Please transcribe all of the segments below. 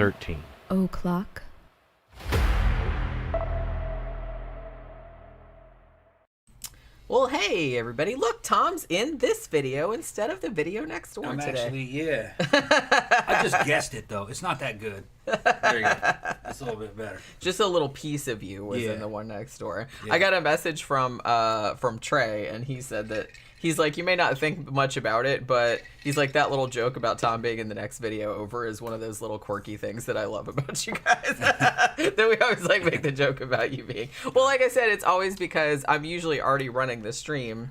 13. O'clock. Well, hey, everybody. Look, Tom's in this video instead of the video next door today. Actually, yeah. I just guessed it, though. It's not that good. There you go. That's a little bit better. Just a little piece of you was Yeah. in the one next door. Yeah. I got a message from Trey, and he said that he's like, you may not think much about it, but he's like, that little joke about Tom being in the next video over is one of those little quirky things that I love about you guys. That we always like make the joke about you being. Well, like I said, it's always because I'm usually already running the stream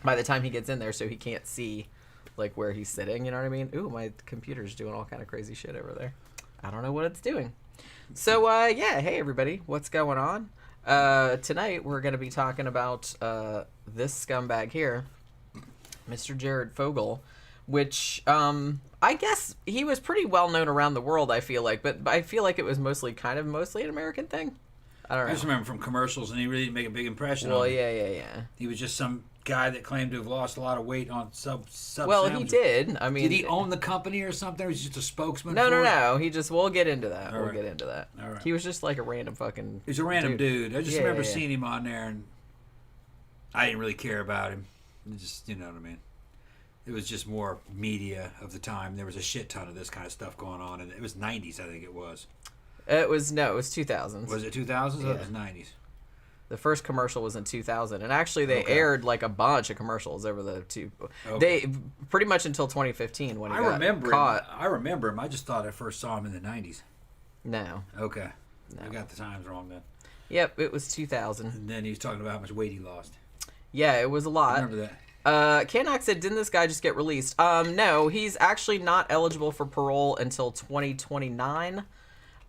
by the time he gets in there, so he can't see like where he's sitting. You know what I mean? Ooh, my computer's doing all kind of crazy shit over there. I don't know what it's doing. So, yeah, hey, everybody. What's going on? Tonight, we're going to be talking about this scumbag here, Mr. Jared Fogle, which I guess he was pretty well known around the world, I feel like. But I feel like it was mostly an American thing. I don't know. I just remember from commercials, and he really didn't make a big impression on Well, me. yeah. He was just some guy that claimed to have lost a lot of weight on sub Well, sandwiches. he did. I mean, Did he own the company or something? Or was he just a spokesman? No. for it? He just. We'll get into that. All We'll right. get into that. All right. He was just like a random fucking. He's a random dude. I just remember yeah. seeing him on there, and I didn't really care about him. Just, you know what I mean? It was just more media of the time. There was a shit ton of this kind of stuff going on, and it was 90s, I think it was. It was 2000s. Was it 2000s? Yeah. It was 90s. The first commercial was in 2000, and actually they Okay. aired like a bunch of commercials over the two. Okay. They pretty much until 2015 when he I got remember caught. him. I remember him. I just thought I first saw him in the 90s. No. Okay. No. I got the times wrong then. Yep, it was 2000. And then he was talking about how much weight he lost. Yeah, it was a I lot. remember that. Canuck said, didn't this guy just get released? No, he's actually not eligible for parole until 2029.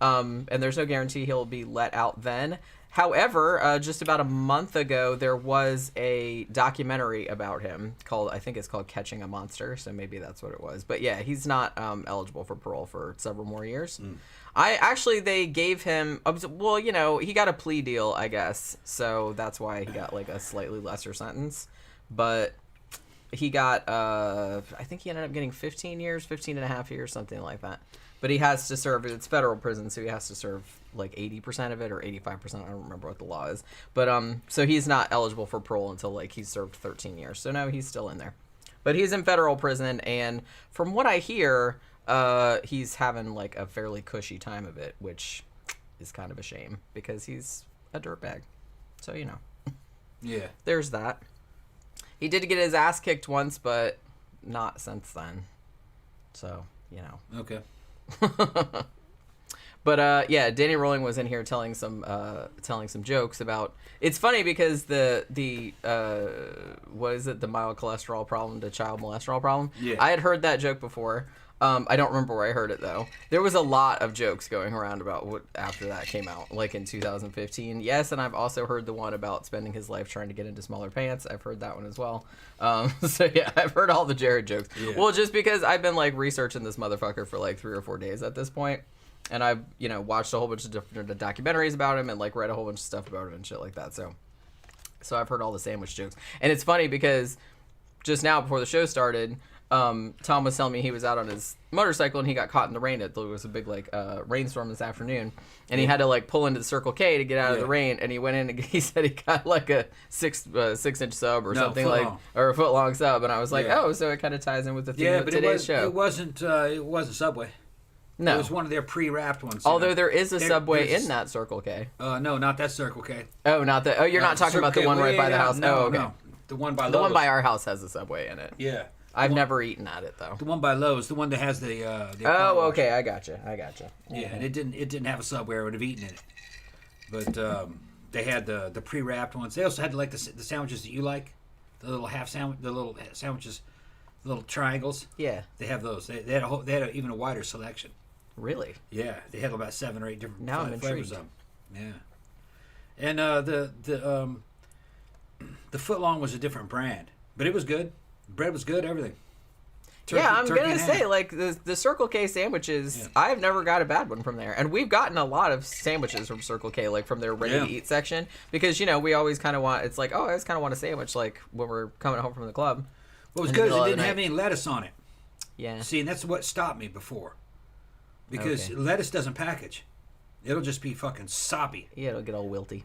And there's no guarantee he'll be let out then. However, just about a month ago, there was a documentary about him I think it's called Catching a Monster, so maybe that's what it was. But yeah, he's not eligible for parole for several more years. They gave him, well, you know, he got a plea deal, I guess, so that's why he got like a slightly lesser sentence. But he got, I think he ended up getting 15 and a half years, something like that. But he has to serve, it's federal prison, so he has to serve like 80% of it or 85%. I don't remember what the law is. But so he's not eligible for parole until like he's served 13 years. So no, he's still in there. But he's in federal prison, and from what I hear, he's having like a fairly cushy time of it, which is kind of a shame because he's a dirtbag. So, you know. Yeah. There's that. He did get his ass kicked once, but not since then. So, you know. Okay. But yeah, Danny Rolling was in here telling some jokes about. It's funny because the what is it, the mild cholesterol problem to child cholesterol problem? Yeah. I had heard that joke before. I don't remember where I heard it though. There was a lot of jokes going around about what after that came out, like in 2015. Yes, and I've also heard the one about spending his life trying to get into smaller pants. I've heard that one as well. So yeah, I've heard all the Jared jokes. Yeah. Well, just because I've been like researching this motherfucker for like 3 or 4 days at this point, and I've watched a whole bunch of different documentaries about him and like read a whole bunch of stuff about it and shit like that. So I've heard all the sandwich jokes, and it's funny because just now before the show started. Tom was telling me he was out on his motorcycle and he got caught in the rain. It was a big rainstorm this afternoon, and he had to like pull into the Circle K to get out of the rain. And he went in and he said he got like a 6-inch sub or something or a foot long sub. And I was like, oh, so it kind of ties in with the theme of today's show. It wasn't Subway. No, It was one of their pre-wrapped ones. Although there is a Subway in that Circle K. No, not that Circle K. Oh, not that. Oh, you're not talking about the one right by the house. No, oh, okay. No. The one by Lowe's. The one by our house has a Subway in it. Yeah. I've never eaten at it though. The one by Lowe's, the one that has the oh, okay, I gotcha. Yeah, and it didn't have a Subway. I would have eaten it. But they had the pre-wrapped ones. They also had like the sandwiches that you like, the little half sandwich, the little sandwiches, the little triangles. Yeah. They have those. They had even a wider selection. Really? Yeah, they had about 7 or 8 different Now I'm flavors intrigued. of them. Yeah, and the footlong was a different brand, but it was good. Bread was good. Everything. Yeah, I'm turkey gonna and say ham. like the Circle K sandwiches. I've never got a bad one from there, and we've gotten a lot of sandwiches from Circle K, like from their ready to eat section, because we always kind of want. It's like, oh, I just kind of want a sandwich, like when we're coming home from the club. What was in good the is middle it of the didn't have night. any lettuce on it. Yeah. See, and that's what stopped me before. because Okay. lettuce doesn't package. It'll just be fucking soppy. Yeah, it'll get all wilty.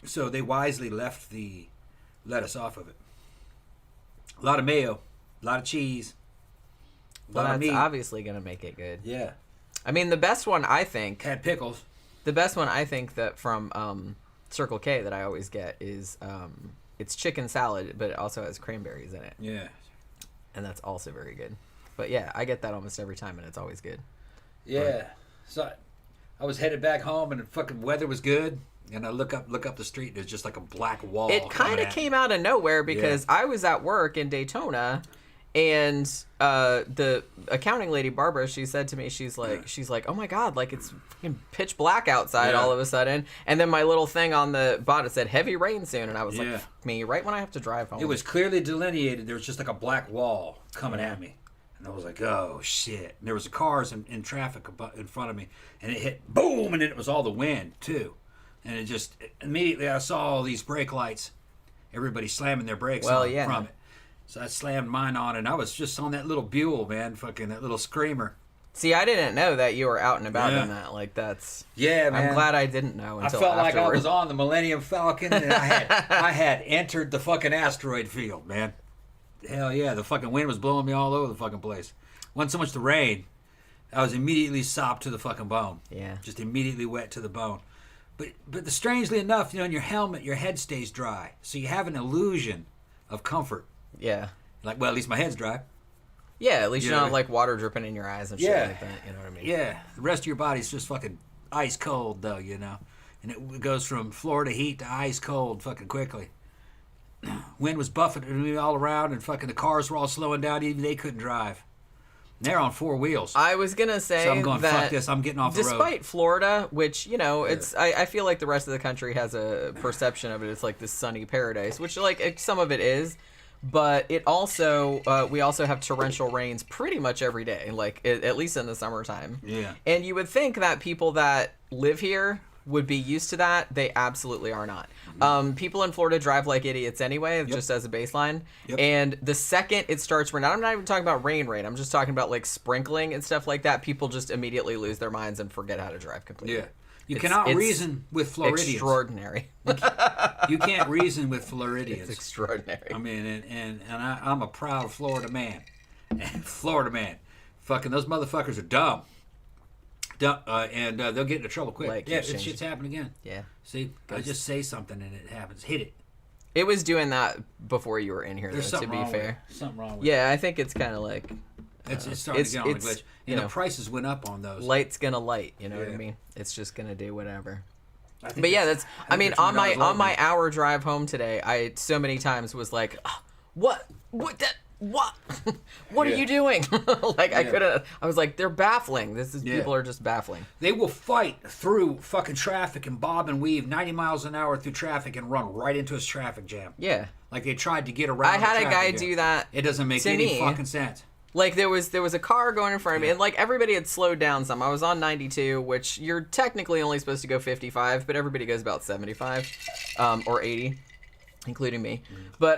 So they wisely left the lettuce off of it. A lot of mayo, a lot of cheese, a Well, lot of that's meat. obviously gonna make it good. Yeah. I mean, the best one I think Had pickles. that from Circle K that I always get is it's chicken salad, but it also has cranberries in it, Yeah. and that's also very good. But yeah, I get that almost every time, and it's always good. Yeah. So I was headed back home, and the fucking weather was good. And I look up the street, and there's just like a black wall. It kind of came out of nowhere because I was at work in Daytona, and the accounting lady Barbara, she said to me, she's like, oh my god, like it's fucking pitch black outside all of a sudden. And then my little thing on the bottom said heavy rain soon, and I was like, fuck me, right when I have to drive home. It was clearly delineated. There was just like a black wall coming at me. And I was like, oh, shit. And there was cars in traffic in front of me. And it hit, boom, and then it was all the wind, too. And it just, immediately I saw all these brake lights. Everybody slamming their brakes from it. So I slammed mine on, and I was just on that little Buell, man, fucking that little screamer. See, I didn't know that you were out and about in that. Like, that's... Yeah, man. I'm glad I didn't know until I felt like I afterward. was on the Millennium Falcon, and I had entered the fucking asteroid field, man. Hell yeah, the fucking wind was blowing me all over the fucking place. Wasn't so much the rain. I was immediately sopped to the fucking bone. Yeah. Just immediately wet to the bone. But strangely enough, in your helmet, your head stays dry. So you have an illusion of comfort. Yeah. Like, well, at least my head's dry. Yeah, at least you Yeah. don't have, like, water dripping in your eyes and shit like that. You know what I mean? Yeah. The rest of your body's just fucking ice cold, though, And it goes from Florida heat to ice cold fucking quickly. Wind was buffeting me all around, and fucking the cars were all slowing down. Even they couldn't drive. And they're on 4 wheels. I was going to say So I'm going, that fuck this, I'm getting off the road. despite Florida, which, it's I feel like the rest of the country has a perception of it. It's like this sunny paradise, which, like, some of it is. But it also, we also have torrential rains pretty much every day, like, at least in the summertime. Yeah. And you would think that people that live here would be used to that. They absolutely are not. People in Florida drive like idiots anyway, just as a baseline. Yep. And the second it starts raining, I'm not even talking about rain. I'm just talking about like sprinkling and stuff like that. People just immediately lose their minds and forget how to drive completely. Yeah. You cannot reason with Floridians. Extraordinary. You can't reason with Floridians. It's extraordinary. I mean, and I'm a proud Florida man. Florida man. Fucking those motherfuckers are dumb. And they'll get into trouble quick. Like, Yeah, keep this shit's happening again. Yeah. See, I just say something and it happens. Hit it. It was doing that before you were in here, There's though, to something be wrong fair. with it. Something wrong with Yeah, I think it's kind of like it. It's starting to get on the glitch. you And know, the prices went up on those. light's gonna light, you know what I Yeah. mean? It's just gonna do whatever. I think But yeah, it's- I mean, think on it's $2 my lower. hour drive home today, I so many times was like, what are you doing? Like, I couldn't. I was like, they're baffling. People are just baffling. They will fight through fucking traffic and bob and weave 90 miles an hour through traffic and run right into a traffic jam. Yeah. Like they tried to get around. I had the a guy traffic do jam. that. It doesn't make to any me. fucking sense. Like there was a car going in front of me, and like everybody had slowed down some. I was on 92, which you're technically only supposed to go 55, but everybody goes about 75, or 80, including me. But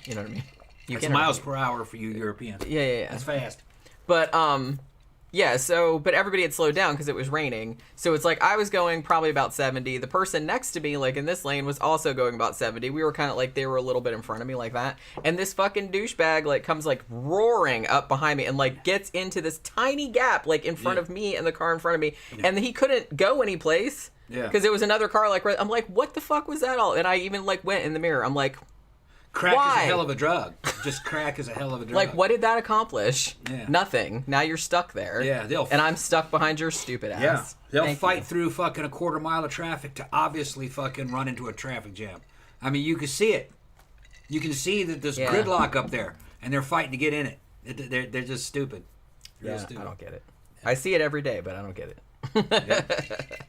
you know what I mean. It's miles per hour for you Europeans. Yeah. That's fast. But yeah. So, but everybody had slowed down because it was raining. So it's like I was going probably about 70. The person next to me, like in this lane, was also going about 70. We were kind of like they were a little bit in front of me, like that. And this fucking douchebag like comes like roaring up behind me and like gets into this tiny gap like in front of me and the car in front of me, and he couldn't go any place. Yeah. Because there was another car like right. I'm like, what the fuck was that all? And I even like went in the mirror. I'm like, Crack why? is a hell of a drug. Just crack is a hell of a drug. like, what did that accomplish? Yeah. Nothing. Now you're stuck there. Yeah, and I'm stuck behind your stupid ass. Yeah, they'll Thank fight you. through fucking a quarter mile of traffic to obviously fucking run into a traffic jam. I mean, you can see it. You can see that there's gridlock up there, and they're fighting to get in it. They're just stupid. Real Yeah, stupid. I don't get it. I see it every day, but I don't get it.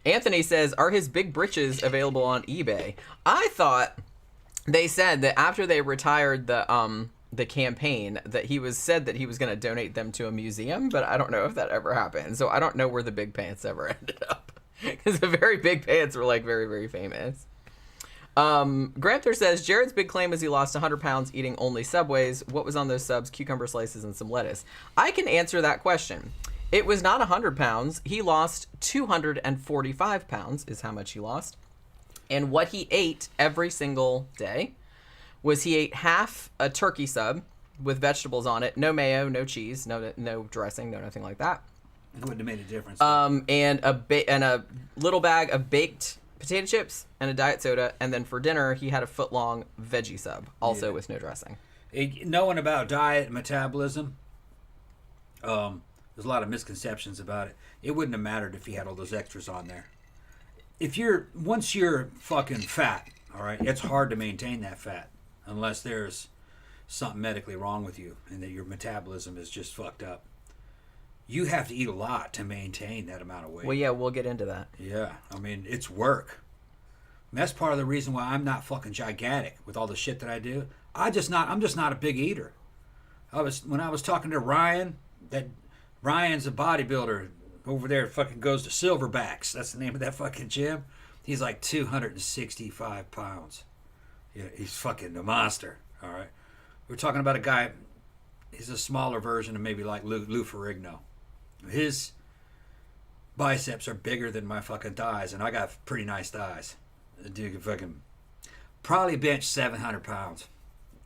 Anthony says, are his big britches available on eBay? I thought they said that after they retired the campaign that he said that he was going to donate them to a museum, but I don't know if that ever happened. So I don't know where the big pants ever ended up, because the very big pants were like very, very famous. Granter says, Jared's big claim is he lost 100 pounds eating only Subways. What was on those subs? Cucumber slices and some lettuce. I can answer that question. It was not 100 pounds. He lost 245 pounds is how much he lost. And what he ate every single day was he ate half a turkey sub with vegetables on it. No mayo, no cheese, no dressing, no nothing like that. It wouldn't have made a difference. And a little bag of baked potato chips and a diet soda, and then for dinner he had a foot-long veggie sub, also with no dressing. Knowing about diet and metabolism, there's a lot of misconceptions about it. It wouldn't have mattered if he had all those extras on there. Once you're fucking fat, all right, it's hard to maintain that fat unless there's something medically wrong with you and that your metabolism is just fucked up. You have to eat a lot to maintain that amount of weight. Well, yeah, we'll get into that. Yeah, I mean, it's work. And that's part of the reason why I'm not fucking gigantic with all the shit that I do. I'm just not a big eater. When I was talking to Ryan, Ryan's a bodybuilder over there, fucking goes to Silverbacks. That's the name of that fucking gym. He's like 265 pounds. Yeah, he's fucking a monster. All right, we're talking about a guy. He's a smaller version of maybe like Lou Ferrigno. His biceps are bigger than my fucking thighs, and I got pretty nice thighs. The dude can fucking probably bench 700 pounds.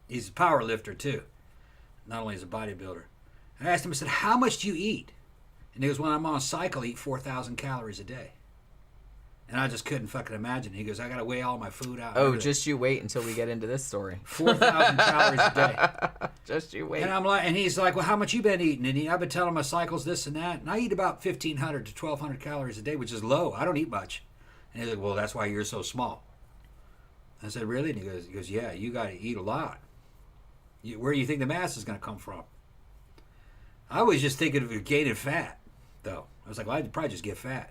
He's a power lifter too. Not only is a bodybuilder. And I asked him, I said, how much do you eat? And he goes, when I'm on a cycle, I eat 4,000 calories a day. And I just couldn't fucking imagine. He goes, I got to weigh all my food out. Oh, just you wait until we get into this story. 4,000 calories a day. Just you wait. And he's like, well, how much you been eating? And I've been telling him my cycles, this and that. And I eat about 1,500 to 1,200 calories a day, which is low. I don't eat much. And he's like, well, that's why you're so small. I said, really? And he goes, yeah, you got to eat a lot. Where do you think the mass is going to come from? I was just thinking of gaining fat, though. I was like, well, I'd probably just get fat.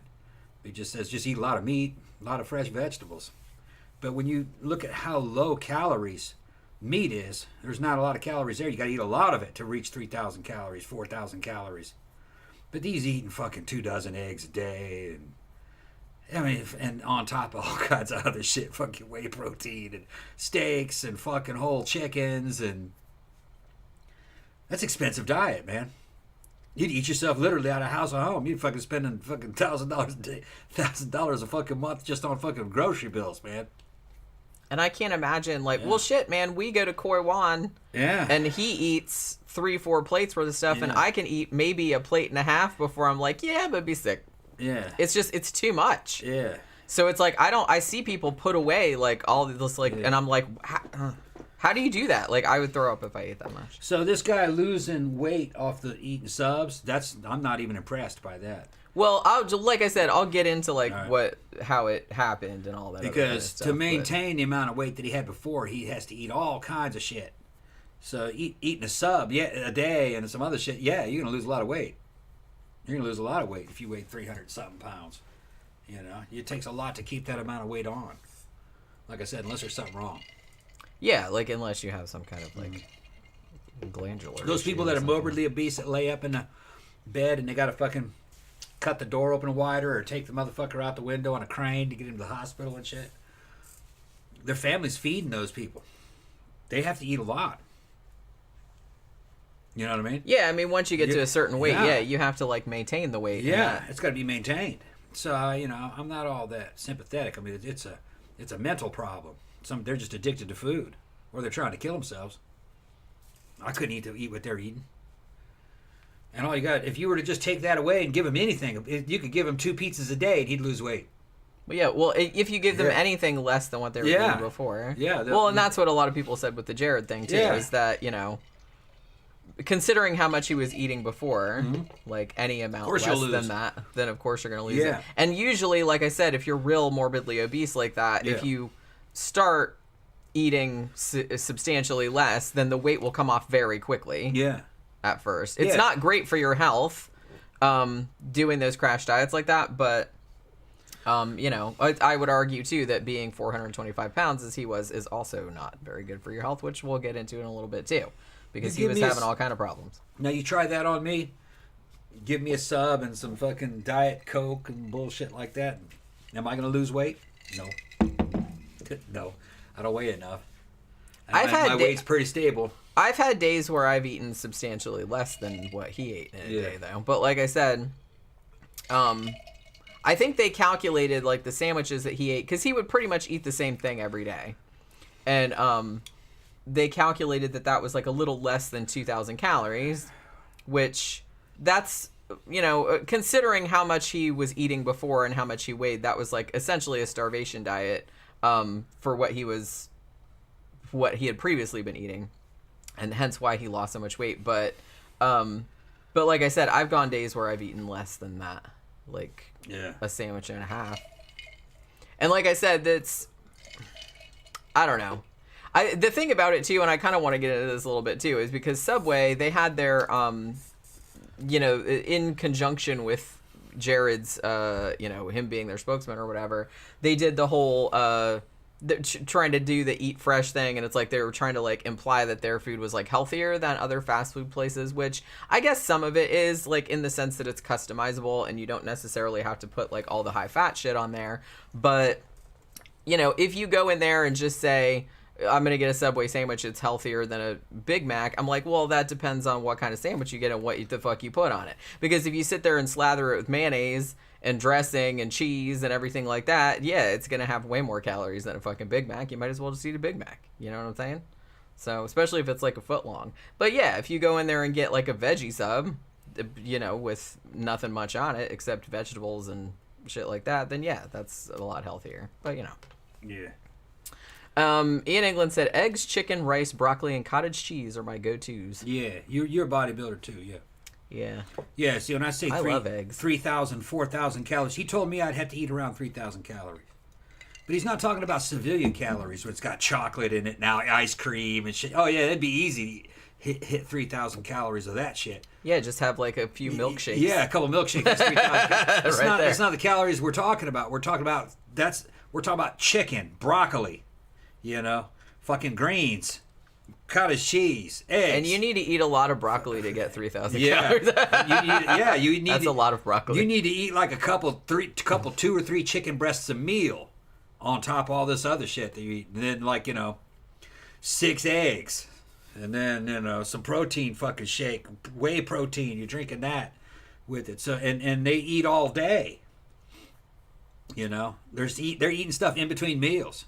He just says, just eat a lot of meat, a lot of fresh vegetables. But when you look at how low calories meat is, there's not a lot of calories there. You got to eat a lot of it to reach 3,000 calories, 4,000 calories. But he's eating fucking 2 dozen eggs a day, and on top of all kinds of other shit, fucking whey protein and steaks and fucking whole chickens, and that's expensive diet, man. You'd eat yourself literally out of house or home. You'd fucking spending fucking $1,000 a day, $1,000 a fucking month just on fucking grocery bills, man. And I can't imagine, well, shit, man, we go to Koi Wan, and he eats 3-4 plates worth of stuff, and I can eat maybe a plate and a half before I'm like, yeah, but be sick. Yeah. It's too much. Yeah. So it's like, I see people put away, all this, and I'm like, how do you do that? I would throw up if I ate that much. So this guy losing weight off the eating subs, I'm not even impressed by that. Well, like I said, I'll get into how it happened and all that. Because to maintain the amount of weight that he had before, he has to eat all kinds of shit. So eating a sub a day and some other shit, you're gonna lose a lot of weight. You're gonna lose a lot of weight if you weigh 300-something pounds. You know, it takes a lot to keep that amount of weight on. Like I said, unless there's something wrong. Yeah, unless you have some kind of glandular. Those people that are morbidly obese that lay up in the bed and they got to fucking cut the door open wider or take the motherfucker out the window on a crane to get him to the hospital and shit. Their family's feeding those people. They have to eat a lot. You know what I mean? Yeah, I mean, once you get to a certain weight, you have to, maintain the weight. Yeah, it's got to be maintained. So, I'm not all that sympathetic. I mean, it's a mental problem. They're just addicted to food, or they're trying to kill themselves. I couldn't eat what they're eating. And all you got, if you were to just take that away and give him anything, you could give him 2 pizzas a day and he'd lose weight. Well, if you give them anything less than what they were eating before. Yeah. And that's what a lot of people said with the Jared thing, too, is that, considering how much he was eating before, any amount less than that, then of course you're going to lose it. And usually, like I said, if you're real morbidly obese like that, if you start eating substantially less, then the weight will come off very quickly. Yeah. At first. It's not great for your health, doing those crash diets like that, but, I would argue, too, that being 425 pounds as he was is also not very good for your health, which we'll get into in a little bit, too, because he was having all kind of problems. Now, you try that on me, give me a sub and some fucking Diet Coke and bullshit like that. Am I going to lose weight? No. No, I don't weigh enough. My weight's pretty stable. I've had days where I've eaten substantially less than what he ate in a day, though. But like I said, I think they calculated like the sandwiches that he ate, because he would pretty much eat the same thing every day, and they calculated that was like a little less than 2,000 calories, which that's, considering how much he was eating before and how much he weighed, that was like essentially a starvation diet for what he had previously been eating, and hence why he lost so much weight. But like I said, I've gone days where I've eaten less than that, like a sandwich and a half. And like I said, I don't know. The thing about it too, and I kind of want to get into this a little bit too, is because Subway, they had their, in conjunction with Jared's, him being their spokesman or whatever, they did the whole, trying to do the eat fresh thing, and it's like they were trying to like imply that their food was like healthier than other fast food places, which I guess some of it is, like, in the sense that it's customizable and you don't necessarily have to put like all the high fat shit on there. But if you go in there and just say, I'm gonna get a Subway sandwich, it's healthier than a Big Mac, I'm like, well, that depends on what kind of sandwich you get and what the fuck you put on it. Because if you sit there and slather it with mayonnaise and dressing and cheese and everything like that, yeah, it's gonna have way more calories than a fucking Big Mac. You might as well just eat a Big Mac. You know what I'm saying? So, especially if it's like a foot long. But yeah, if you go in there and get like a veggie sub, with nothing much on it except vegetables and shit like that, then yeah, that's a lot healthier. But Yeah. Ian England said, eggs, chicken, rice, broccoli, and cottage cheese are my go-tos. Yeah, you're a bodybuilder too, yeah. Yeah. Yeah, see, when I say I love eggs. 3,000, 4,000 calories, he told me I'd have to eat around 3,000 calories. But he's not talking about civilian calories where it's got chocolate in it now, ice cream and shit. Oh, yeah, it'd be easy to hit 3,000 calories of that shit. Yeah, just have like a few milkshakes. Yeah, a couple milkshakes. That's 3,000. That's not the calories we're talking about. We're talking about chicken, broccoli, fucking greens, cottage cheese, eggs. And you need to eat a lot of broccoli to get 3,000 calories. You need That's a lot of broccoli. You need to eat like a couple, 2 or 3 chicken breasts a meal on top of all this other shit that you eat. And then 6 eggs. And then, some protein fucking shake, whey protein. You're drinking that with it. So and they eat all day. They're eating stuff in between meals.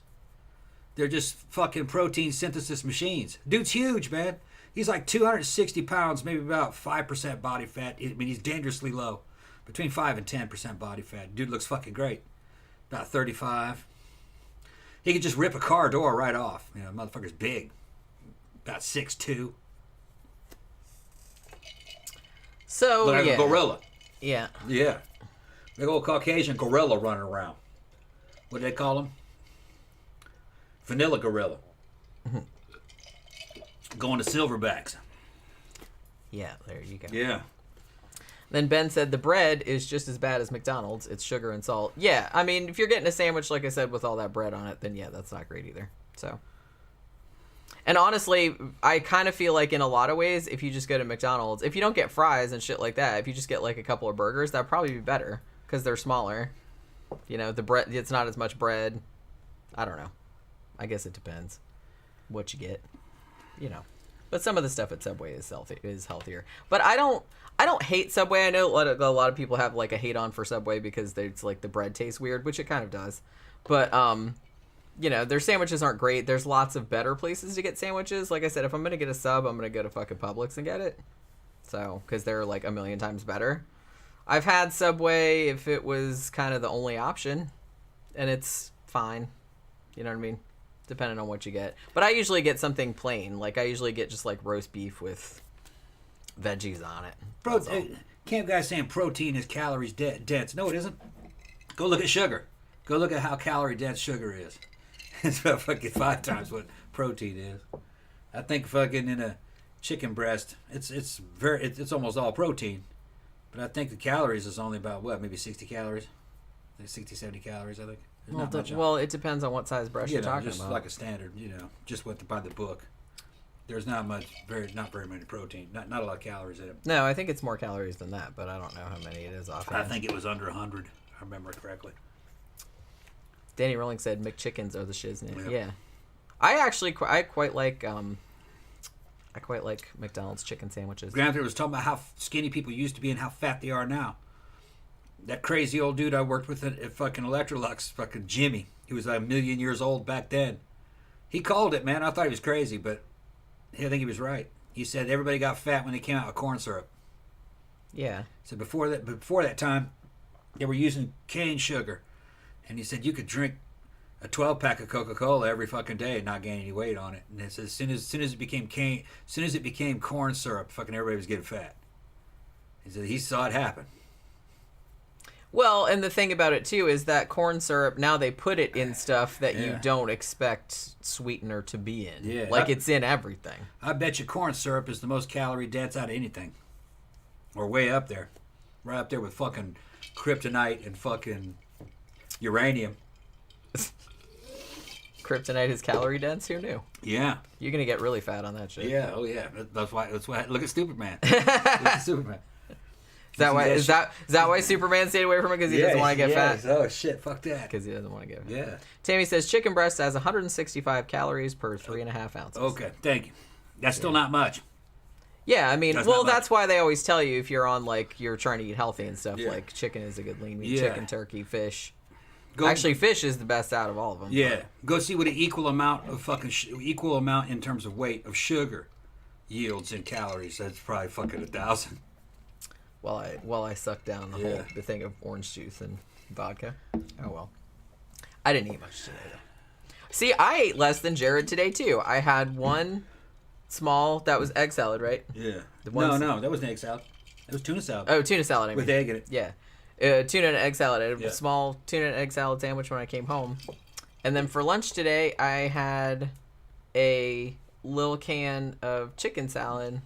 They're just fucking protein synthesis machines. Dude's huge, man. He's like 260 pounds, maybe about 5% body fat. I mean, he's dangerously low. Between 5 and 10% body fat. Dude looks fucking great. About 35. He could just rip a car door right off. Motherfucker's big. About 6'2". So, like a gorilla. Yeah. Yeah. Big old Caucasian gorilla running around. What do they call him? Vanilla gorilla. Going to silverbacks. Yeah, there you go. Yeah. Then Ben said the bread is just as bad as McDonald's. It's sugar and salt. Yeah, I mean, if you're getting a sandwich, like I said, with all that bread on it, then yeah, that's not great either. So. And honestly, I kind of feel like in a lot of ways, if you just go to McDonald's, if you don't get fries and shit like that, if you just get like a couple of burgers, that'd probably be better because they're smaller. The bread, it's not as much bread. I don't know. I guess it depends what you get, But some of the stuff at Subway is healthier. But I don't hate Subway. I know a lot of people have like a hate on for Subway because it's like the bread tastes weird, which it kind of does. But their sandwiches aren't great. There's lots of better places to get sandwiches. Like I said, if I'm gonna get a sub, I'm gonna go to fucking Publix and get it. So, because they're like a million times better. I've had Subway if it was kind of the only option, and it's fine. You know what I mean? Depending on what you get. But I usually get something plain. Like, I usually get just, like, roast beef with veggies on it. Camp guy's saying protein is calories dense. No, it isn't. Go look at sugar. Go look at how calorie dense sugar is. It's about fucking 5 times what protein is. I think fucking in a chicken breast, it's almost all protein. But I think the calories is only about, maybe 60 calories? 60, 70 calories, I think. Well, it depends on what size breast you're talking just about. Like a standard, just by the book. There's not very many protein, not a lot of calories in it. No, I think it's more calories than that, but I don't know how many it is offhand. I think it was under 100, if I remember correctly. Danny Rolling said McChickens are the shiznit. Yep. Yeah. I quite like McDonald's chicken sandwiches. Grandpa was talking about how skinny people used to be and how fat they are now. That crazy old dude I worked with at fucking Electrolux, fucking Jimmy, he was like 1,000,000 years old back then. He called it, man. I thought he was crazy, but I think he was right. He said everybody got fat when they came out with corn syrup. Yeah. So before that time, they were using cane sugar, and he said you could drink a 12-pack of Coca-Cola every fucking day and not gain any weight on it. And it says as soon as it became corn syrup, fucking everybody was getting fat. He said he saw it happen. Well, and the thing about it too is that corn syrup, now they put it in stuff that you Yeah. don't expect sweetener to be in. Yeah. Like it's in everything. I bet you corn syrup is the most calorie dense out of anything, or way up there, right up there with fucking kryptonite and fucking uranium. Kryptonite is calorie dense. Who knew? Yeah. You're gonna get really fat on that shit. Yeah. Oh yeah. That's why. Look at Superman. Look at Superman. Is that why Superman stayed away from it? Because he doesn't want to get fat? Oh shit, fuck that. Because he doesn't want to get fat. Yeah. Tammy says chicken breast has 165 calories per 3.5 ounces. Okay, thank you. That's still not much. Yeah, I mean, That's well, not much. that's why they always tell you if you're on, like, you're trying to eat healthy and stuff, Yeah. like chicken is a good lean meat. Yeah. Chicken, turkey, fish. Go, Actually, fish is the best out of all of them. yeah. Go see what an equal amount of fucking equal amount in terms of weight of sugar yields in calories. That's probably fucking 1,000. While I suck down Yeah. the thing of orange juice and vodka. Oh well. I didn't eat much today though. See, I ate less than Jared today too. I had one small, that was egg salad, right? Yeah. ones- No, that wasn't egg salad. That was tuna salad. Oh, tuna salad. I mean. With egg in it. Yeah. Tuna and egg salad. I had a Yeah. small tuna and egg salad sandwich when I came home. And then for lunch today, I had a little can of chicken salad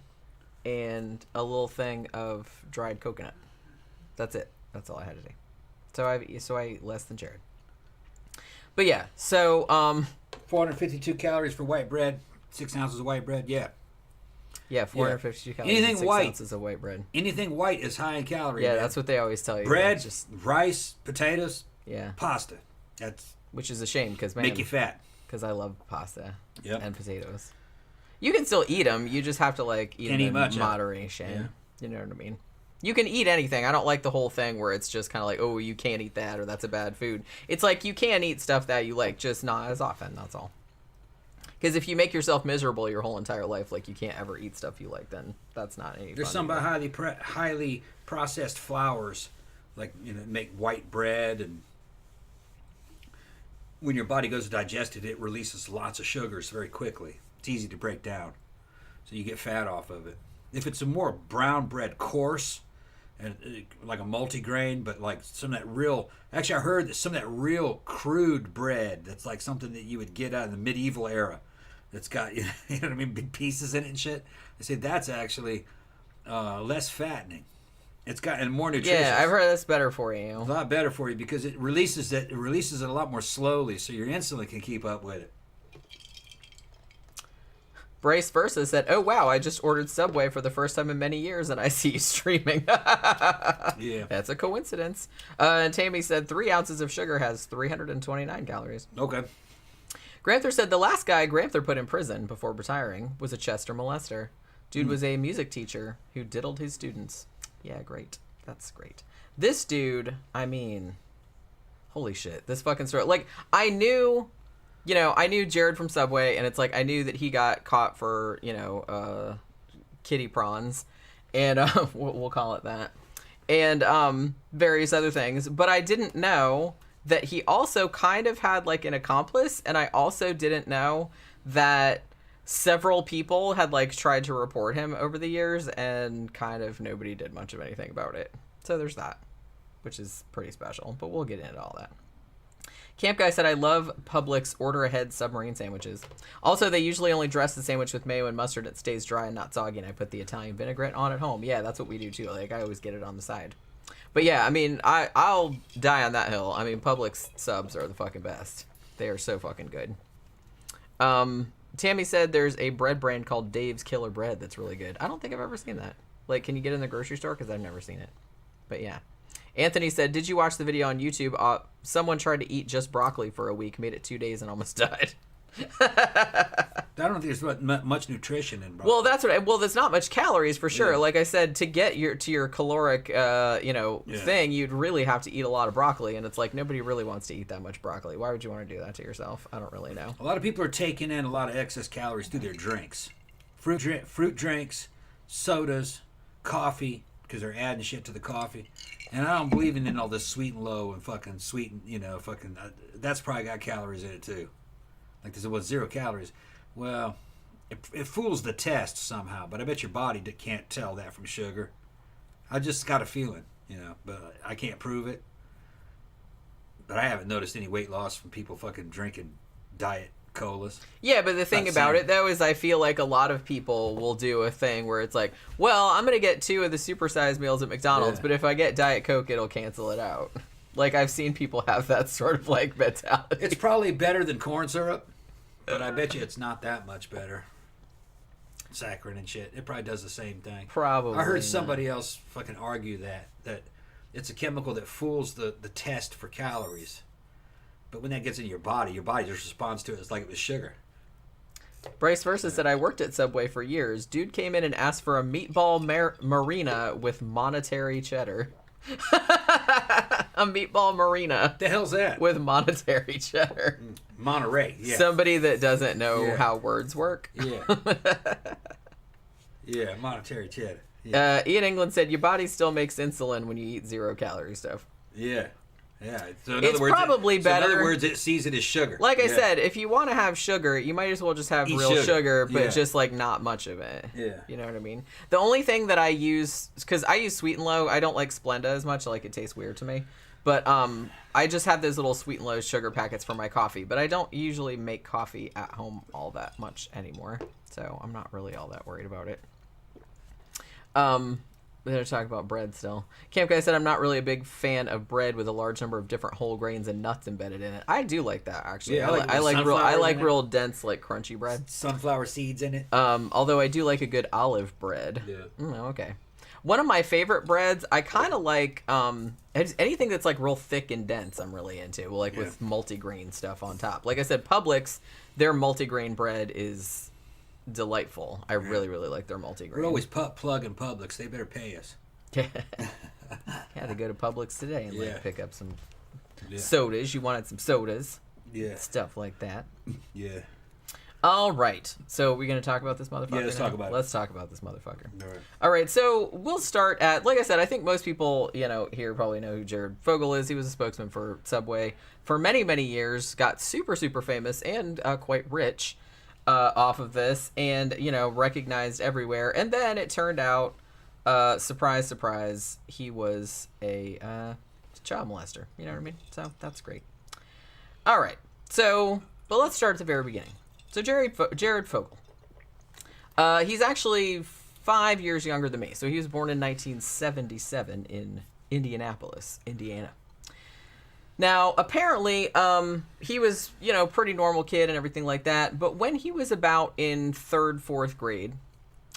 and a little thing of dried coconut. That's it. That's all I had today. So I ate less than Jared. But yeah, so 452 calories for white bread. 6 ounces of white bread. Yeah. yeah, 452 calories. Anything and 6 white. ounces of white bread. Anything white is high in calories. Yeah, man. that's what they always tell you. bread, Just rice, potatoes, yeah, pasta. That's which is a shame because make you fat. because I love pasta Yep. and potatoes. You can still eat them. You just have to like eat Can't them eat in much of it. moderation. Yeah. You know what I mean? You can eat anything. I don't like the whole thing where it's just kind of like, oh, you can't eat that or that's a bad food. It's like you can eat stuff that you like, just not as often. That's all. Because if you make yourself miserable your whole entire life, like you can't ever eat stuff you like, then that's not any There's fun some either. about highly processed flours, like make white bread, and when your body goes to digest it, it releases lots of sugars very quickly. It's easy to break down, so you get fat off of it. If it's a more brown bread, coarse, and like a multigrain, but like some of that real. Actually, I heard that some of that real crude bread that's like something that you would get out of the medieval era. That's got you know what I mean, big pieces in it and shit. They say that's actually less fattening. It's got and more nutritious. Yeah, I've heard that's better for you. A lot better for you because it releases it a lot more slowly, so your insulin can keep up with it. Brace Versa said, oh, wow, I just ordered Subway for the first time in many years, and I see you streaming. Yeah. That's a coincidence. And Tammy said 3 ounces of sugar has 329 calories. Okay. Granther said the last guy Granther put in prison before retiring was a Chester molester. Dude was a music teacher who diddled his students. Yeah, great. That's great. This dude, I mean, holy shit. This fucking story. Like, I knew Jared from Subway, and it's like I knew that he got caught for, kitty prawns, and we'll call it that, and various other things. But I didn't know that he also kind of had like an accomplice, and I also didn't know that several people had like tried to report him over the years, and kind of nobody did much of anything about it. So there's that, which is pretty special. But we'll get into all that. Camp Guy said, I love Publix order-ahead submarine sandwiches. Also, they usually only dress the sandwich with mayo and mustard. It stays dry and not soggy, and I put the Italian vinaigrette on at home. Yeah, that's what we do, too. Like, I always get it on the side. But, yeah, I mean, I'll die on that hill. I mean, Publix subs are the fucking best. They are so fucking good. Tammy said there's a bread brand called Dave's Killer Bread that's really good. I don't think I've ever seen that. Like, can you get it in the grocery store? Because I've never seen it. But, yeah. Anthony said, "Did you watch the video on YouTube? Someone tried to eat just broccoli for a week, made it 2 days, and almost died." I don't think there's much nutrition in broccoli. Well, there's not much calories for sure. Like I said, to get your caloric, thing, you'd really have to eat a lot of broccoli, and it's like nobody really wants to eat that much broccoli. Why would you want to do that to yourself? I don't really know. A lot of people are taking in a lot of excess calories through their drinks, fruit drinks, sodas, coffee, because they're adding shit to the coffee. And I don't believe in all this sweet and low and fucking sweet and, that's probably got calories in it too. Like this was 0 calories. Well, it fools the test somehow, but I bet your body can't tell that from sugar. I just got a feeling, but I can't prove it. But I haven't noticed any weight loss from people fucking drinking diet colas. Yeah, but the thing about it, though, is I feel like a lot of people will do a thing where it's like, well, I'm going to get 2 of the supersized meals at McDonald's, but if I get Diet Coke, it'll cancel it out. Like, I've seen people have that sort of, like, mentality. It's probably better than corn syrup, but I bet you it's not that much better. Saccharin and shit. It probably does the same thing. Probably. I heard somebody else fucking argue that it's a chemical that fools the test for calories. But when that gets in your body just responds to it. It's like it was sugar. Bryce Versa said, "I worked at Subway for years. Dude came in and asked for a meatball marina with monetary cheddar." A meatball marina. The hell's that? With monetary cheddar. Monterey, yeah. Somebody that doesn't know how words work. Yeah. Yeah, monetary cheddar. Yeah. Ian England said, "Your body still makes insulin when you eat 0 calorie stuff." Yeah. Yeah. So It's probably better. In other words, it sees it as sugar. Like I said, if you want to have sugar, you might as well just have real sugar, but just like not much of it. Yeah. You know what I mean? The only thing that I use, because I use Sweet and Low, I don't like Splenda as much. Like it tastes weird to me. But I just have those little Sweet and Low sugar packets for my coffee. But I don't usually make coffee at home all that much anymore. So I'm not really all that worried about it. We're going to talk about bread still. Camp Guy said, "I'm not really a big fan of bread with a large number of different whole grains and nuts embedded in it." I do like that, actually. Yeah, I like real dense, like crunchy bread. Sunflower seeds in it. Although I do like a good olive bread. Yeah. Okay. One of my favorite breads, I kind of like anything that's like real thick and dense. I'm really into, with multigrain stuff on top. Like I said, Publix, their multigrain bread is delightful. I really like their multigrain. We're always plugging Publix. They better pay us. Had to go to Publix today and pick up some sodas. You wanted some sodas. Yeah. Stuff like that. Yeah. All right. So we're going to talk about this motherfucker? Yeah, let's talk about it. Let's talk about this motherfucker. All right. All right. So we'll start at, like I said, I think most people, here probably know who Jared Fogle is. He was a spokesman for Subway for many, many years. Got super, super famous and quite rich off of this, and recognized everywhere. And then it turned out, surprise, surprise, he was a child molester. You know what I mean? So that's great. All right. So, but let's start at the very beginning. So Jared Fogle. He's actually 5 years younger than me. So he was born in 1977 in Indianapolis, Indiana. Now, apparently, he was, pretty normal kid and everything like that. But when he was about in 3rd, 4th grade,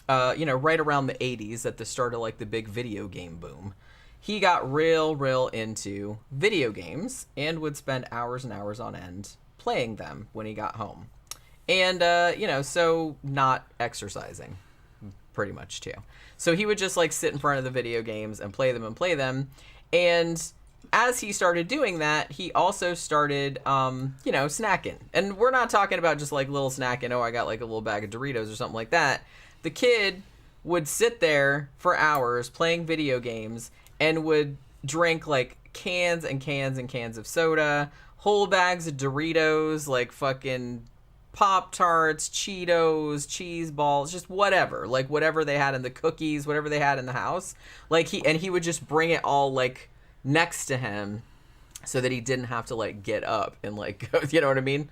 right around the 80s, at the start of, like, the big video game boom, he got real into video games and would spend hours and hours on end playing them when he got home. And, so not exercising, pretty much, too. So he would just, like, sit in front of the video games and play them. And as he started doing that, he also started, snacking. And we're not talking about just, like, little snacking, I got, like, a little bag of Doritos or something like that. The kid would sit there for hours playing video games and would drink, like, cans and cans and cans of soda, whole bags of Doritos, like, fucking Pop-Tarts, Cheetos, cheese balls, just whatever. Like, whatever they had in the cookies, whatever they had in the house. Like, he would just bring it all, like, next to him so that he didn't have to, like, get up and, like, go, you know what I mean?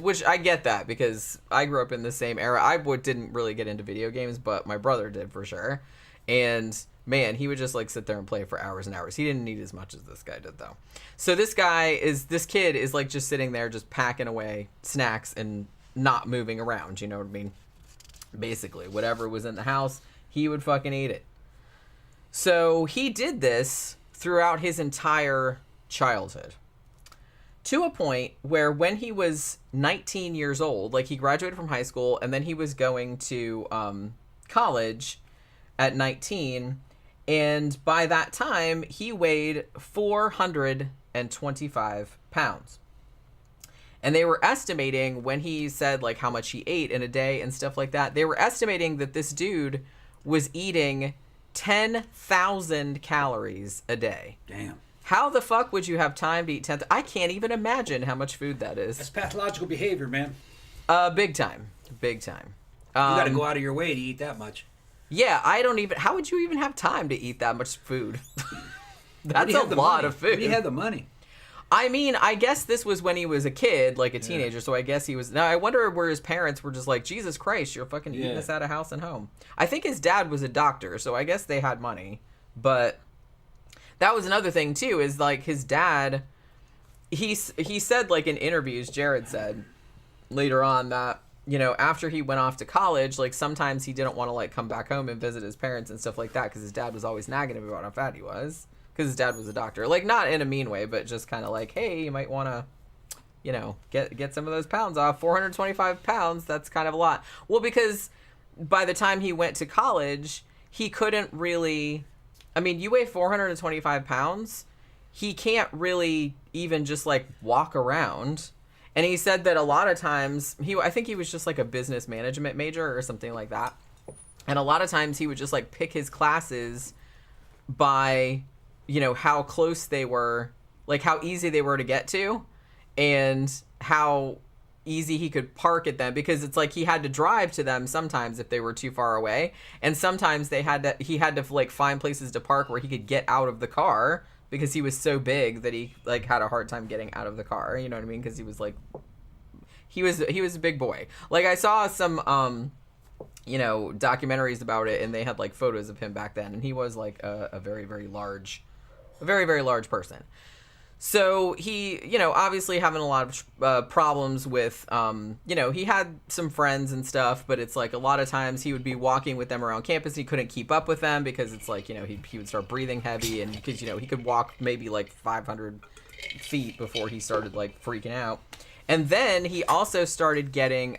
Which I get that, because I grew up in the same era. I didn't really get into video games, but my brother did for sure. And man, he would just like sit there and play for hours and hours. He didn't need as much as this guy did, though. So this kid is like just sitting there, just packing away snacks and not moving around. You know what I mean? Basically, whatever was in the house, he would fucking eat it. So he did this throughout his entire childhood. To a point where when he was 19 years old, like he graduated from high school and then he was going to college at 19, and by that time he weighed 425 pounds. And they were estimating, when he said like how much he ate in a day and stuff like that, they were estimating that this dude was eating 10,000 calories a day. Damn. How the fuck would you have time to eat 10,000? I can't even imagine how much food that is. That's pathological behavior, man. Big time. Big time. You got to go out of your way to eat that much. Yeah, I don't even... How would you even have time to eat that much food? That's a lot of food. Where do you have the money? I mean, I guess this was when he was a kid, like a teenager, so I guess he was... Now, I wonder where his parents were just like, Jesus Christ, you're fucking eating this out of house and home. I think his dad was a doctor, so I guess they had money. But that was another thing, too, is like his dad... He said, like in interviews, Jared said later on that, you know, after he went off to college, like sometimes he didn't want to like come back home and visit his parents and stuff like that because his dad was always nagging him about how fat he was. Because his dad was a doctor. Like, not in a mean way, but just kind of like, hey, you might want to, you know, get some of those pounds off. 425 pounds, that's kind of a lot. Well, because by the time he went to college, he couldn't really... I mean, you weigh 425 pounds, he can't really even just, like, walk around. And he said that a lot of times... I think he was just, like, a business management major or something like that. And a lot of times he would just, like, pick his classes by... you know, how close they were, like how easy they were to get to and how easy he could park at them, because it's like he had to drive to them sometimes if they were too far away, and sometimes he had to like find places to park where he could get out of the car because he was so big that he like had a hard time getting out of the car, you know what I mean? Because he was like he was a big boy. Like I saw some you know, documentaries about it, and they had like photos of him back then, and he was like a very, very large person. So he, you know, obviously having a lot of problems with, you know, he had some friends and stuff, but it's like a lot of times he would be walking with them around campus. He couldn't keep up with them because it's like, you know, he would start breathing heavy, and because, you know, he could walk maybe like 500 feet before he started like freaking out. And then he also started getting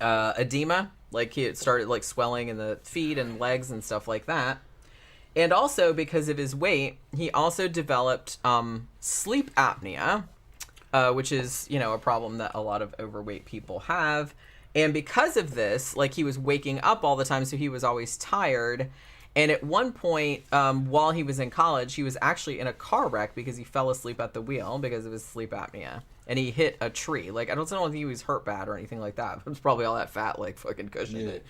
edema, like he started like swelling in the feet and legs and stuff like that. And also, because of his weight, he also developed sleep apnea, which is, you know, a problem that a lot of overweight people have. And because of this, like, he was waking up all the time, so he was always tired. And at one point, while he was in college, he was actually in a car wreck because he fell asleep at the wheel because of his sleep apnea. And he hit a tree. Like, I don't know if he was hurt bad or anything like that. It was probably all that fat, like, fucking cushioned it.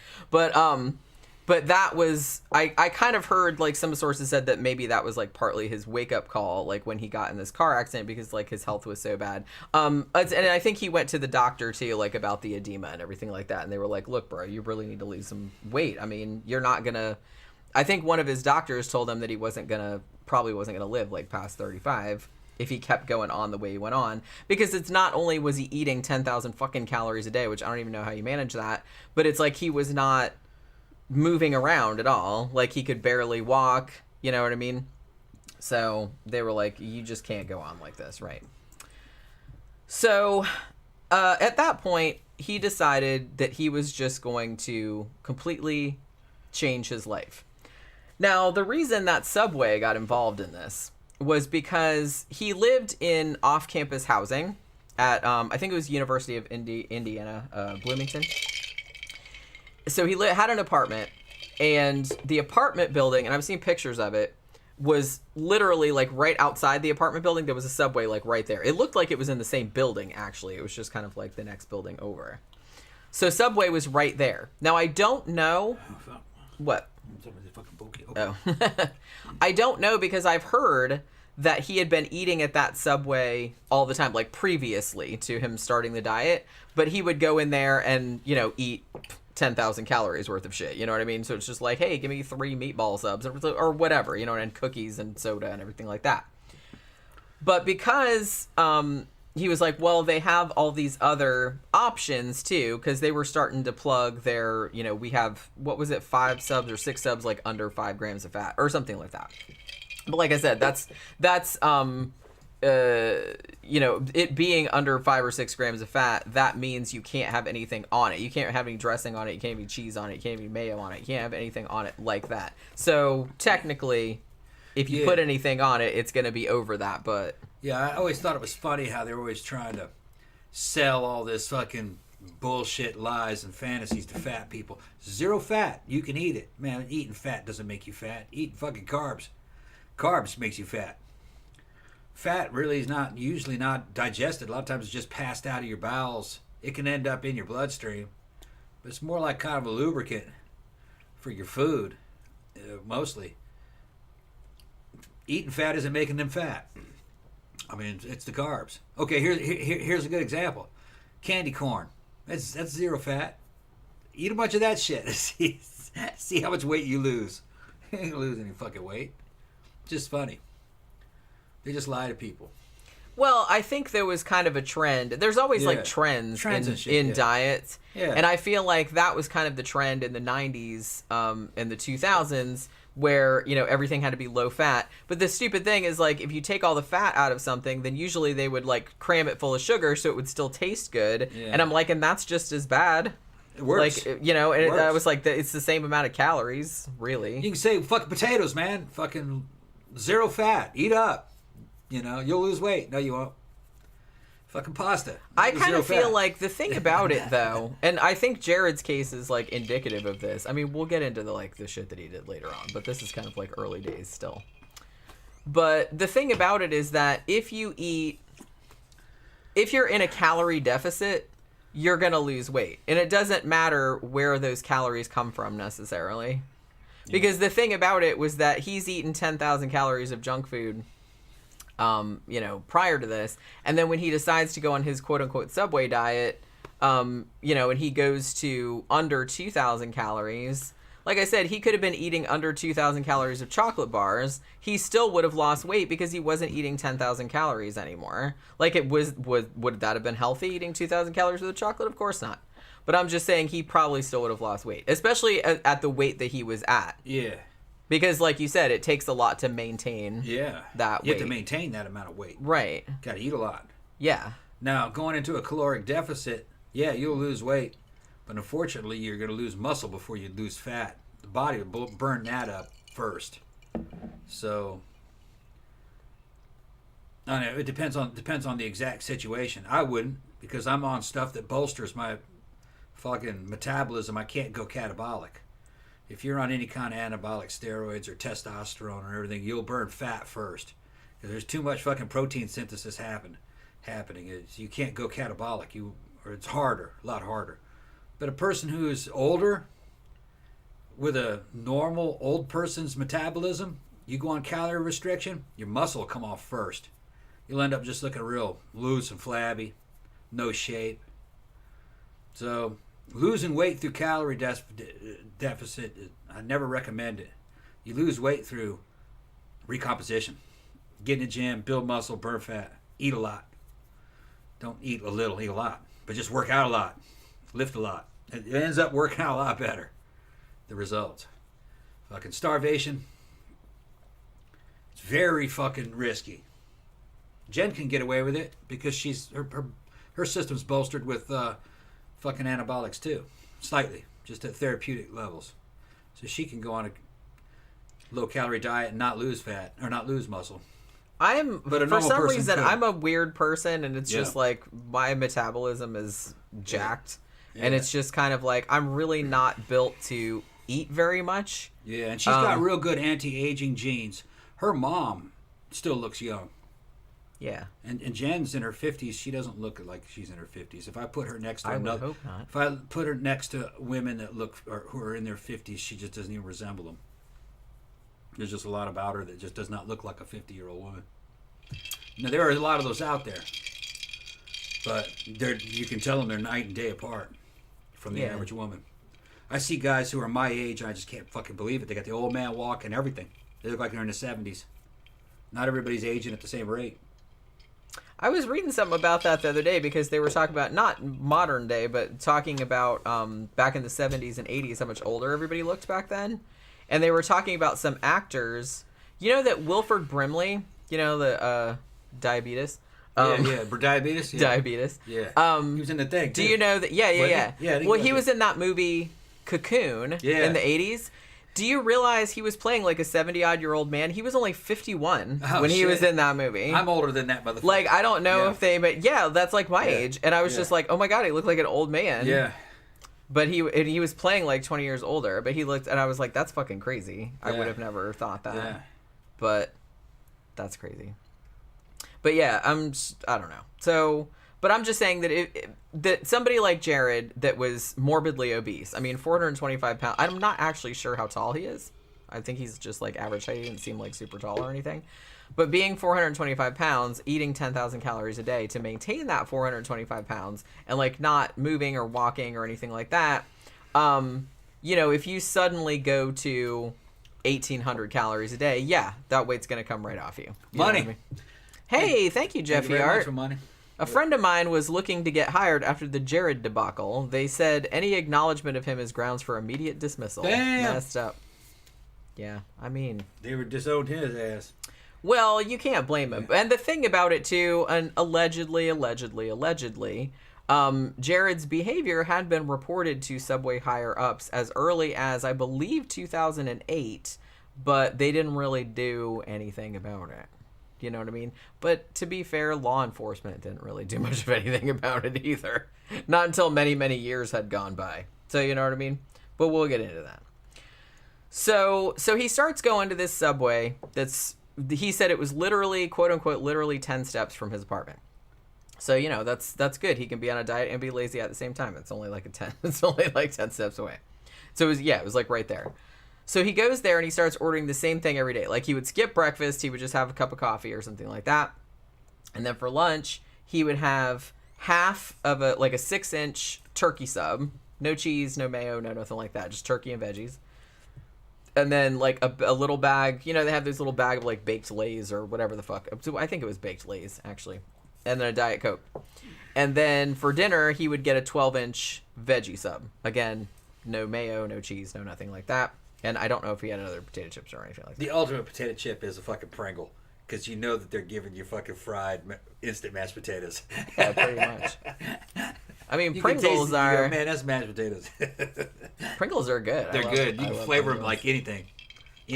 But that was, I kind of heard, like, some sources said that maybe that was, like, partly his wake-up call, like, when he got in this car accident because, like, his health was so bad. And I think he went to the doctor, too, like, about the edema and everything like that. And they were like, look, bro, you really need to lose some weight. I mean, you're not going to... I think one of his doctors told him that he probably wasn't going to live, like, past 35 if he kept going on the way he went on. Because it's not only was he eating 10,000 fucking calories a day, which I don't even know how you manage that, but it's like he was not... moving around at all. Like, he could barely walk, you know what I mean? So they were like, you just can't go on like this, right? So at that point, he decided that he was just going to completely change his life. Now, the reason that Subway got involved in this was because he lived in off-campus housing at, I think it was University of Indiana, Bloomington. So he had an apartment, and the apartment building, and I've seen pictures of it, was literally like right outside the apartment building. There was a Subway like right there. It looked like it was in the same building, actually. It was just kind of like the next building over. So Subway was right there. Now, I don't know... What? Oh. I don't know, because I've heard that he had been eating at that Subway all the time, like previously to him starting the diet, but he would go in there and, you know, eat 10,000 calories worth of shit, you know what I mean? So it's just like, hey, give me 3 meatball subs or whatever, you know, and cookies and soda and everything like that. But because he was like, well, they have all these other options too, because they were starting to plug their, you know, we have, what was it, 5 subs or 6 subs, like under 5 grams of fat or something like that. But like I said, that's it being under 5 or 6 grams of fat, that means you can't have anything on it. You can't have any dressing on it. You can't have any cheese on it. You can't have any mayo on it. You can't have anything on it like that. So technically, if you put anything on it, it's going to be over that. But yeah, I always thought it was funny how they were always trying to sell all this fucking bullshit lies and fantasies to fat people. 0 fat, you can eat it. Man, eating fat doesn't make you fat. Eating fucking carbs makes you fat. Fat really is usually not digested. A lot of times it's just passed out of your bowels. It can end up in your bloodstream, but it's more like kind of a lubricant for your food, mostly. Eating fat isn't making them fat. I mean, it's the carbs. Okay, here's a good example. Candy corn. That's 0 fat. Eat a bunch of that shit. See how much weight you lose. You ain't gonna lose any fucking weight. Just funny. They just lie to people. Well, I think there was kind of a trend. There's always like trends in diets. Yeah. And I feel like that was kind of the trend in the 90s and the 2000s where, everything had to be low fat. But the stupid thing is, like, if you take all the fat out of something, then usually they would, like, cram it full of sugar so it would still taste good. Yeah. And I'm like, and that's just as bad. It works. Like, I was like, it's the same amount of calories, really. You can say, fucking potatoes, man. Fucking 0 fat. Eat up. You'll lose weight. No, you won't. Fucking pasta. I kind of feel like the thing about it, though, and I think Jared's case is, like, indicative of this. I mean, we'll get into the shit that he did later on, but this is kind of, like, early days still. But the thing about it is that if you're in a calorie deficit, you're going to lose weight. And it doesn't matter where those calories come from necessarily. Because the thing about it was that he's eaten 10,000 calories of junk food prior to this. And then when he decides to go on his quote unquote Subway diet, and he goes to under 2,000 calories, like I said, he could have been eating under 2,000 calories of chocolate bars. He still would have lost weight because he wasn't eating 10,000 calories anymore. Like would that have been healthy eating 2,000 calories of chocolate? Of course not. But I'm just saying he probably still would have lost weight, especially at the weight that he was at. Yeah. Because, like you said, it takes a lot to maintain that weight. You have to maintain that amount of weight. Right. Got to eat a lot. Yeah. Now, going into a caloric deficit, you'll lose weight. But unfortunately, you're going to lose muscle before you lose fat. The body will burn that up first. So, I don't know, it depends on the exact situation. I wouldn't, because I'm on stuff that bolsters my fucking metabolism. I can't go catabolic. If you're on any kind of anabolic steroids or testosterone or everything, you'll burn fat first. Because there's too much fucking protein synthesis happening. You can't go catabolic. Or it's harder, a lot harder. But a person who's older, with a normal old person's metabolism, you go on calorie restriction, your muscle will come off first. You'll end up just looking real loose and flabby, no shape. So losing weight through calorie deficit, I never recommend it. You lose weight through recomposition. Get in the gym, build muscle, burn fat, eat a lot. Don't eat a little, eat a lot. But just work out a lot, lift a lot. It ends up working out a lot better. The results. Fucking starvation. It's very fucking risky. Jen can get away with it because her system's bolstered with fucking anabolics too, slightly, just at therapeutic levels. So she can go on a low calorie diet and not lose fat or not lose muscle. For some reason, I'm a weird person, and it's just like my metabolism is jacked, and it's just kind of like I'm really not built to eat very much. Yeah, and she's got real good anti-aging genes. Her mom still looks young. Yeah. And Jen's in her 50s. She doesn't look like she's in her 50s. If I put her next to hope not. If I put her next to women that look or who are in their 50s, she just doesn't even resemble them. There's just a lot about her that just does not look like a 50-year-old woman. Now, there are a lot of those out there. But you can tell them they're night and day apart from the average woman. I see guys who are my age, and I just can't fucking believe it. They got the old man walk and everything. They look like they're in the 70s. Not everybody's aging at the same rate. I was reading something about that the other day because they were talking about, not modern day, but talking about back in the 70s and 80s, how much older everybody looked back then. And they were talking about some actors. You know that Wilford Brimley, you know, the diabetes? Diabetes? Yeah. Diabetes. Yeah. He was in the thing, too. Do you know that? Yeah. Yeah, Well, he was in that movie Cocoon in the 80s. Do you realize he was playing like a 70-odd-year-old man? He was only 51 when he was in that movie. I'm older than that motherfucker. Like, I don't know if they... But yeah, that's like my age. And I was just like, oh my God, he looked like an old man. Yeah. But he was playing like 20 years older. But he looked... And I was like, that's fucking crazy. I would have never thought that. Yeah. But that's crazy. But yeah, I don't know. So... But I'm just saying that that somebody like Jared that was morbidly obese, I mean, 425 pounds, I'm not actually sure how tall he is. I think he's just like average height. He didn't seem like super tall or anything. But being 425 pounds, eating 10,000 calories a day to maintain that 425 pounds and like not moving or walking or anything like that, you know, if you suddenly go to 1,800 calories a day, yeah, that weight's going to come right off you. You know what I mean? Hey, thank you, Jeffy Thank you very Art. much for money. A friend of mine was looking to get hired after the Jared debacle. They said any acknowledgement of him is grounds for immediate dismissal. Damn. Messed up. Yeah, I mean... They were disowned his ass. Well, you can't blame him. And the thing about it, too, and allegedly, Jared's behavior had been reported to Subway higher-ups as early as, I believe, 2008, but they didn't really do anything about it. You know what I mean? But to be fair, law enforcement didn't really do much of anything about it either. Not until many, many years had gone by. So you know what I mean? But we'll get into that. So he starts going to this Subway he said it was literally, quote unquote, literally 10 steps from his apartment. So, you know, that's good. He can be on a diet and be lazy at the same time. It's only like 10 steps away. So it was like right there. So he goes there and he starts ordering the same thing every day. Like he would skip breakfast, he would just have a cup of coffee or something like that. And then for lunch, he would have half of a 6-inch turkey sub. No cheese, no mayo, no nothing like that. Just turkey and veggies. And then like a little bag, you know, they have this little bag of like baked Lay's or whatever the fuck. I think it was baked Lay's actually. And then a Diet Coke. And then for dinner, he would get a 12-inch veggie sub. Again, no mayo, no cheese, no nothing like that. And I don't know if he had other potato chips or anything like that. The ultimate potato chip is a fucking Pringle. Because you know that they're giving you fucking fried instant mashed potatoes. Yeah, pretty much. I mean, you Pringles are... man, that's mashed potatoes. Pringles are good. They're good. You can flavor them like anything.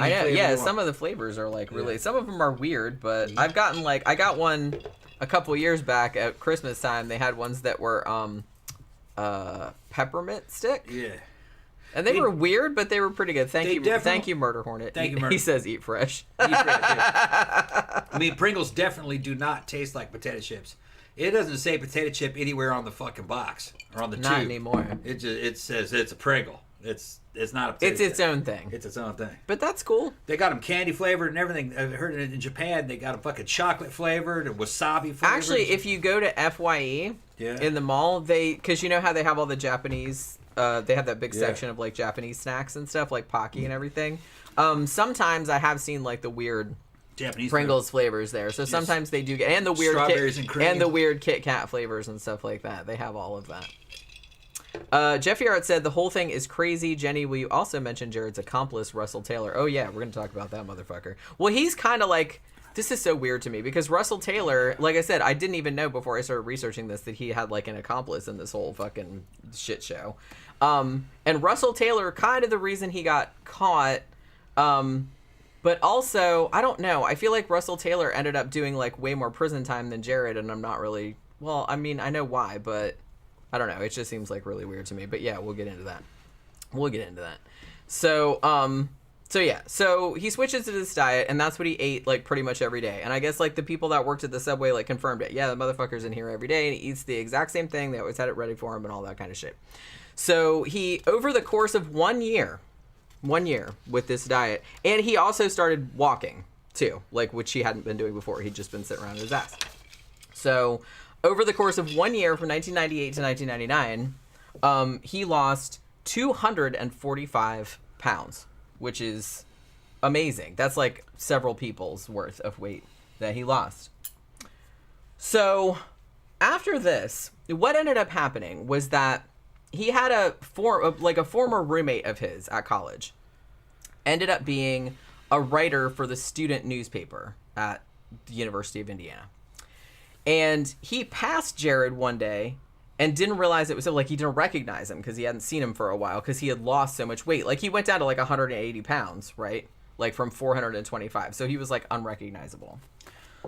I know. Yeah, some of the flavors are like really... Yeah. Some of them are weird, but I've gotten like... I got one a couple years back at Christmas time. They had ones that were peppermint stick. Yeah. And they were weird, but they were pretty good. Thank you, Murder Hornet. Thank you, Murder. He says eat fresh. Eat fresh, yeah. I mean, Pringles definitely do not taste like potato chips. It doesn't say potato chip anywhere on the fucking box or on the tube. Not anymore. It says it's a Pringle. It's not a potato chip. It's its own thing. It's its own thing. But that's cool. They got them candy flavored and everything. I heard it in Japan. They got them fucking chocolate flavored and wasabi flavored. Actually, if you go to FYE in the mall, because you know how they have all the Japanese... they have that big section of like Japanese snacks and stuff like Pocky and everything. Sometimes I have seen like the weird Japanese Pringles flavors there. So sometimes they do get and the weird strawberries and cream and the weird Kit Kat flavors and stuff like that. They have all of that. Jeffy Art said the whole thing is crazy. Jenny, will you also mention Jared's accomplice Russell Taylor? Oh yeah, we're gonna talk about that motherfucker. Well, he's kind of like. This is so weird to me because Russell Taylor, like I said, I didn't even know before I started researching this that he had like an accomplice in this whole fucking shit show. And Russell Taylor, kind of the reason he got caught, but also, I don't know, I feel like Russell Taylor ended up doing like way more prison time than Jared, and I'm not really, well, I mean, I know why, but I don't know, it just seems like really weird to me, but yeah, we'll get into that. So he switches to this diet, and that's what he ate, like, pretty much every day. And I guess, like, the people that worked at the Subway, like, confirmed it. Yeah, the motherfucker's in here every day, and he eats the exact same thing. They always had it ready for him and all that kind of shit. So he, over the course of 1 year with this diet, and he also started walking, too, like, which he hadn't been doing before. He'd just been sitting around his ass. So over the course of 1 year, from 1998 to 1999, he lost 245 pounds. Which is amazing. That's like several people's worth of weight that he lost. So after this, what ended up happening was that he had a former roommate of his at college. Ended up being a writer for the student newspaper at the University of Indiana. And he passed Jared one day and didn't realize it was him. Like, he didn't recognize him because he hadn't seen him for a while because he had lost so much weight. Like, he went down to like 180 pounds, right? Like from 425. So he was like unrecognizable.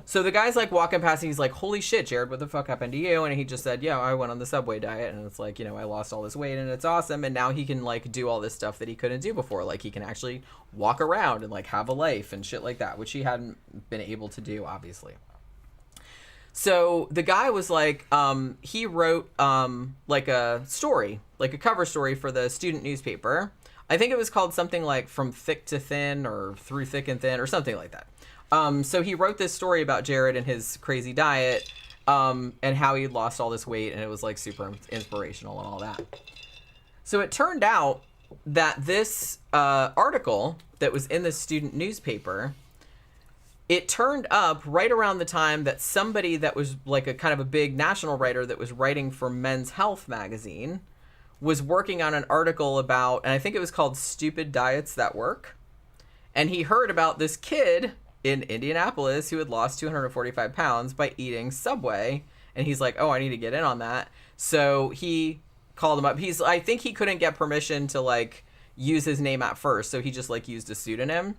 So the guy's like walking past and he's like, holy shit, Jared, what the fuck happened to you? And he just said, yeah, I went on the Subway diet and it's like, you know, I lost all this weight and it's awesome. And now he can like do all this stuff that he couldn't do before. Like he can actually walk around and like have a life and shit like that, which he hadn't been able to do, obviously. So the guy was like, he wrote like a story, like a cover story for the student newspaper. I think it was called something like From Thick to Thin or Through Thick and Thin or something like that. So he wrote this story about Jared and his crazy diet, and how he lost all this weight, and it was like super inspirational and all that. So it turned out that this article that was in the student newspaper, it turned up right around the time that somebody that was like a kind of a big national writer that was writing for Men's Health magazine was working on an article about, and I think it was called Stupid Diets That Work. And he heard about this kid in Indianapolis who had lost 245 pounds by eating Subway. And he's like, oh, I need to get in on that. So he called him up. I think he couldn't get permission to like use his name at first. So he just like used a pseudonym.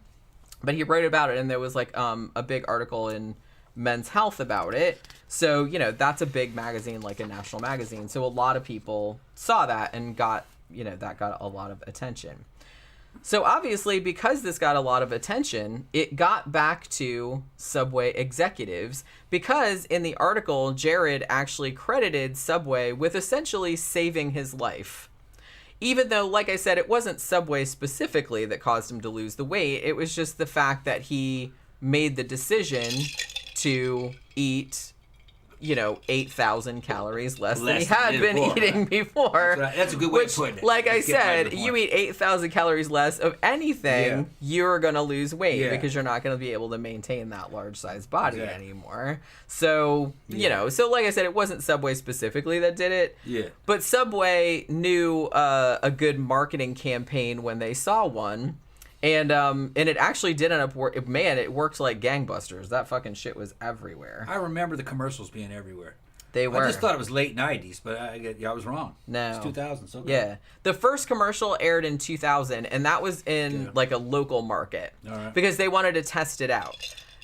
But he wrote about it, and there was like a big article in Men's Health about it. So, you know, that's a big magazine, like a national magazine. So a lot of people saw that and got, you know, that got a lot of attention. So obviously, because this got a lot of attention, it got back to Subway executives, because in the article, Jared actually credited Subway with essentially saving his life. Even though, like I said, it wasn't Subway specifically that caused him to lose the weight. It was just the fact that he made the decision to eat, you know, 8,000 calories less than he had been eating before. That's a good way of putting it. Like I said, you eat 8,000 calories less of anything, you're going to lose weight because you're not going to be able to maintain that large size body anymore. So, you know, so like I said, it wasn't Subway specifically that did it. Yeah. But Subway knew a good marketing campaign when they saw one. And it actually did end up it worked like gangbusters. That fucking shit was everywhere. I remember the commercials being everywhere. They were. I just thought it was late 90s, but I was wrong. No. It's 2000, so good. Yeah. The first commercial aired in 2000, and that was in like a local market. All right. Because they wanted to test it out.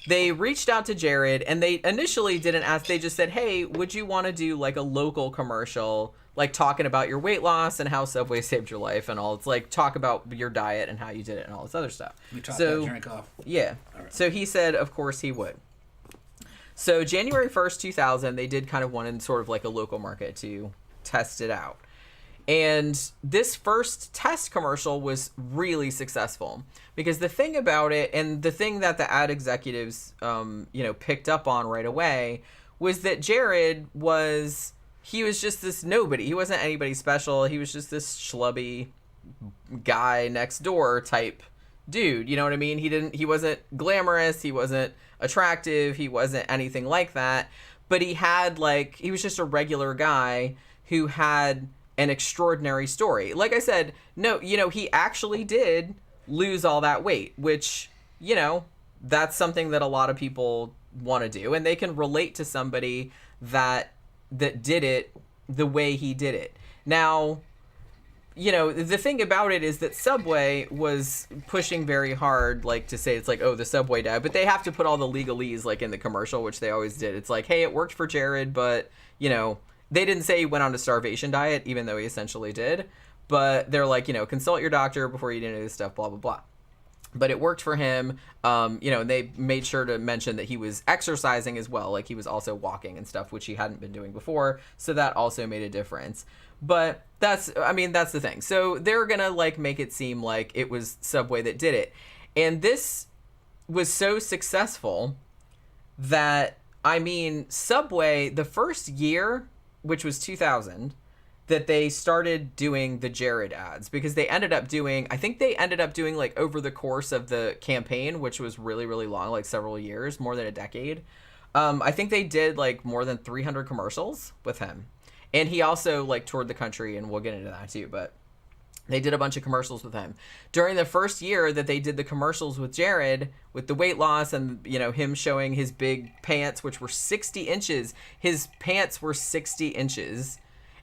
They reached out to Jared, and they initially didn't ask. They just said, hey, would you want to do like a local commercial, like talking about your weight loss and how Subway saved your life and all? It's like talk about your diet and how you did it and all this other stuff. You top that drink off. Yeah. Right. So he said, of course he would. So January 1st, 2000, they did kind of one in sort of like a local market to test it out. And this first test commercial was really successful because the thing about it, and the thing that the ad executives, you know, picked up on right away, was that Jared was just this nobody. He wasn't anybody special. He was just this schlubby guy next door type dude. You know what I mean? He wasn't glamorous. He wasn't attractive. He wasn't anything like that. But he was just a regular guy who had an extraordinary story. Like I said, no, you know, he actually did lose all that weight, which, you know, that's something that a lot of people want to do, and they can relate to somebody that did it the way he did it. Now, you know, the thing about it is that Subway was pushing very hard, like, to say it's like, oh, the Subway diet, but they have to put all the legalese, like, in the commercial, which they always did. It's like, hey, it worked for Jared, but, you know, they didn't say he went on a starvation diet, even though he essentially did. But they're like, you know, consult your doctor before you do any of this stuff, blah, blah, blah. But it worked for him. You know, and they made sure to mention that he was exercising as well. Like, he was also walking and stuff, which he hadn't been doing before. So that also made a difference. But that's the thing. So they're going to, like, make it seem like it was Subway that did it. And this was so successful that, I mean, Subway, the first year, which was 2000, that they started doing the Jared ads, because they ended up doing like over the course of the campaign, which was really, really long, like several years, more than a decade. I think they did like more than 300 commercials with him. And he also like toured the country, and we'll get into that too. But They did a bunch of commercials with him. During the first year that they did the commercials with Jared, with the weight loss and, you know, him showing his big pants, which were 60 inches. His pants were 60 inches.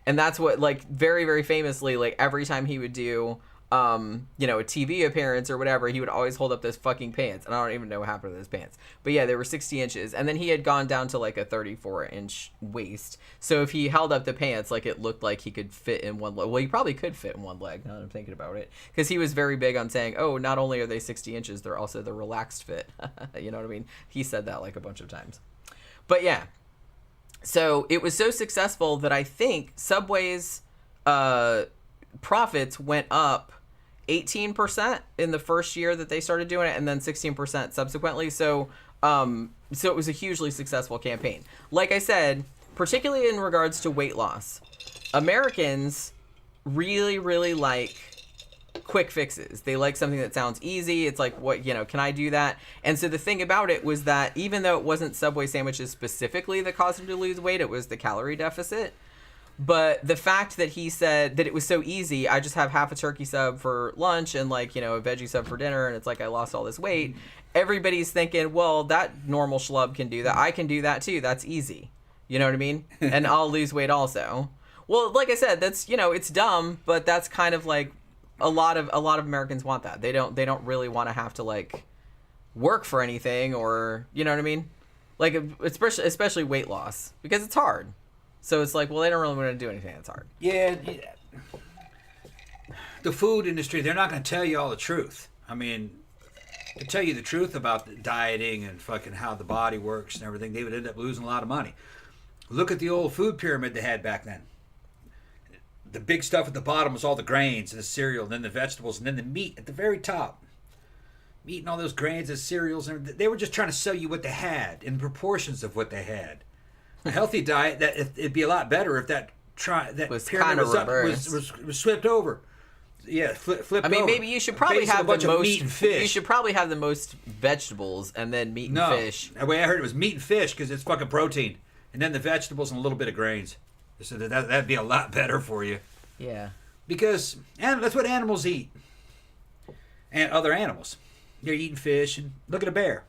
And that's what, like, very, very famously, like, every time he would do, you know, a TV appearance or whatever, he would always hold up those fucking pants. And I don't even know what happened to those pants. But yeah, they were 60 inches. And then he had gone down to like a 34-inch waist. So if he held up the pants, like, it looked like he could fit in one leg. Well, he probably could fit in one leg, now that I'm thinking about it. Because he was very big on saying, oh, not only are they 60 inches, they're also the relaxed fit. You know what I mean? He said that like a bunch of times. But yeah. So it was so successful that I think Subway's profits went up 18% in the first year that they started doing it, and then 16% subsequently. So it was a hugely successful campaign. Like I said, particularly in regards to weight loss, Americans really, really like quick fixes. They like something that sounds easy. It's like, what, you know, can I do that? And so the thing about it was that even though it wasn't Subway sandwiches specifically that caused him to lose weight, it was the calorie deficit. But the fact that he said that it was so easy, I just have half a turkey sub for lunch and, like, you know, a veggie sub for dinner, and it's like I lost all this weight. Everybody's thinking, well, that normal schlub can do that. I can do that too. That's easy. You know what I mean? And I'll lose weight also. Well, like I said, that's, you know, it's dumb, but that's kind of like a lot of Americans want that. They don't really want to have to, like, work for anything, or, you know what I mean? Like, especially weight loss, because it's hard. So it's like, well, they don't really want to do anything that's hard. Yeah. The food industry, they're not going to tell you all the truth. I mean, to tell you the truth about the dieting and fucking how the body works and everything, they would end up losing a lot of money. Look at the old food pyramid they had back then. The big stuff at the bottom was all the grains and the cereal, and then the vegetables, and then the meat at the very top. Meat and all those grains and cereals, and they were just trying to sell you what they had in proportions of what they had. A healthy diet, that it'd be a lot better if that was pyramid was flipped over. Yeah, flipped over. I mean, maybe you should probably have the most meat and fish. You should probably have the most vegetables and then meat and fish. The way I heard it was meat and fish because it's fucking protein, and then the vegetables and a little bit of grains. So that'd be a lot better for you. Yeah. Because that's what animals eat, and other animals. They're eating fish, and look at a bear.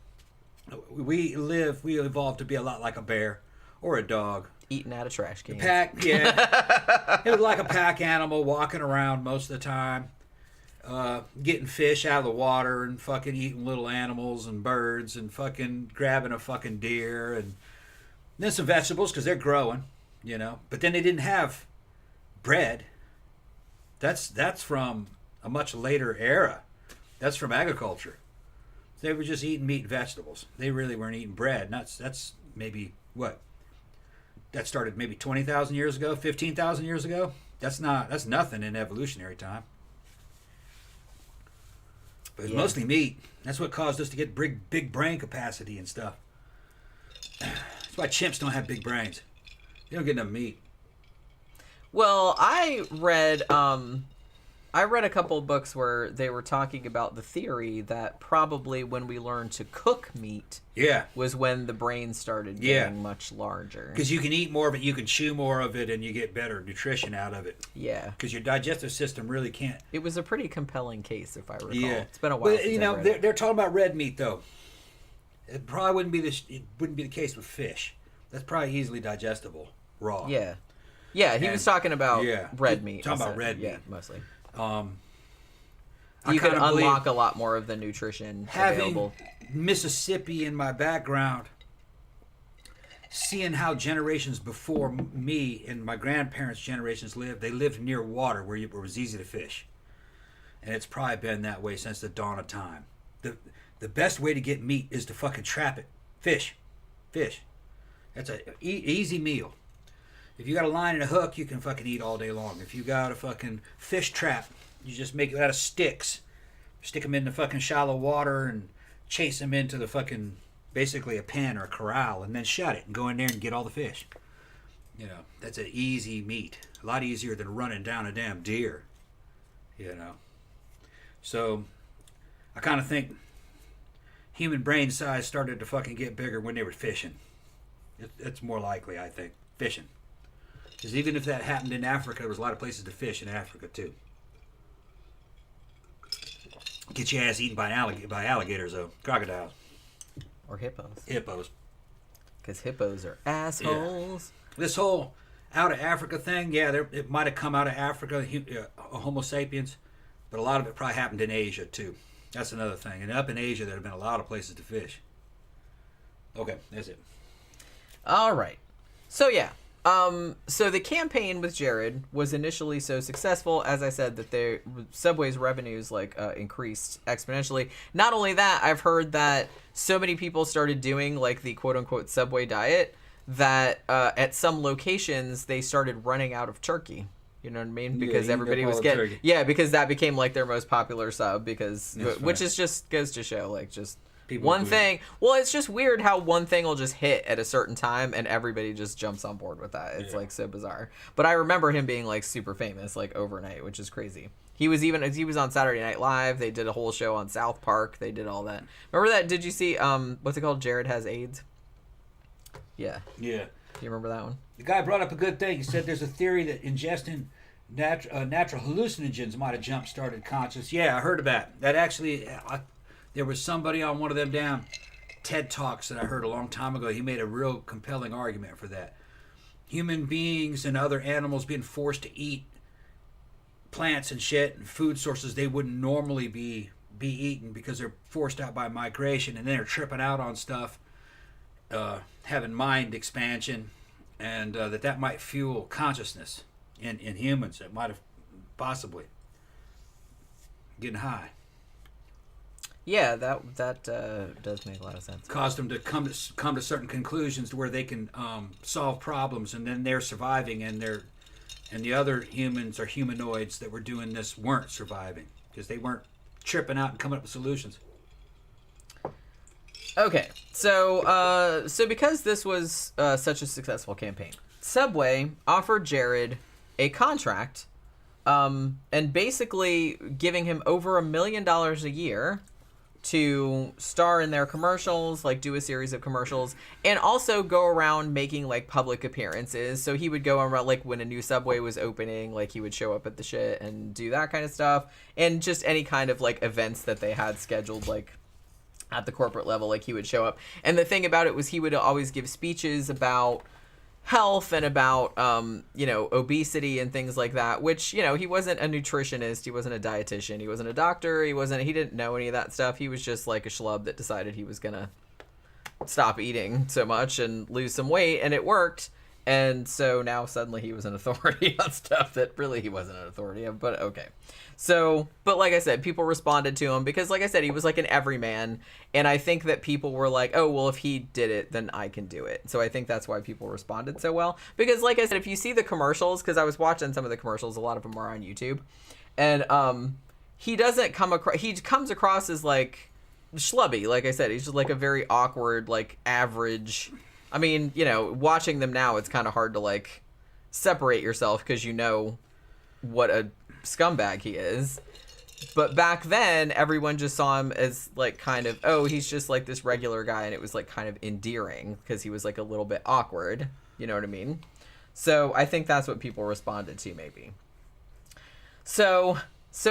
We evolved to be a lot like a bear. Or a dog. Eating out of trash cans. Pack, yeah. It was like a pack animal walking around most of the time. Getting fish out of the water and fucking eating little animals and birds and fucking grabbing a fucking deer. And then some vegetables because they're growing, you know. But then they didn't have bread. That's from a much later era. That's from agriculture. They were just eating meat and vegetables. They really weren't eating bread. And that's maybe, what? That started maybe 20,000 years ago, 15,000 years ago. That's nothing in evolutionary time. But it's mostly meat. That's what caused us to get big brain capacity and stuff. That's why chimps don't have big brains. They don't get enough meat. Well, I read a couple of books where they were talking about the theory that probably when we learned to cook meat was when the brain started getting much larger. Because you can eat more of it, you can chew more of it, and you get better nutrition out of it. Yeah. Because your digestive system really can't. It was a pretty compelling case, if I recall. Yeah. It's been a while since I read it. They're talking about red meat, though. It probably wouldn't be the case with fish. That's probably easily digestible raw. Yeah. Yeah, he was talking about red meat. Talking about red meat. Yeah, mostly. You can unlock a lot more of the nutrition available. Having Mississippi in my background, seeing how generations before me and my grandparents' generations lived, they lived near water where it was easy to fish. And it's probably been that way since the dawn of time. The best way to get meat is to fucking trap it. Fish. That's an easy meal. If you got a line and a hook, you can fucking eat all day long. If you got a fucking fish trap, you just make it out of sticks. Stick them in the fucking shallow water and chase them into the fucking, basically a pen or a corral, and then shut it and go in there and get all the fish. You know, that's an easy meat. A lot easier than running down a damn deer. You know. So, I kind of think human brain size started to fucking get bigger when they were fishing. It's more likely, I think, fishing. Because even if that happened in Africa, there was a lot of places to fish in Africa, too. Get your ass eaten by alligators, though. Crocodiles. Or hippos. Hippos. Because hippos are assholes. Yeah. This whole out of Africa thing, yeah, it might have come out of Africa, Homo sapiens, but a lot of it probably happened in Asia, too. That's another thing. And up in Asia, there have been a lot of places to fish. Okay, that's it. All right. So, yeah. So the campaign with Jared was initially so successful, as I said, that Subway's revenues increased exponentially. Not only that, I've heard that so many people started doing like the quote unquote Subway diet that at some locations they started running out of turkey. You know what I mean? Because everybody was getting turkey. Because that became like their most popular sub which is just goes to show like just people one thing. Well, it's just weird how one thing will just hit at a certain time and everybody just jumps on board with that. It's like so bizarre. But I remember him being like super famous like overnight, which is crazy. He was on Saturday Night Live. They did a whole show on South Park. They did all that. Remember that? Did you see what's it called? Jared Has AIDS. Yeah. Yeah. Do you remember that one? The guy brought up a good thing. He said there's a theory that ingesting natural hallucinogens might have jump-started conscious. Yeah, I heard of that. That actually, there was somebody on one of them damn TED Talks that I heard a long time ago. He made a real compelling argument for that. Human beings and other animals being forced to eat plants and shit and food sources they wouldn't normally be eaten because they're forced out by migration, and then they're tripping out on stuff. Having mind expansion, and that might fuel consciousness in humans. It might have possibly getting high. Yeah, that does make a lot of sense. Caused them to come to certain conclusions to where they can solve problems, and then they're surviving, and the other humans or humanoids that were doing this weren't surviving because they weren't tripping out and coming up with solutions. Okay, so because this was such a successful campaign, Subway offered Jared a contract, and basically giving him over $1 million a year to star in their commercials, like do a series of commercials, and also go around making like public appearances. So he would go around like when a new Subway was opening, like he would show up at the shit and do that kind of stuff, and just any kind of like events that they had scheduled, like at the corporate level, like he would show up. And the thing about it was he would always give speeches about health and about obesity and things like that, which he wasn't a nutritionist, he wasn't a dietitian, he wasn't a doctor, he didn't know any of that stuff. He was just like a schlub that decided he was gonna stop eating so much and lose some weight, and it worked. And so now suddenly he was an authority on stuff that really he wasn't an authority of, but okay. So, but like I said, people responded to him because, like I said, he was like an everyman. And I think that people were like, oh, well, if he did it, then I can do it. So I think that's why people responded so well. Because, like I said, if you see the commercials, because I was watching some of the commercials, a lot of them are on YouTube. And he doesn't come across, he comes across as like schlubby. Like I said, he's just like a very awkward, like average. I mean, watching them now, it's kind of hard to like separate yourself because you know what a scumbag he is. But back then, everyone just saw him as like kind of, oh, he's just like this regular guy, and it was like kind of endearing because he was like a little bit awkward. You know what I mean? So I think that's what people responded to, maybe. So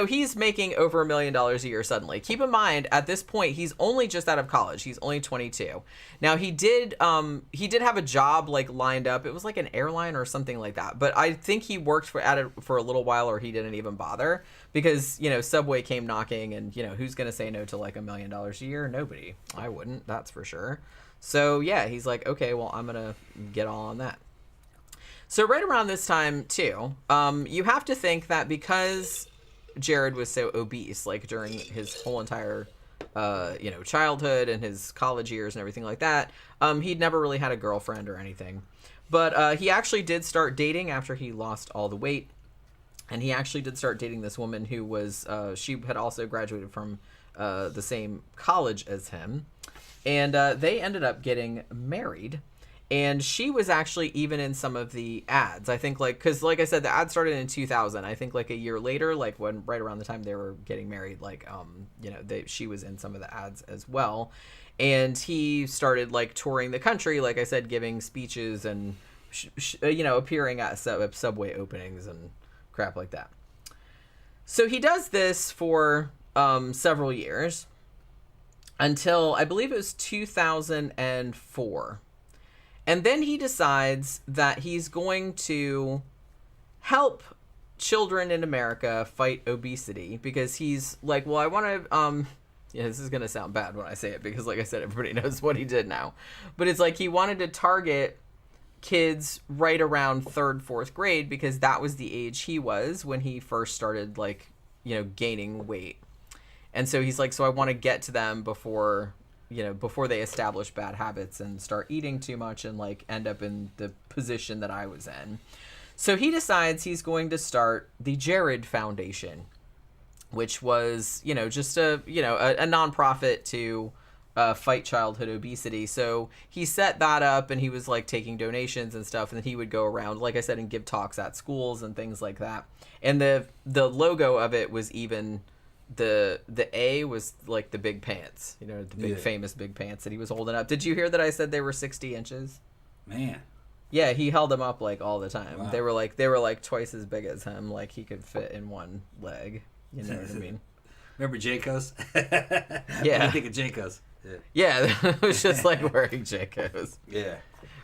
he's making over $1 million a year suddenly. Keep in mind, at this point, he's only just out of college. He's only 22. Now, he did have a job like lined up. It was like an airline or something like that. But I think he worked for a little while, or he didn't even bother because Subway came knocking, and who's gonna say no to like $1 million a year? Nobody. I wouldn't. That's for sure. So yeah, he's like, okay, well, I'm gonna get all on that. So right around this time too, you have to think that because Jared was so obese, like during his whole entire, childhood and his college years and everything like that, he'd never really had a girlfriend or anything. But he actually did start dating after he lost all the weight. And he actually did start dating this woman who was, she had also graduated from the same college as him. And they ended up getting married. And she was actually even in some of the ads. I think because like I said, the ad started in 2000. I think like a year later, like right around the time they were getting married, like, she was in some of the ads as well. And he started like touring the country, like I said, giving speeches and, appearing at Subway openings and crap like that. So he does this for several years until I believe it was 2004. And then he decides that he's going to help children in America fight obesity because he's like, well, I want to, yeah, this is going to sound bad when I say it because, like I said, everybody knows what he did now. But it's like he wanted to target kids right around 3rd, 4th grade because that was the age he was when he first started, like, you know, gaining weight. And so he's like, so I want to get to them before they establish bad habits and start eating too much and, like, end up in the position that I was in. So he decides he's going to start the Jared Foundation, which was, you know, just a nonprofit to fight childhood obesity. So he set that up and he was like taking donations and stuff. And then he would go around, like I said, and give talks at schools and things like that. And the logo of it was even the A was like the big pants, you know, the big famous big pants that he was holding up. Did you hear that I said they were 60 inches? Man. Yeah, he held them up like all the time. Wow. They were like twice as big as him. Like he could fit in one leg. You know what I mean? Remember Jayco's? Yeah. What do you think of Jayco's? Yeah, it was just like wearing Jenkos. Yeah.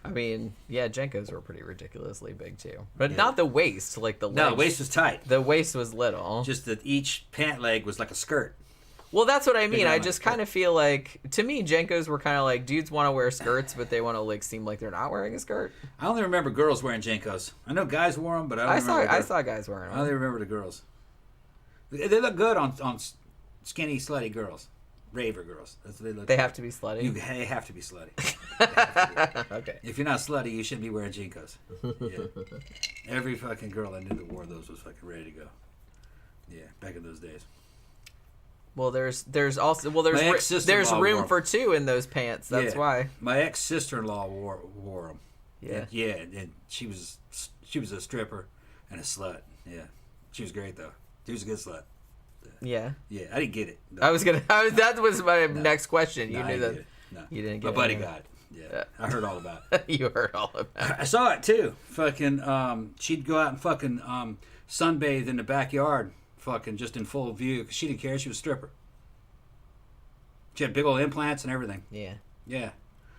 I mean, yeah, Jenkos were pretty ridiculously big too, but not the waist, like the legs. No, the waist was tight. The waist was little. Just that each pant leg was like a skirt. Well, that's what I mean. I like just kind of feel like, to me, Jenkos were kind of like dudes want to wear skirts, but they want to like seem like they're not wearing a skirt. I only remember girls wearing Jenkos. I know guys wore them, but I saw guys wearing them. I only remember the girls. They look good on skinny, slutty girls. Raver girls. That's what they look. They have to be slutty. They have to be slutty. Okay. If you're not slutty, you shouldn't be wearing Jenkos. Yeah. Every fucking girl I knew that wore those was fucking ready to go. Yeah, back in those days. Well, there's room for two in those pants. That's why. My ex sister-in-law wore them. Yeah. Yeah, and she was a stripper and a slut. Yeah, she was great though. She was a good slut. Yeah. Yeah, I didn't get it. No. That was my next question. You knew that. No. You didn't get My it. buddy got it. Yeah, I heard all about it. You heard all about it. I saw it too. Fucking, she'd go out and fucking sunbathe in the backyard, fucking just in full view, because she didn't care. She was a stripper. She had big old implants and everything. Yeah. Yeah.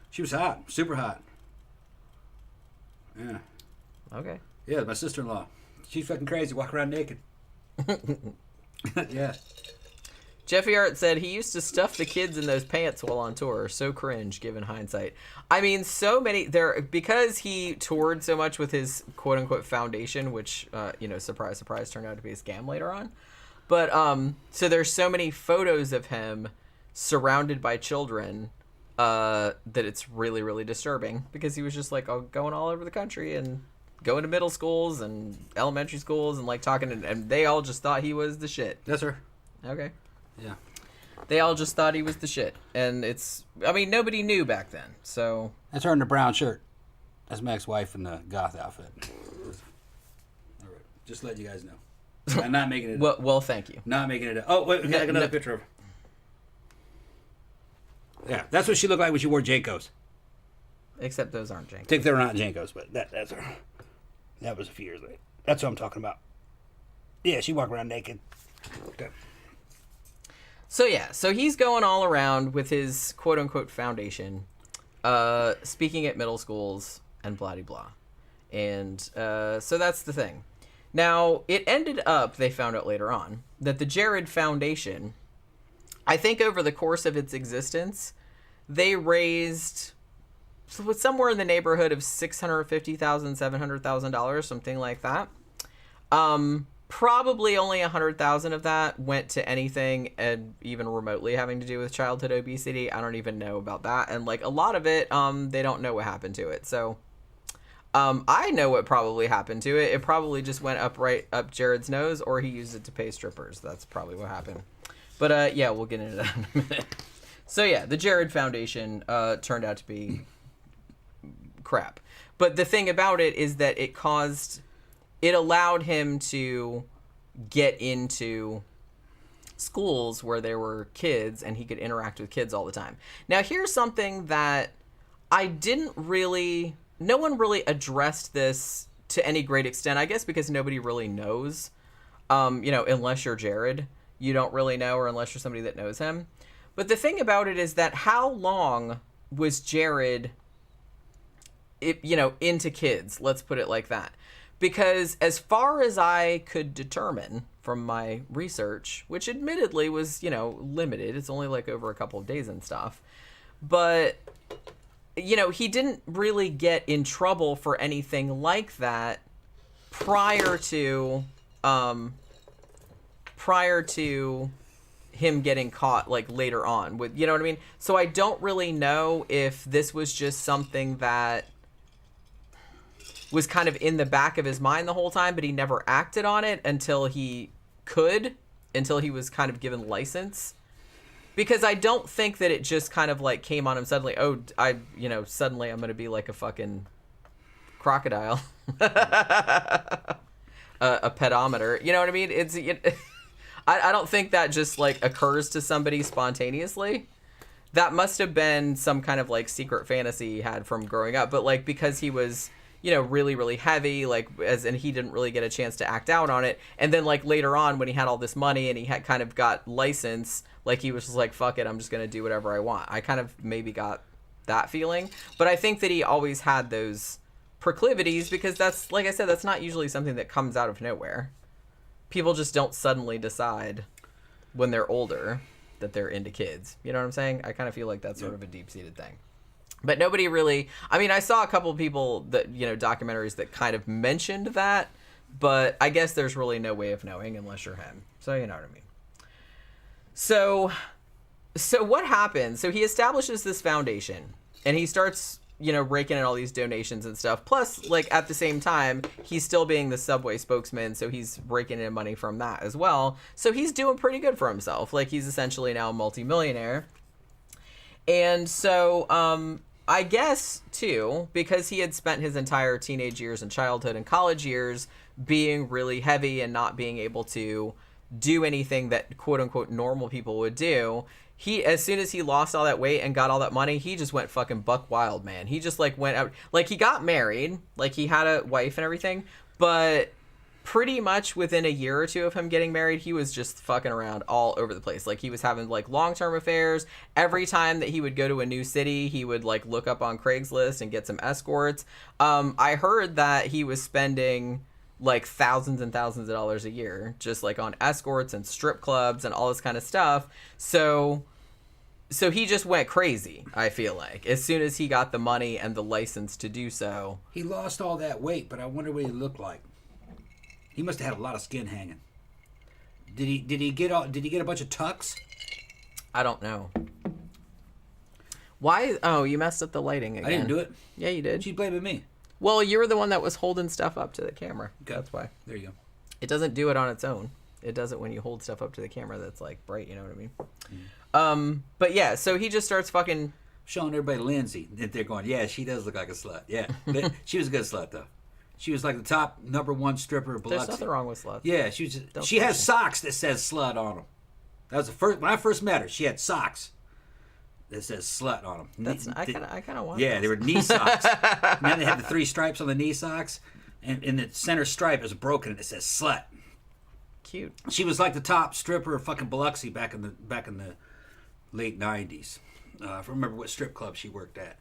She was hot, super hot. Yeah. Okay. Yeah, my sister-in-law. She's fucking crazy, walk around naked. Yeah. Jeffy Art said he used to stuff the kids in those pants while on tour. So cringe, given hindsight. I mean, so many because he toured so much with his quote unquote foundation, which surprise, surprise, turned out to be a scam later on. But so there's so many photos of him surrounded by children that it's really, really disturbing because he was just like going all over the country and going to middle schools and elementary schools and like talking and they all just thought he was the shit. That's her. Okay. Yeah. They all just thought he was the shit. And nobody knew back then. So that's her in the brown shirt. That's my ex-wife in the goth outfit. All right. Just let you guys know. I'm not making it up. Well, thank you. Not making it up. Oh, wait, we got another picture of her. Yeah, that's what she looked like when she wore Jayco's. Except those aren't Jenkos. I think they're not Jayco's, but that's her. That was a few years later. That's what I'm talking about. Yeah, she walked around naked. Okay. So he's going all around with his quote-unquote foundation, speaking at middle schools and blah-de-blah. And so that's the thing. Now, it ended up, they found out later on, that the Jared Foundation, I think over the course of its existence, they raised somewhere in the neighborhood of $650,000, $700,000, something like that. Probably only 100,000 of that went to anything and even remotely having to do with childhood obesity. I don't even know about that. And like a lot of it, they don't know what happened to it. So I know what probably happened to it. It probably just went right up Jared's nose, or he used it to pay strippers. That's probably what happened. But yeah, we'll get into that in a minute. So yeah, the Jared Foundation turned out to be crap. But the thing about it is that it allowed him to get into schools where there were kids and he could interact with kids all the time. Now, here's something that no one really addressed this to any great extent, I guess because nobody really knows, unless you're Jared. you don't really know, or unless you're somebody that knows him. But the thing about it is that how long was Jared, into kids? Let's put it like that. Because as far as I could determine from my research, which admittedly was, limited, it's only like over a couple of days and stuff, but, he didn't really get in trouble for anything like that prior to him getting caught, like, later on with, you know what I mean? So I don't really know if this was just something that was kind of in the back of his mind the whole time, but he never acted on it until he was kind of given license. Because I don't think that it just kind of like came on him suddenly. Oh, suddenly I'm going to be like a fucking crocodile. A pedometer. You know what I mean? I don't think that just like occurs to somebody spontaneously. That must have been some kind of like secret fantasy he had from growing up. But like, because he was, really, really heavy, like, and he didn't really get a chance to act out on it. And then like later on when he had all this money and he had kind of got license, like he was just like, fuck it, I'm just going to do whatever I want. I kind of maybe got that feeling. But I think that he always had those proclivities because that's, like I said, that's not usually something that comes out of nowhere. People just don't suddenly decide when they're older that they're into kids. You know what I'm saying? I kind of feel like that's sort of a deep-seated thing. But nobody really... I mean, I saw a couple of people that, documentaries that kind of mentioned that, but I guess there's really no way of knowing unless you're him. So you know what I mean. So what happens? So he establishes this foundation, and he starts... raking in all these donations and stuff. Plus, like, at the same time, he's still being the Subway spokesman, so he's raking in money from that as well. So he's doing pretty good for himself. Like, he's essentially now a multi-millionaire. And so, I guess, too, because he had spent his entire teenage years and childhood and college years being really heavy and not being able to do anything that quote-unquote normal people would do, he, as soon as he lost all that weight and got all that money, he just went fucking buck wild, man. He just, like, went out. Like, he got married. Like, he had a wife and everything. But pretty much within a year or two of him getting married, he was just fucking around all over the place. Like, he was having, like, long-term affairs. Every time that he would go to a new city, he would, like, look up on Craigslist and get some escorts. I heard that he was spending... like thousands and thousands of dollars a year just like on escorts and strip clubs and all this kind of stuff. So he just went crazy, I feel like, as soon as he got the money and the license to do so. He lost all that weight, but I wonder what he looked like. He must have had a lot of skin hanging. Did he get a bunch of tucks? I don't know. Why? Oh, you messed up the lighting again. I didn't do it. Yeah, you did. She's blaming me. Well, you were the one that was holding stuff up to the camera. Okay. That's why. There you go. It doesn't do it on its own. It does it when you hold stuff up to the camera that's, like, bright, you know what I mean? But yeah, so he just starts fucking... showing everybody Lindsay. They're going, yeah, she does look like a slut. Yeah. She was a good slut, though. She was like the top #1 stripper of Biloxi. There's nothing wrong with sluts. Yeah, she has socks that says slut on them. That was the first... when I first met her, she had socks that says slut on them. I kind of want Yeah, those. they were knee socks. Now they have the 3 stripes on the knee socks, and in the center stripe is broken, and it says slut. Cute. She was like the top stripper of fucking Biloxi back in the late 90s. I don't remember what strip club she worked at,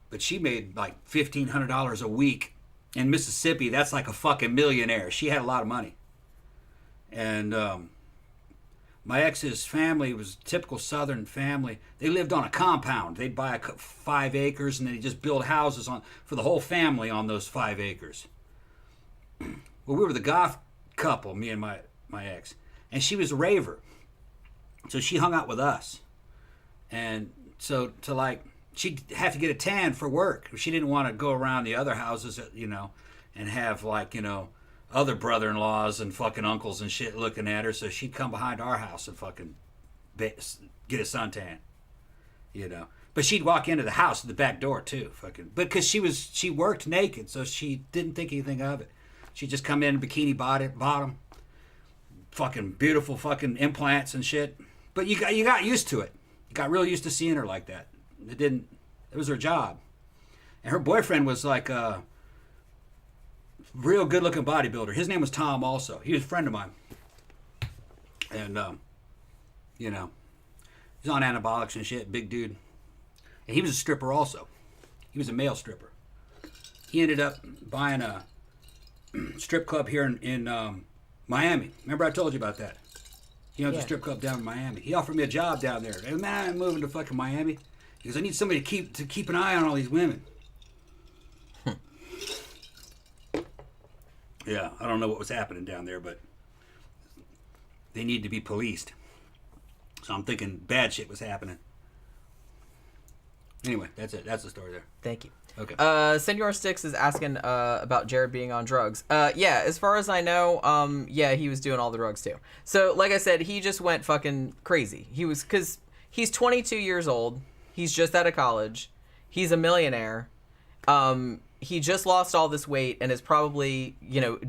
but she made like $1,500 a week in Mississippi. That's like a fucking millionaire. She had a lot of money, and my ex's family was a typical Southern family. They lived on a compound. They'd buy 5 acres, and then they just build houses for the whole family on those 5 acres. Well, we were the goth couple, me and my ex, and she was a raver, so she hung out with us, and so she'd have to get a tan for work. She didn't want to go around the other houses, and have other brother-in-laws and fucking uncles and shit looking at her, so she'd come behind our house and fucking get a suntan, But she'd walk into the house at the back door too, fucking. But because she worked naked, so she didn't think anything of it. She'd just come in bikini bottom, fucking beautiful fucking implants and shit. But you got used to it. You got real used to seeing her like that. It was her job. And her boyfriend was like a real good looking bodybuilder. His name was Tom also. He was a friend of mine. And You know, he's on anabolics and shit, big dude. And he was a stripper also. He was a male stripper. He ended up buying a strip club here in Miami. Remember I told you about that? He owns a strip club down in Miami. He offered me a job down there. And man, I'm moving to fucking Miami because I need somebody to keep an eye on all these women. Yeah, I don't know what was happening down there, but they need to be policed. So I'm thinking bad shit was happening. Anyway, that's it. That's the story there. Thank you. Okay. Senor Sticks is asking about Jared being on drugs. Yeah, as far as I know, yeah, he was doing all the drugs too. So, like I said, he just went fucking crazy. Because he's 22 years old. He's just out of college. He's a millionaire. He just lost all this weight and is probably,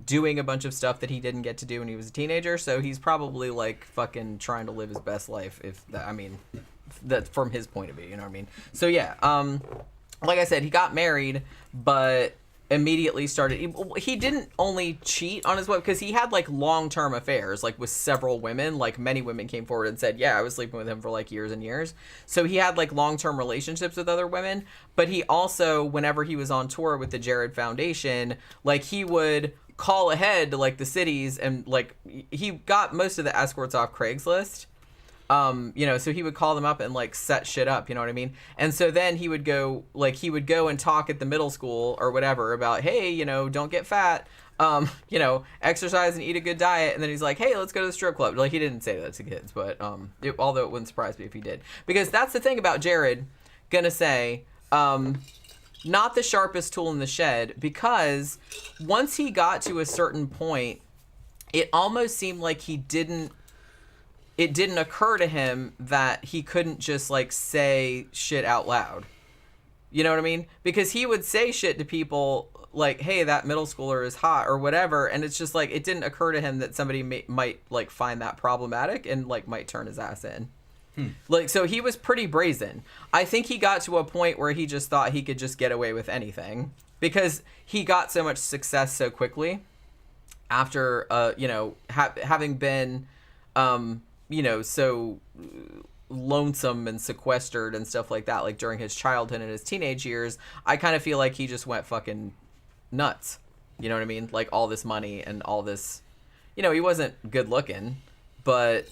doing a bunch of stuff that he didn't get to do when he was a teenager. So he's probably like fucking trying to live his best life. That from his point of view, you know what I mean? So yeah, like I said, he got married, but immediately started. He didn't only cheat on his wife because he had like long-term affairs, like with several women. Like many women came forward and said, "Yeah, I was sleeping with him for like years and years." So he had like long-term relationships with other women. But he also, whenever he was on tour with the Jared Foundation, like he would call ahead to like the cities and like he got most of the escorts off Craigslist. So he would call them up and like set shit up, you know what I mean? And so then he would go and talk at the middle school or whatever about, hey, don't get fat, exercise and eat a good diet. And then he's like, hey, let's go to the strip club. Like he didn't say that to kids, but, although it wouldn't surprise me if he did, because that's the thing about Jared, gonna say, not the sharpest tool in the shed, because once he got to a certain point, it almost seemed like it didn't occur to him that he couldn't just like say shit out loud. You know what I mean? Because he would say shit to people like, hey, that middle schooler is hot or whatever. And it's just like, it didn't occur to him that somebody might like find that problematic and like might turn his ass in. Like, so he was pretty brazen. I think he got to a point where he just thought he could just get away with anything because he got so much success so quickly after, having been, so lonesome and sequestered and stuff like that, like during his childhood and his teenage years. I kind of feel like he just went fucking nuts. You know what I mean? Like all this money and all this, he wasn't good looking, but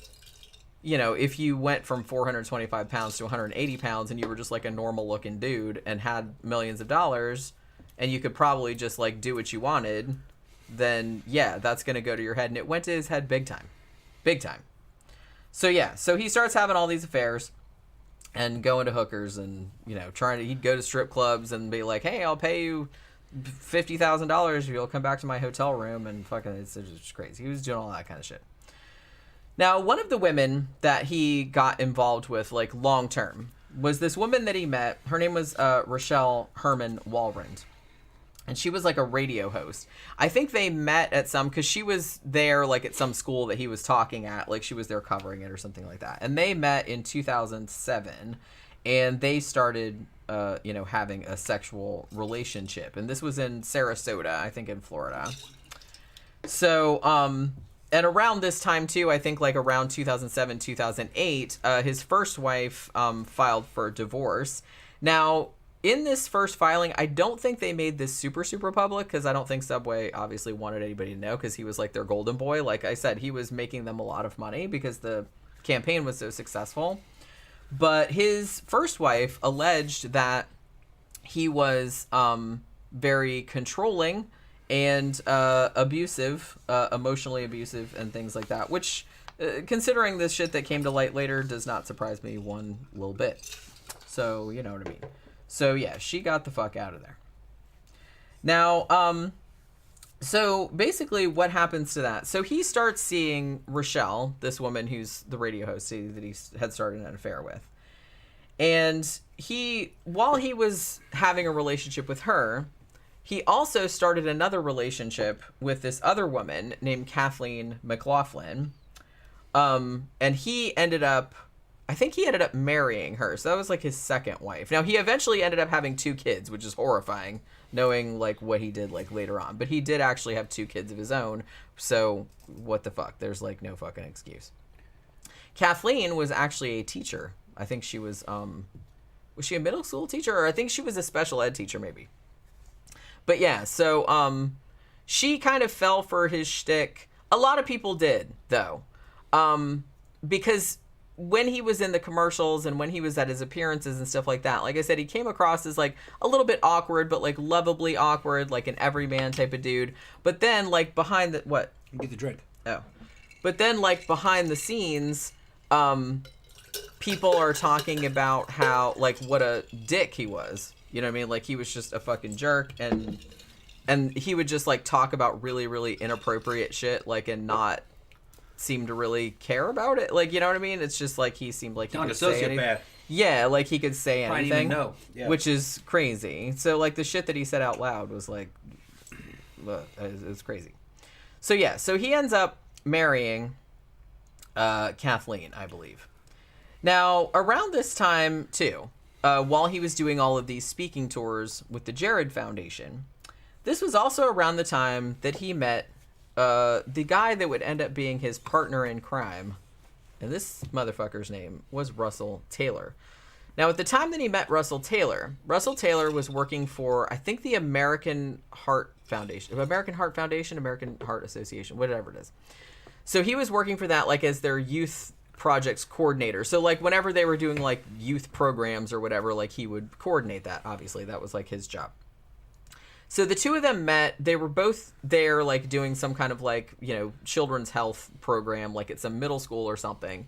if you went from 425 pounds to 180 pounds and you were just like a normal looking dude and had millions of dollars and you could probably just like do what you wanted, then yeah, that's going to go to your head. And it went to his head big time. Big time. So yeah, so he starts having all these affairs and going to hookers and, he'd go to strip clubs and be like, hey, I'll pay you $50,000 if you'll come back to my hotel room, and fucking, it's just crazy. He was doing all that kind of shit. Now, one of the women that he got involved with, like, long term, was this woman that he met. Her name was Rochelle Herman Walrand. And she was like a radio host. I think they met at because she was there like at some school that he was talking at. Like she was there covering it or something like that. And they met in 2007 and they started, having a sexual relationship. And this was in Sarasota, I think in Florida. So, and around this time too, I think like around 2007, 2008, his first wife filed for divorce. Now, in this first filing, I don't think they made this super, super public because I don't think Subway obviously wanted anybody to know because he was like their golden boy. Like I said, he was making them a lot of money because the campaign was so successful. But his first wife alleged that he was very controlling and abusive, emotionally abusive and things like that, which, considering this shit that came to light later, does not surprise me one little bit. So, you know what I mean. So, yeah, she got the fuck out of there. Now, so basically what happens to that? So he starts seeing Rochelle, this woman who's the radio host that he had started an affair with. And while he was having a relationship with her, he also started another relationship with this other woman named Kathleen McLaughlin. And he ended up marrying her. So that was like his second wife. Now he eventually ended up having 2 kids, which is horrifying knowing like what he did like later on. But he did actually have 2 kids of his own. So what the fuck? There's like no fucking excuse. Kathleen was actually a teacher. I think she was she a middle school teacher? Or I think she was a special ed teacher, maybe. But yeah, so she kind of fell for his shtick. A lot of people did, though. Because when he was in the commercials and when he was at his appearances and stuff like that, like I said, he came across as like a little bit awkward, but like lovably awkward, like an everyman type of dude. But then like behind the, what? Get the drink. Oh. But then like behind the scenes, people are talking about how like what a dick he was. You know what I mean? Like he was just a fucking jerk, and he would just like talk about really, really inappropriate shit, like, and not seem to really care about it. Like, you know what I mean? It's just like he seemed like he could say anything. Yeah, like he could say anything, which is crazy. So like the shit that he said out loud was like, it's crazy. So yeah, so he ends up marrying Kathleen, I believe. Now, around this time too, while he was doing all of these speaking tours with the Jared Foundation, this was also around the time that he met the guy that would end up being his partner in crime. And this motherfucker's name was Russell Taylor. Now, at the time that he met Russell Taylor was working for, I think, the American Heart Foundation, American Heart Association, whatever it is. So he was working for that, like, as their youth projects coordinator. So, like, whenever they were doing, like, youth programs or whatever, like, he would coordinate that. Obviously, that was, like, his job. So the two of them met. They were both there, like, doing some kind of, like, you know, children's health program, like at some middle school or something.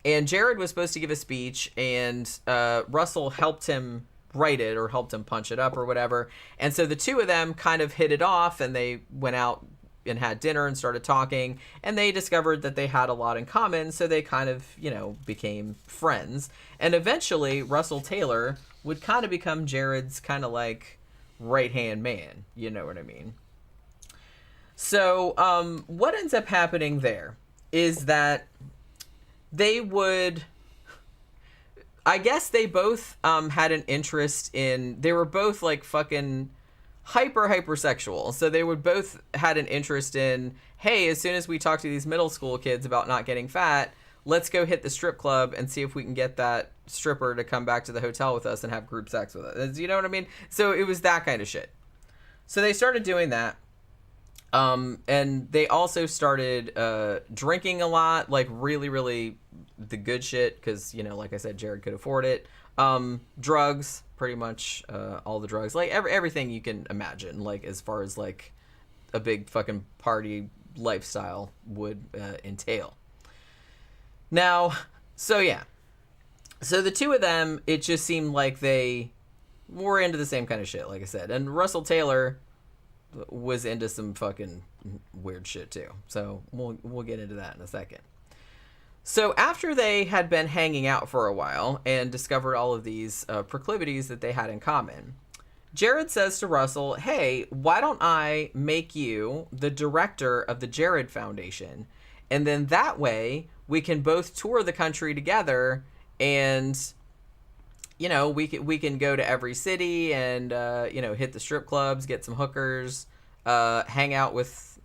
And Jared was supposed to give a speech, and Russell helped him write it or helped him punch it up or whatever. And so the two of them kind of hit it off, and they went out and had dinner and started talking, and they discovered that they had a lot in common, so they kind of, you know, became friends. And eventually, Russell Taylor would kind of become Jared's kind of, like, right-hand man, you know what I mean? So what ends up happening there is that they would, I guess they both had an interest in, they were both like fucking hypersexual, so they would both had an interest in, hey, as soon as we talk to these middle school kids about not getting fat, let's go hit the strip club and see if we can get that stripper to come back to the hotel with us and have group sex with us. You know what I mean? So it was that kind of shit. So they started doing that. And they also started drinking a lot, like really, really the good shit, because, you know, like I said, Jared could afford it. Drugs, pretty much all the drugs. Like everything you can imagine, like as far as like a big fucking party lifestyle would entail. Now, so yeah. So the two of them, it just seemed like they were into the same kind of shit, like I said. And Russell Taylor was into some fucking weird shit too. So we'll get into that in a second. So after they had been hanging out for a while and discovered all of these proclivities that they had in common, Jared says to Russell, hey, why don't I make you the director of the Jared Foundation? And then that way we can both tour the country together, and, you know, we can go to every city and, you know, hit the strip clubs, get some hookers, hang out with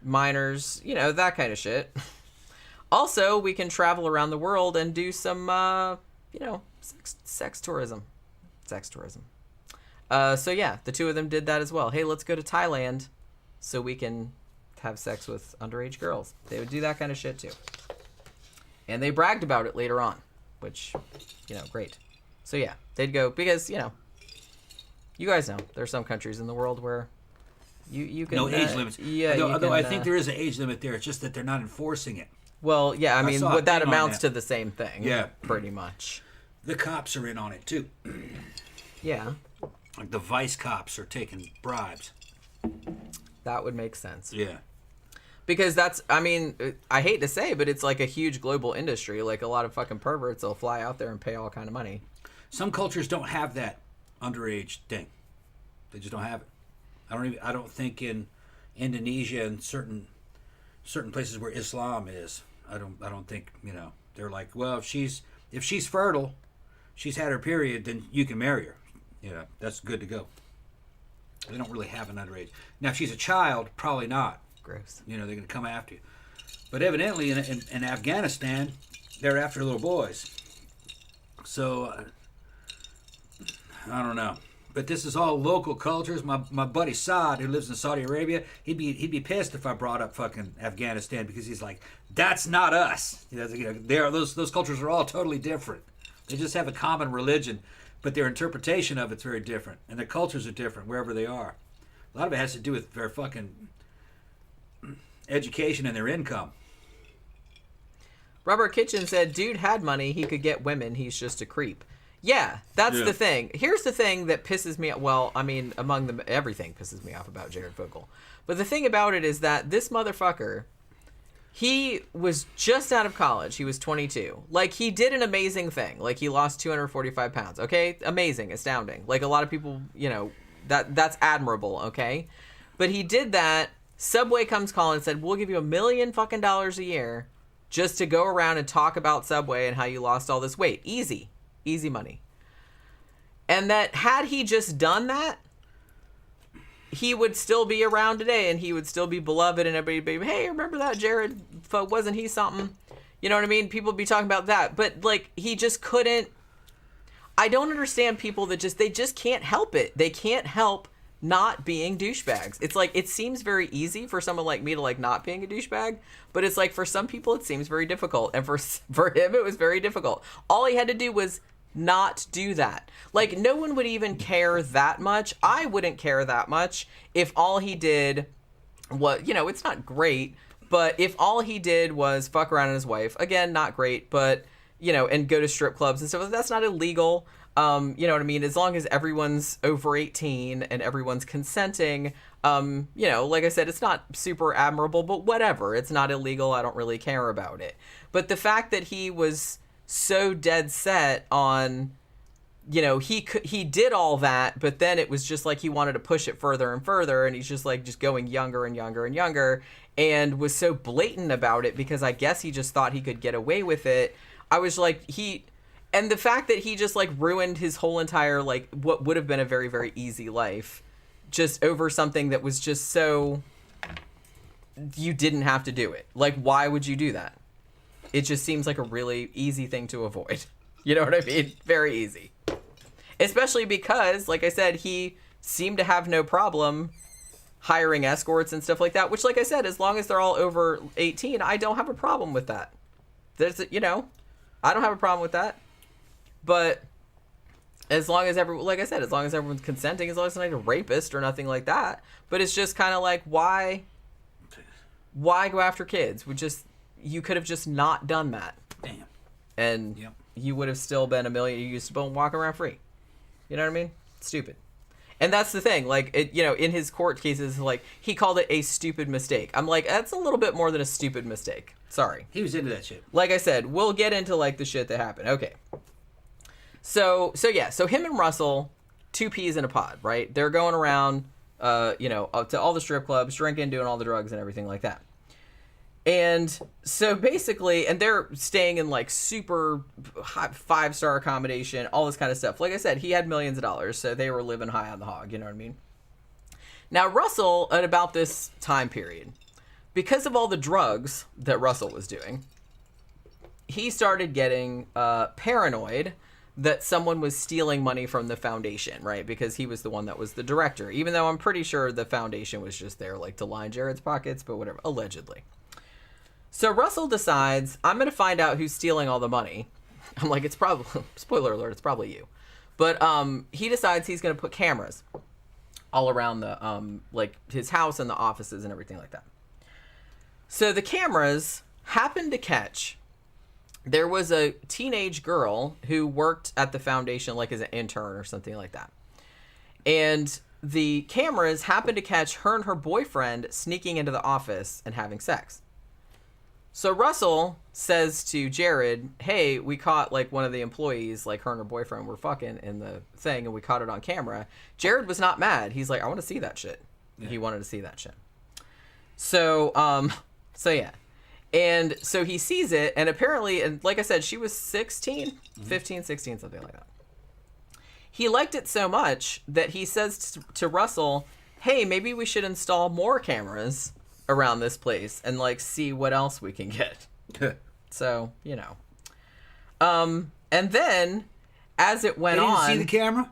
minors, you know, that kind of shit. Also, we can travel around the world and do some, you know, sex tourism. So yeah, the two of them did that as well. Hey, let's go to Thailand so we can have sex with underage girls. They would do that kind of shit too. And they bragged about it later on, which, you know, great. So yeah, they'd go, because, you know, you guys know, there's some countries in the world where you can... No age limits. Yeah, although I think there is an age limit there. It's just that they're not enforcing it. Well, yeah, I mean, what that amounts to the same thing. Yeah. Pretty much. The cops are in on it, too. Yeah. Like the vice cops are taking bribes. That would make sense. Yeah. Because that's, I mean, I hate to say, but it's like a huge global industry. Like a lot of fucking perverts will fly out there and pay all kind of money. Some cultures don't have that underage thing. They just don't have it. I don't think in Indonesia and certain places where Islam is, I don't think, you know, they're like, well, if she's fertile, she's had her period, then you can marry her. You know, that's good to go. They don't really have an underage. Now, if she's a child, probably not. Gross. You know, they're going to come after you. But evidently in Afghanistan, they're after little boys. So I don't know. But this is all local cultures. My buddy Saad, who lives in Saudi Arabia, he'd be pissed if I brought up fucking Afghanistan, because he's like, that's not us. Those cultures are all totally different. They just have a common religion, but their interpretation of it's very different, and their cultures are different wherever they are. A lot of it has to do with their fucking education and their income. Robert Kitchen said, dude had money, he could get women, he's just a creep. Yeah, that's the thing. Here's the thing that pisses me off. Well, I mean, among them, everything pisses me off about Jared Fogle. But the thing about it is that this motherfucker, he was just out of college. He was 22. Like, he did an amazing thing. Like, he lost 245 pounds. Okay? Amazing. Astounding. Like, a lot of people, you know, that's admirable. Okay? But he did that. Subway comes calling and said, we'll give you $1 million fucking dollars a year just to go around and talk about Subway and how you lost all this weight. Easy money. And that had he just done that, he would still be around today and he would still be beloved, and everybody would be, hey, remember that Jared? Wasn't he something? You know what I mean? People would be talking about that. But like, he just couldn't. I don't understand people that they just can't help it. They can't help not being douchebags. It's like, it seems very easy for someone like me to like not being a douchebag, but it's like for some people it seems very difficult, and for him it was very difficult. All he had to do was not do that. Like, no one would even care that much. I wouldn't care that much if all he did was, you know, it's not great, but if all he did was fuck around with his wife, again, not great, but, you know, and go to strip clubs and stuff, that's not illegal. You know what I mean? As long as everyone's over 18 and everyone's consenting, you know, like I said, it's not super admirable, but whatever. It's not illegal. I don't really care about it. But the fact that he was so dead set on, you know, he did all that, but then it was just like he wanted to push it further and further, and he's just like just going younger and younger and younger, and was so blatant about it because I guess he just thought he could get away with it. I was like, and the fact that he just like ruined his whole entire, like, what would have been a very, very easy life just over something that was just so, you didn't have to do it. Like, why would you do that? It just seems like a really easy thing to avoid. You know what I mean? Very easy. Especially because, like I said, he seemed to have no problem hiring escorts and stuff like that, which, like I said, as long as they're all over 18, I don't have a problem with that. You know, I don't have a problem with that. But as long as like I said, as long as everyone's consenting, as long as it's not like a rapist or nothing like that. But it's just kind of like, why go after kids? You could have just not done that. Damn. And you would have still been $1 million. You used to walk around free. You know what I mean? Stupid. And that's the thing. Like, it, you know, in his court cases, like, he called it a stupid mistake. I'm like, that's a little bit more than a stupid mistake. Sorry. He was into that shit. Like I said, we'll get into, like, the shit that happened. Okay. So him and Russell, two peas in a pod, right? They're going around, you know, up to all the strip clubs, drinking, doing all the drugs and everything like that. And so basically, and they're staying in like super high 5-star accommodation, all this kind of stuff. Like I said, he had millions of dollars, so they were living high on the hog, you know what I mean? Now, Russell, at about this time period, because of all the drugs that Russell was doing, he started getting paranoid that someone was stealing money from the foundation, right? Because he was the one that was the director, even though I'm pretty sure the foundation was just there like to line Jared's pockets, but whatever, allegedly. So Russell decides, I'm going to find out who's stealing all the money. I'm like, it's probably, spoiler alert, it's probably you. But he decides he's going to put cameras all around the, like, his house and the offices and everything like that. So the cameras happened to catch, there was a teenage girl who worked at the foundation, like as an intern or something like that. And the cameras happened to catch her and her boyfriend sneaking into the office and having sex. So Russell says to Jared, hey, we caught like one of the employees, like her and her boyfriend were fucking in the thing and we caught it on camera. Jared was not mad. He's like, I want to see that shit. Yeah. He wanted to see that shit. So yeah. And so he sees it, and apparently, and like I said, she was 16, 15, 16, something like that. He liked it so much that he says to Russell, hey, maybe we should install more cameras around this place and like see what else we can get. So, you know. And then, as it went They didn't on, see the camera?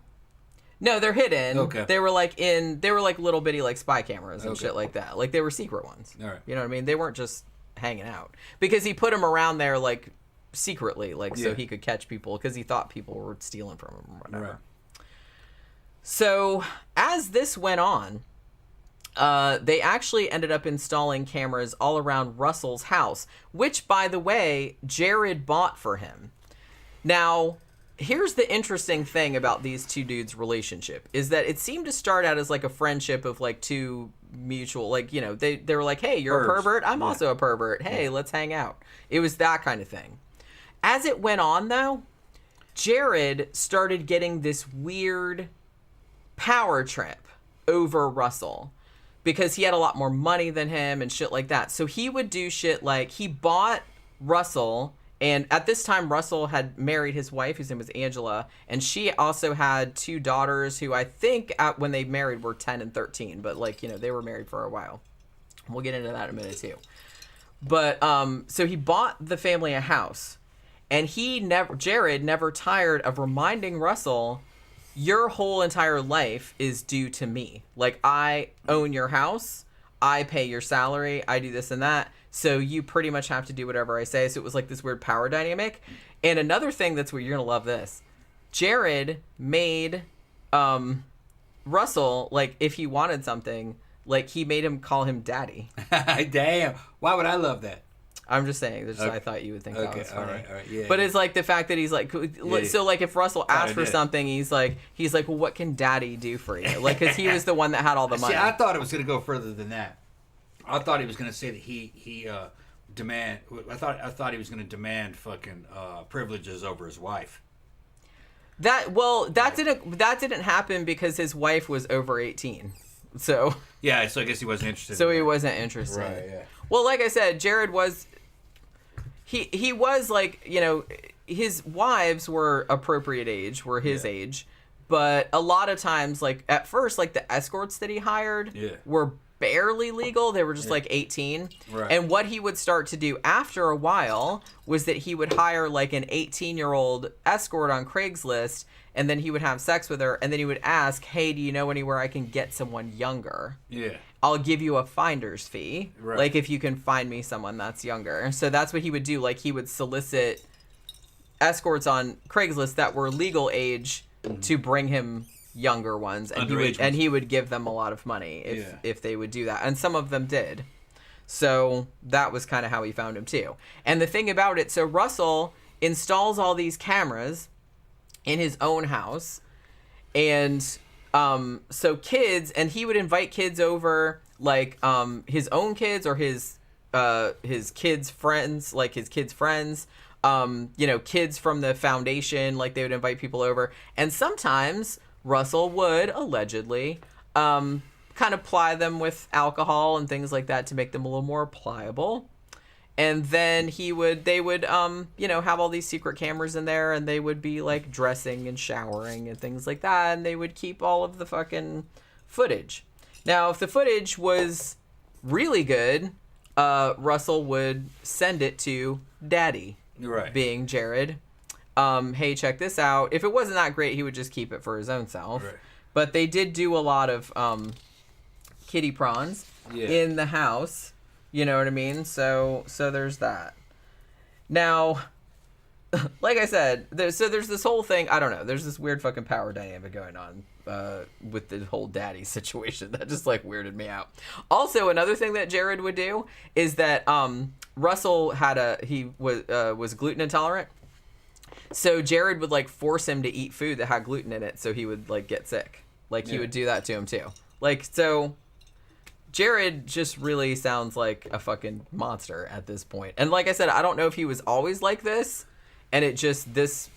no, they're hidden. Okay. They were like little bitty like spy cameras and shit like that. Like they were secret ones. All right. You know what I mean? They weren't just hanging out because he put them around there like secretly, like so he could catch people because he thought people were stealing from him or whatever. Right. So as this went on, they actually ended up installing cameras all around Russell's house, which, by the way, Jared bought for him. Now, here's the interesting thing about these two dudes' relationship, is that it seemed to start out as like a friendship of like two mutual, like, you know, they were like, hey, you're a pervert, I'm also a pervert, hey, let's hang out. It was that kind of thing. As it went on, though, Jared started getting this weird power trip over Russell because he had a lot more money than him and shit like that. So he would do shit like he bought Russell, and at this time Russell had married his wife, whose name was Angela, and she also had two daughters who I think when they married were 10 and 13, but like, you know, they were married for a while. We'll get into that in a minute too. But so he bought the family a house, and Jared never tired of reminding Russell, your whole entire life is due to me. Like, I own your house, I pay your salary, I do this and that, so you pretty much have to do whatever I say. So it was like this weird power dynamic. And another thing that's weird, you're gonna love this, Jared made Russell, like, if he wanted something, like, he made him call him daddy. Damn. Why would I love that? I'm just saying. Just I thought you would think that was funny. All right, yeah. But it's like the fact that he's like, so like if Russell asked for something, he's like, well, what can Daddy do for you? Like, because he was the one that had all the money. See, I thought it was going to go further than that. I thought he was going to say that he demand. I thought he was going to demand fucking privileges over his wife. That didn't happen because his wife was over 18. So yeah, so I guess he wasn't interested. So he wasn't interested. Right. Yeah. Well, like I said, Jared was. He was like, you know, his wives were appropriate age, were his age, but a lot of times, like at first, like the escorts that he hired were barely legal. They were just like 18. Right. And what he would start to do after a while was that he would hire like an 18-year-old escort on Craigslist, and then he would have sex with her, and then he would ask, hey, do you know anywhere I can get someone younger? Yeah. I'll give you a finder's fee, like if you can find me someone that's younger. So that's what he would do. Like he would solicit escorts on Craigslist that were legal age to bring him younger ones, and he would give them a lot of money if they would do that. And some of them did. So that was kind of how he found him too. And the thing about it, so Russell installs all these cameras in his own house, and so kids, and he would invite kids over, like his own kids or his kids' friends, like his kids' friends, you know, kids from the foundation, like they would invite people over. And sometimes Russell would allegedly kind of ply them with alcohol and things like that to make them a little more pliable. And then they would, you know, have all these secret cameras in there, and they would be like dressing and showering and things like that, and they would keep all of the fucking footage. Now, if the footage was really good, Russell would send it to Daddy, being Jared. Hey, check this out. If it wasn't that great, he would just keep it for his own self. Right. But they did do a lot of kitty prawns in the house. You know what I mean? So there's that. Now, like I said, there's this whole thing. I don't know. There's this weird fucking power dynamic going on with the whole daddy situation that just like weirded me out. Also, another thing that Jared would do is that Russell was gluten intolerant. So Jared would like force him to eat food that had gluten in it, so he would like get sick. Like he would do that to him too. Like so. Jared just really sounds like a fucking monster at this point. And like I said, I don't know if he was always like this, and it just, this,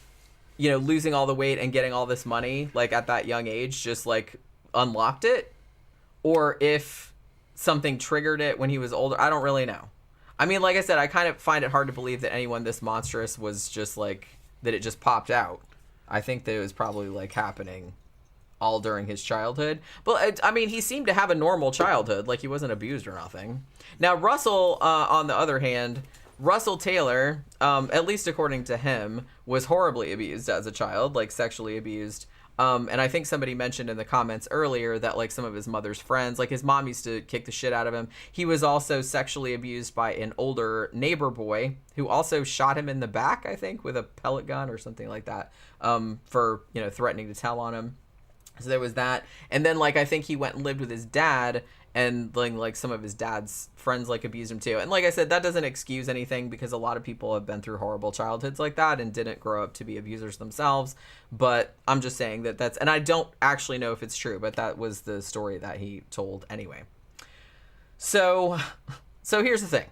you know, losing all the weight and getting all this money, like at that young age, just like unlocked it, or if something triggered it when he was older. I don't really know. I mean, like I said, I kind of find it hard to believe that anyone this monstrous was just like, that it just popped out. I think that it was probably like happening all during his childhood. But I mean, he seemed to have a normal childhood, like he wasn't abused or nothing. Now Russell, on the other hand, Russell Taylor, at least according to him, was horribly abused as a child, like sexually abused. And I think somebody mentioned in the comments earlier that like some of his mother's friends, like his mom used to kick the shit out of him. He was also sexually abused by an older neighbor boy who also shot him in the back, I think, with a pellet gun or something like that, for, you know, threatening to tell on him. So there was that. And then like I think he went and lived with his dad, and like some of his dad's friends like abused him too. And like I said, that doesn't excuse anything because a lot of people have been through horrible childhoods like that and didn't grow up to be abusers themselves. But I'm just saying that that's, and I don't actually know if it's true, but that was the story that he told anyway. So here's the thing.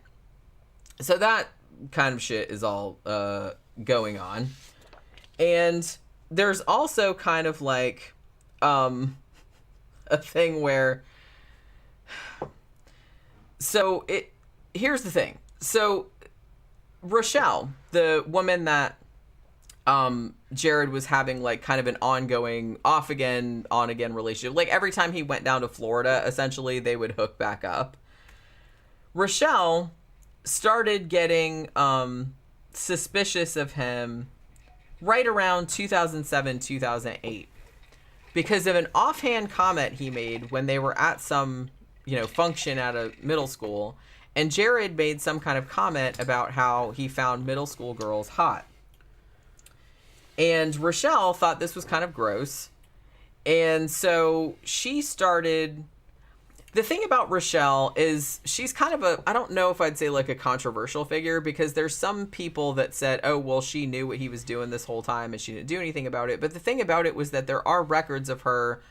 So that kind of shit is all going on. And there's also kind of like a thing where, so here's the thing. So Rochelle, the woman that Jared was having like kind of an ongoing off again, on again relationship, like every time he went down to Florida, essentially they would hook back up. Rochelle started getting suspicious of him right around 2007, 2008 because of an offhand comment he made when they were at some, you know, function at a middle school, and Jared made some kind of comment about how he found middle school girls hot. And Rochelle thought this was kind of gross. And so she started, the thing about Rochelle is she's kind of a, I don't know if I'd say like a controversial figure, because there's some people that said, oh, well, she knew what he was doing this whole time and she didn't do anything about it. But the thing about it was that there are records of her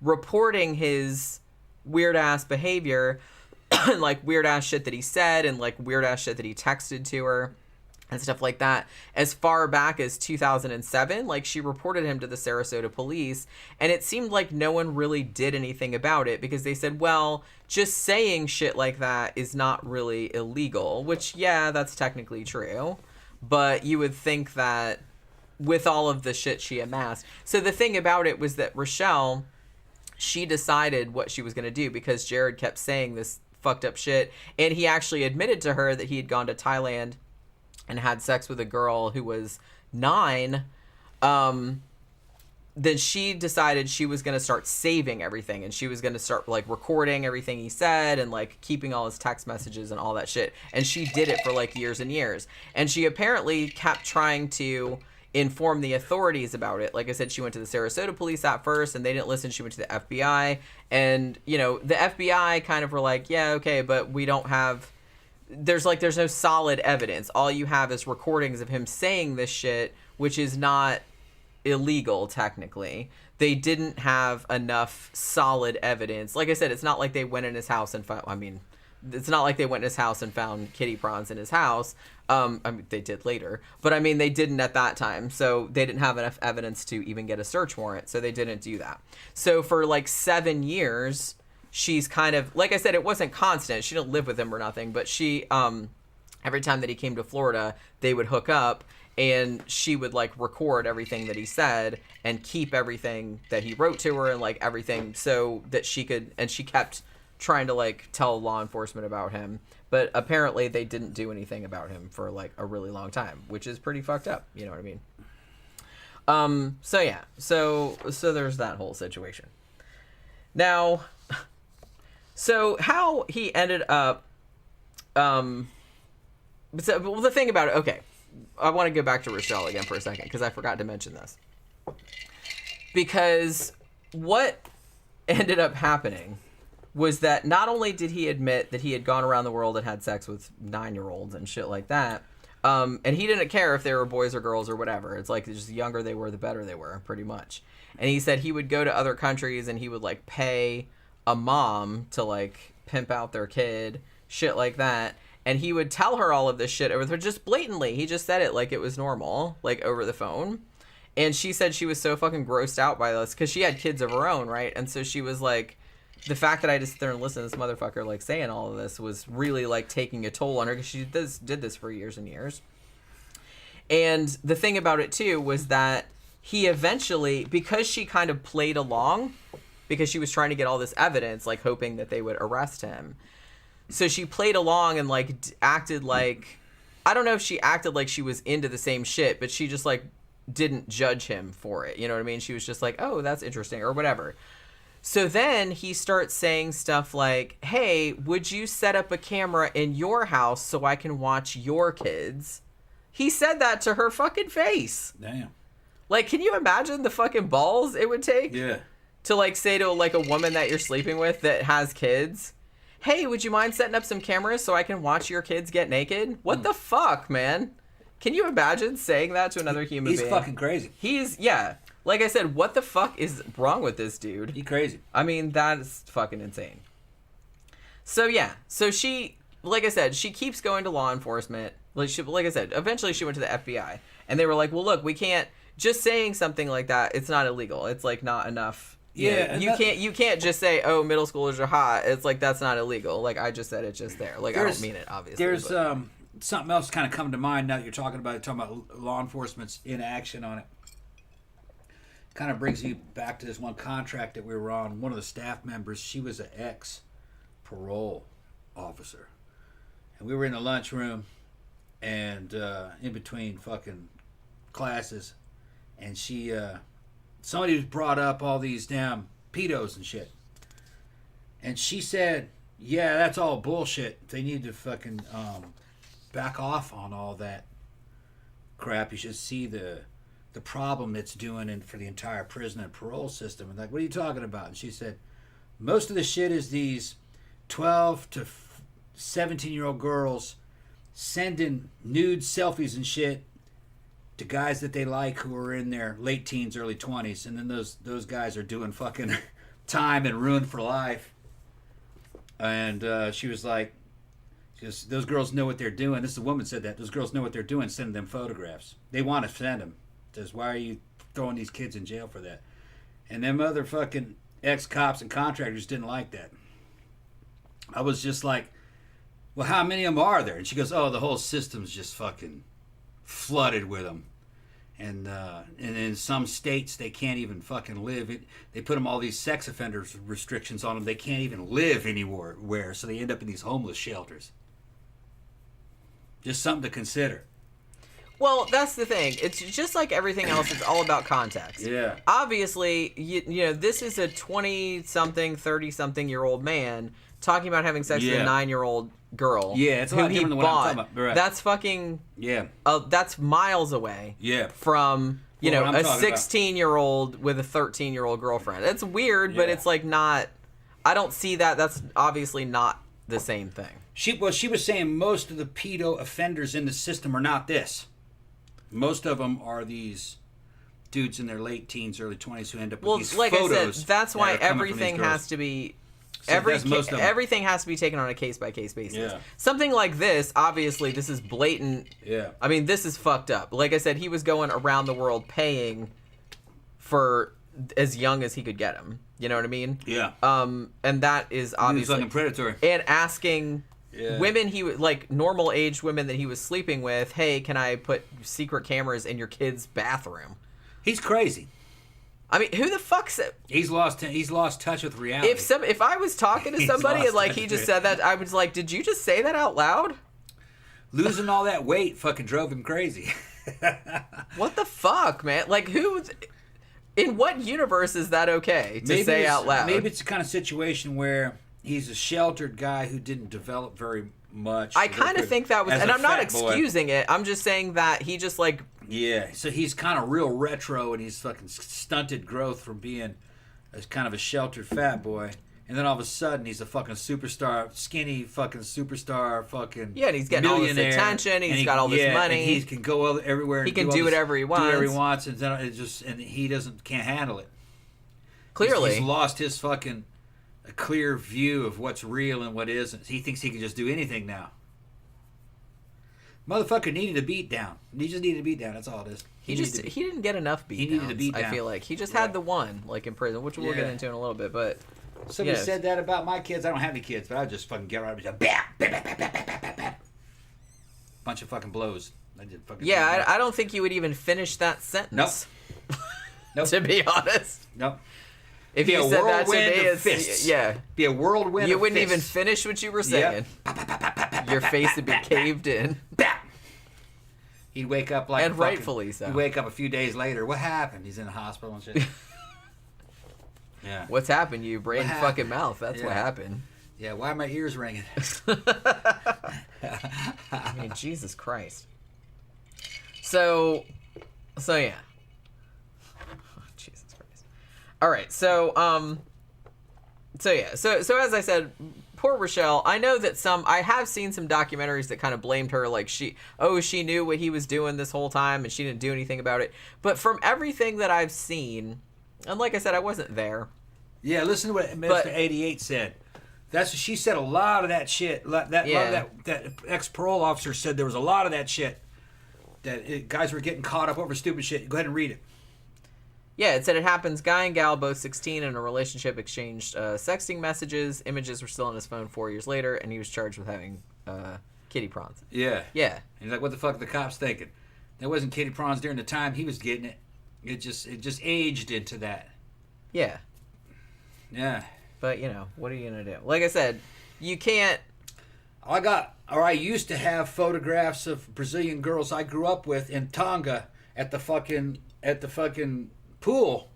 reporting his weird ass behavior and like weird ass shit that he said and like weird ass shit that he texted to her and stuff like that as far back as 2007. Like she reported him to the Sarasota police, and it seemed like no one really did anything about it because they said, well, just saying shit like that is not really illegal, which, yeah, that's technically true, but you would think that with all of the shit she amassed. So the thing about it was that Rochelle, she decided what she was going to do because Jared kept saying this fucked up shit. And he actually admitted to her that he had gone to Thailand and had sex with a girl who was 9. Then she decided she was going to start saving everything, and she was going to start like recording everything he said and like keeping all his text messages and all that shit. And she did it for like years and years. And she apparently kept trying to inform the authorities about it. Like I said, she went to the Sarasota police at first and they didn't listen. She went to the FBI, and, you know, the FBI kind of were like, yeah, okay, but we don't have, there's no solid evidence. All you have is recordings of him saying this shit, which is not illegal technically. They didn't have enough solid evidence. Like I said, it's not like they went in his house and found, it's not like they went in his house and found kitty prawns in his house. They did later, but they didn't at that time. So they didn't have enough evidence to even get a search warrant. So they didn't do that. So for like 7 years, she's kind of, like I said, it wasn't constant. She didn't live with him or nothing, but she, every time that he came to Florida, they would hook up, and she would like record everything that he said and keep everything that he wrote to her and like everything so that she could, and she kept trying to like tell law enforcement about him, but apparently they didn't do anything about him for like a really long time, which is pretty fucked up. You know what I mean? So yeah, so there's that whole situation. Now, so how he ended up, well, the thing about it, okay, I want to go back to Rochelle again for a second because I forgot to mention this. Because what ended up happening was that not only did he admit that he had gone around the world and had sex with 9-year-olds and shit like that, and he didn't care if they were boys or girls or whatever. It's like just the younger they were, the better they were, pretty much. And he said he would go to other countries and he would like pay a mom to like pimp out their kid, shit like that. And he would tell her all of this shit over just blatantly. He just said it like it was normal, like over the phone. And she said she was so fucking grossed out by this because she had kids of her own, right? And so she was like, the fact that I just sit there and listen to this motherfucker like saying all of this was really like taking a toll on her because she did this for years and years. And the thing about it too was that he eventually, because she kind of played along, because she was trying to get all this evidence, like hoping that they would arrest him. So she played along and like acted like, I don't know if she acted like she was into the same shit, but she just like didn't judge him for it. You know what I mean? She was just like, oh, that's interesting or whatever. So then he starts saying stuff like, hey, would you set up a camera in your house so I can watch your kids? He said that to her fucking face. Damn. Like, can you imagine the fucking balls it would take? Yeah. To like say to like a woman that you're sleeping with that has kids, hey, would you mind setting up some cameras so I can watch your kids get naked? What the fuck, man? Can you imagine saying that to another human being? He's fucking crazy. Yeah. Like I said, what the fuck is wrong with this dude? He's crazy. I mean, that is fucking insane. So yeah, so she, like I said, she keeps going to law enforcement. Like I said, eventually she went to the FBI, and they were like, well, look, we can't, just saying something like that, it's not illegal. It's like not enough. Yeah, you can't just say, oh, middle schoolers are hot. It's like, that's not illegal. Like I just said, it's just there. Like I don't mean it, obviously. There's something else kind of coming to mind now that you're talking about law enforcement's inaction on it. Kind of brings you back to this one contract that we were on. One of the staff members, she was an ex-parole officer. And we were in the lunchroom and in between fucking classes. And she, somebody was brought up all these damn pedos and shit. And she said, yeah, that's all bullshit. They need to fucking back off on all that crap. You should see the problem it's doing for the entire prison and parole system. And like, what are you talking about? And she said, most of the shit is these 12 to 17-year-old girls sending nude selfies and shit to guys that they like who are in their late teens, early 20s. And then those guys are doing fucking time and ruined for life. And she was like, those girls know what they're doing. This is a woman said that. Those girls know what they're doing, sending them photographs. They want to send them. Says, why are you throwing these kids in jail for that? And them other fucking ex-cops and contractors didn't like that. I was just like, well, how many of them are there? And she goes, oh, the whole system's just fucking flooded with them. And in some states, they can't even fucking live. They put them all these sex offenders restrictions on them. They can't even live anywhere, so they end up in these homeless shelters. Just something to consider. Well, that's the thing. It's just like everything else. It's all about context. Yeah. Obviously, you know, this is a 20-something, 30-something-year-old man talking about having sex with a 9-year-old girl. Yeah, it's a lot different than what I'm talking about. Right. That's fucking... Yeah. That's miles away. Yeah. From, you know, a 16-year-old with a 13-year-old girlfriend. It's weird, but it's like not... I don't see that. That's obviously not the same thing. She was saying most of the pedo offenders in the system are not this. Most of them are these dudes in their late teens, early 20s who end up with these like photos. I said, that's why everything has to be... So everything has to be taken on a case-by-case basis. Yeah. Something like this, obviously, this is blatant. Yeah. I mean, this is fucked up. Like I said, he was going around the world paying for as young as he could get him. You know what I mean? Yeah. And that is obviously... He was fucking predatory. And asking... Yeah. Women like normal aged women that he was sleeping with, hey, can I put secret cameras in your kid's bathroom? He's crazy. I mean, who the fuck's it? He's lost touch with reality. If I was talking to somebody and like he just said that, I was like, did you just say that out loud? Losing all that weight fucking drove him crazy. What the fuck, man? Like in what universe is that okay to say out loud? Maybe it's the kind of situation where he's a sheltered guy who didn't develop very much. I kind of think that was, and I'm not excusing it. I'm just saying that he just like... Yeah, so he's kind of real retro, and he's fucking stunted growth from being as kind of a sheltered fat boy. And then all of a sudden, he's a fucking superstar, skinny fucking superstar, fucking yeah, and he's getting all this attention. He's got all this money. And he can go everywhere. He can do whatever he wants. Do whatever he wants, and then he can't handle it. Clearly, he's lost his fucking a clear view of what's real and what isn't. He thinks he can just do anything now. Motherfucker needed a beat down. He just needed a beat down. That's all it is. He didn't get enough beat downs. He needed a beat down. I feel like he just had the one, like in prison, which we'll get into in a little bit. But somebody said that about my kids. I don't have any kids, but I would just fucking get right up and bunch of fucking blows. I don't think you would even finish that sentence. Nope. To be honest. Nope. If you said that to me, it's be a whirlwind. You wouldn't even finish what you were saying. Yep. Your face would be caved in. He'd wake up like and rightfully so. He'd wake up a few days later. What happened? He's in the hospital and shit. Yeah. What's happened? You brain fucking mouth. That's what happened. Yeah. Why are my ears ringing? I mean, Jesus Christ. So yeah. Oh, Jesus Christ. All right. So yeah. So as I said, poor Rochelle. I know that I have seen some documentaries that kind of blamed her, like she knew what he was doing this whole time and she didn't do anything about it. But from everything that I've seen, and like I said, I wasn't there. Yeah, listen to what Mr. 88 said. She said a lot of that shit. That ex-parole officer said there was a lot of that shit. Guys were getting caught up over stupid shit. Go ahead and read it. Yeah, it said it happens. Guy and gal, both 16, in a relationship, exchanged sexting messages. Images were still on his phone 4 years later, and he was charged with having kitty prawns. Yeah. Yeah. And he's like, what the fuck are the cops thinking? That wasn't kitty prawns during the time he was getting it. It just aged into that. Yeah. Yeah. But, what are you going to do? Like I said, you can't... I used to have photographs of Brazilian girls I grew up with in Tonga at the fucking pool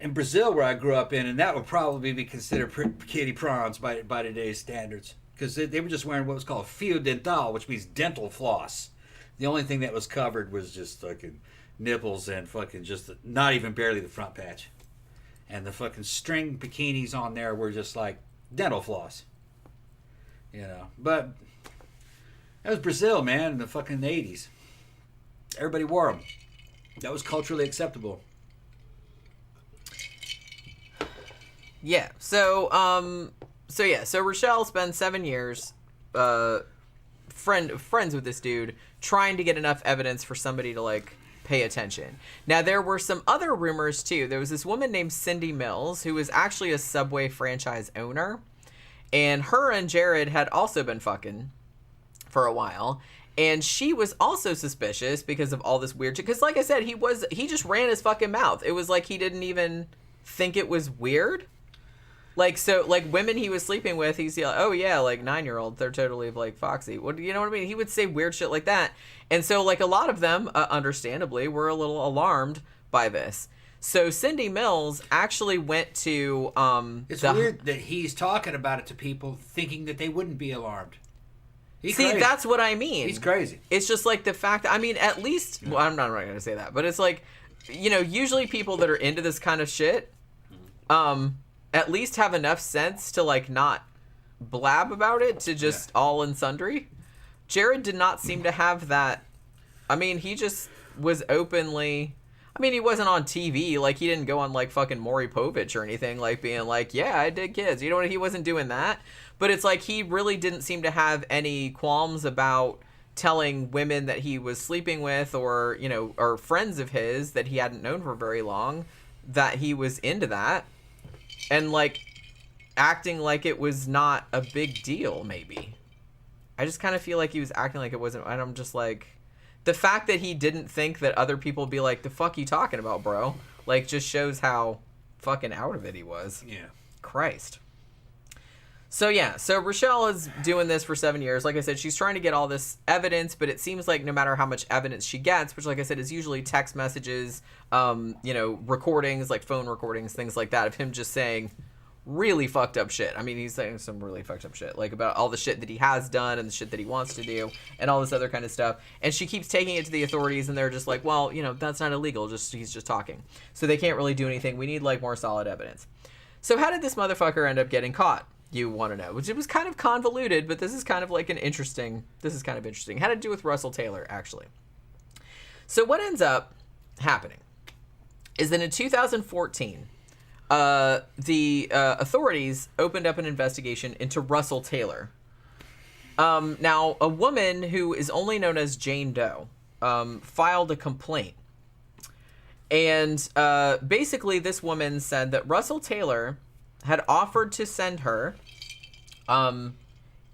in Brazil where I grew up in, and that would probably be considered kitty prawns by today's standards, because they were just wearing what was called fio dental, which means dental floss. The only thing that was covered was just fucking nipples and fucking just not even barely the front patch, and the fucking string bikinis on there were just like dental floss. But that was Brazil, man, in the fucking 80s. Everybody wore them. That was culturally acceptable. Yeah. So Rochelle spends 7 years friends with this dude, trying to get enough evidence for somebody to, like, pay attention. Now, there were some other rumors, too. There was this woman named Cindy Mills, who was actually a Subway franchise owner. And her and Jared had also been fucking for a while. And she was also suspicious because of all this weird shit. Because, like I said, he just ran his fucking mouth. It was like he didn't even think it was weird. Like, so, like, women he was sleeping with, he's like, oh, yeah, like, 9-year-olds, they're totally, like, foxy. What, you know what I mean? He would say weird shit like that. And so, like, a lot of them, understandably, were a little alarmed by this. So Cindy Mills actually went to It's weird that he's talking about it to people thinking that they wouldn't be alarmed. He's See, crazy. That's what I mean. He's crazy. It's just like the fact, I mean, at least, well, I'm not going to say that, but it's like, usually people that are into this kind of shit, at least have enough sense to, like, not blab about it to just all and sundry. Jared did not seem to have that. I mean, he just was openly... I mean, he wasn't on TV. Like, he didn't go on, like, fucking Maury Povich or anything, like, being like, yeah, I did kids. You know what? He wasn't doing that. But it's like he really didn't seem to have any qualms about telling women that he was sleeping with or, or friends of his that he hadn't known for very long that he was into that. And, like, acting like it was not a big deal, maybe. I just kind of feel like he was acting like it wasn't. And I'm just like... The fact that he didn't think that other people would be like, the fuck you talking about, bro? Like, just shows how fucking out of it he was. Yeah. Christ. So, yeah. So, Rochelle is doing this for 7 years. Like I said, she's trying to get all this evidence, but it seems like no matter how much evidence she gets, which, like I said, is usually text messages, recordings, like phone recordings, things like that, of him just saying really fucked up shit. I mean, he's saying some really fucked up shit, like about all the shit that he has done and the shit that he wants to do and all this other kind of stuff. And she keeps taking it to the authorities, and they're just like, well, that's not illegal. He's just talking. So they can't really do anything. We need, like, more solid evidence. So how did this motherfucker end up getting caught? You want to know, which it was kind of convoluted, but this is kind of interesting. Had to do with Russell Taylor, actually. So what ends up happening is that in 2014, the authorities opened up an investigation into Russell Taylor. Now, a woman who is only known as Jane Doe filed a complaint. And basically, this woman said that Russell Taylor had offered to send her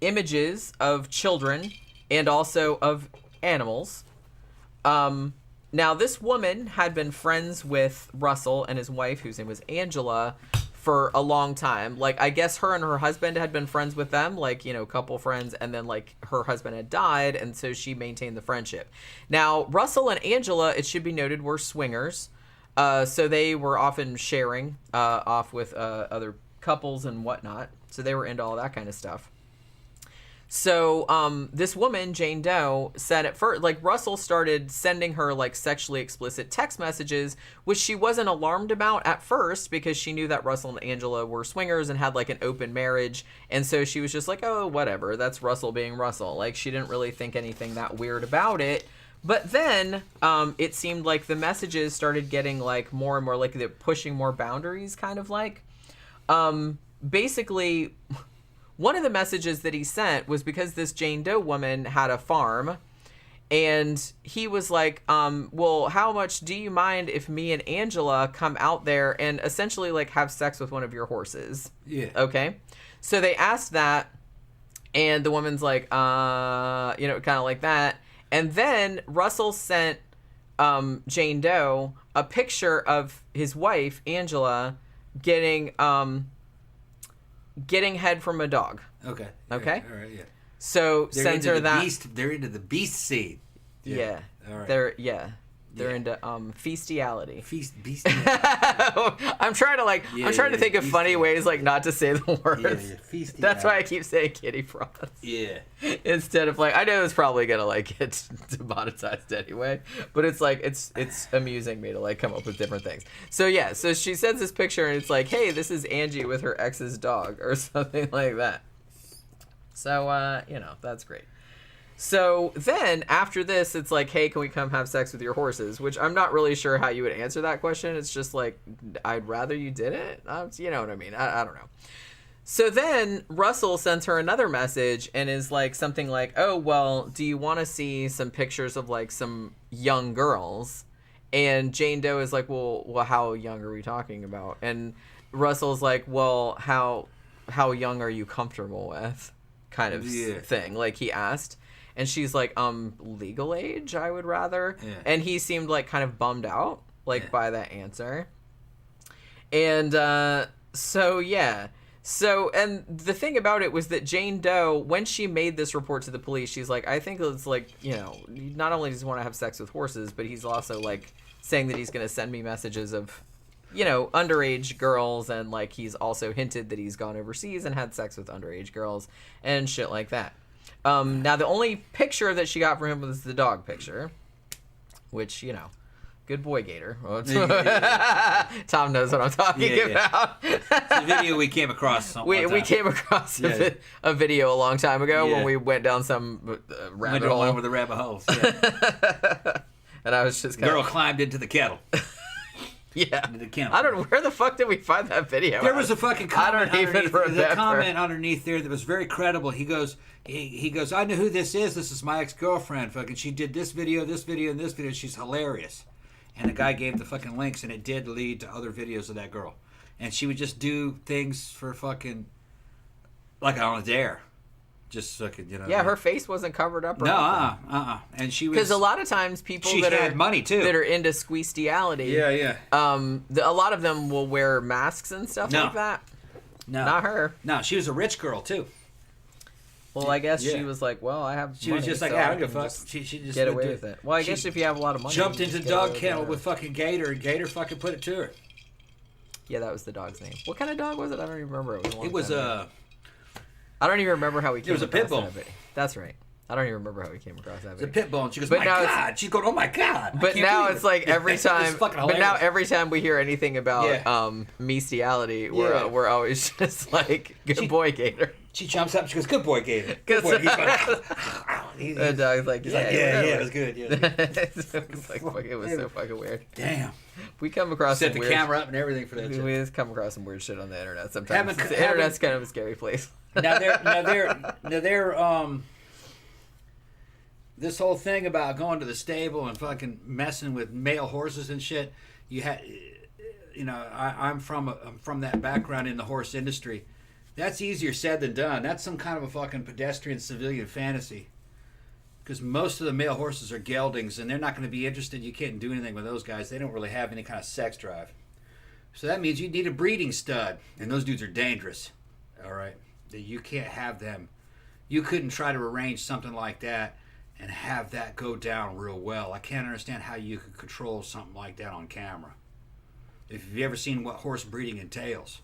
images of children and also of animals. Now, this woman had been friends with Russell and his wife, whose name was Angela, for a long time. Like, I guess her and her husband had been friends with them, like, you know, couple friends, and then, like, her husband had died, and so she maintained the friendship. Now, Russell and Angela, it should be noted, were swingers, so they were often sharing off with other couples and whatnot, so they were into all that kind of stuff. So, this woman, Jane Doe, said at first, like, Russell started sending her, like, sexually explicit text messages, which she wasn't alarmed about at first because she knew that Russell and Angela were swingers and had, like, an open marriage. And so she was just like, oh, whatever, that's Russell being Russell. Like, she didn't really think anything that weird about it. But then, it seemed like the messages started getting, like, more and more, like, they're pushing more boundaries, kind of like. Basically... One of the messages that he sent was because this Jane Doe woman had a farm, and he was like, well, how much do you mind if me and Angela come out there and essentially, like, have sex with one of your horses? Yeah. Okay. So they asked that, and the woman's like, you know, kind of like that. And then Russell sent Jane Doe a picture of his wife, Angela, getting head from a dog. Okay. Okay. All right. Yeah. So They're sends into her the that. beast. They're into the beast seed. Yeah. All right. They're into feastiality. Beast. I'm trying to think of funny ways, like, not to say the words. Yeah. That's why I keep saying kitty frost. Yeah. Instead of, like, I know it's probably gonna, like, get demonetized anyway, but it's like it's amusing me to, like, come up with different things. So yeah, so she sends this picture and it's like, hey, this is Angie with her ex's dog or something like that. So you know, that's great. So then after this, it's like, hey, can we come have sex with your horses? Which I'm not really sure how you would answer that question. It's just like, I'd rather you didn't. You know what I mean? I don't know. So then Russell sends her another message and is like something like, oh, well, do you want to see some pictures of, like, some young girls? And Jane Doe is like, well, how young are we talking about? And Russell's like, well, how young are you comfortable with? Kind of thing, like he asked. And she's like, legal age, I would rather. Yeah. And he seemed, like, kind of bummed out, like, by that answer. And so, yeah. So, and the thing about it was that Jane Doe, when she made this report to the police, she's like, I think it's like, you know, not only does he want to have sex with horses, but he's also, like, saying that he's going to send me messages of, you know, underage girls. And, like, he's also hinted that he's gone overseas and had sex with underage girls and shit like that. Now, the only picture that she got from him was the dog picture, which, you know, good boy, Gator. Tom knows what I'm talking about. It's a video we came across. We came across a video a long time ago when we went down some rabbit hole. Over the rabbit holes. Yeah. And I was just girl climbed into the kettle. Yeah. I don't know. Where the fuck did we find that video? There was a fucking comment comment underneath there that was very credible. He goes, I know who this is. This is my ex-girlfriend. Fucking, she did this video, and this video. She's hilarious. And the guy gave the fucking links, and it did lead to other videos of that girl. And she would just do things for fucking, like on a dare. Just fucking, you know. Yeah, her face wasn't covered up. Or And she was, because a lot of times people that had money too, that are into squeestiality. Yeah. A lot of them will wear masks and stuff like that. No, not her. No, she was a rich girl too. Well, I guess she was like, well, I have. She was just like, I don't give a fuck. She just get away with it. Well, I guess if you have a lot of money, jumped into the dog kennel with fucking Gator, and Gator fucking put it to her. Yeah, that was the dog's name. What kind of dog was it? I don't even remember. It was a. I don't even remember how he came. It was a pit bull. That's right. I don't even remember how he came across that. It's a pit bull, and she goes, "My God!" She's going, "Oh my God!" But now it's like every time. But now every time we hear anything about bestiality, we're always just like, "Good boy, Gator." She jumps up and she goes, "Good boy, Gator." Good boy. The dog's like, yeah, it was good. Yeah. It was so fucking weird. Damn. We come across set the camera up and everything for that. We just come across some weird shit on the internet sometimes. The internet's kind of a scary place. Now they're this whole thing about going to the stable and fucking messing with male horses and shit. I'm from that background in the horse industry. That's easier said than done. That's some kind of a fucking pedestrian civilian fantasy. Because most of the male horses are geldings, and they're not going to be interested. You can't do anything with those guys. They don't really have any kind of sex drive. So that means you need a breeding stud, and those dudes are dangerous. All right, you can't have them. You couldn't try to arrange something like that and have that go down real well. I can't understand how you could control something like that on camera. If you've ever seen what horse breeding entails,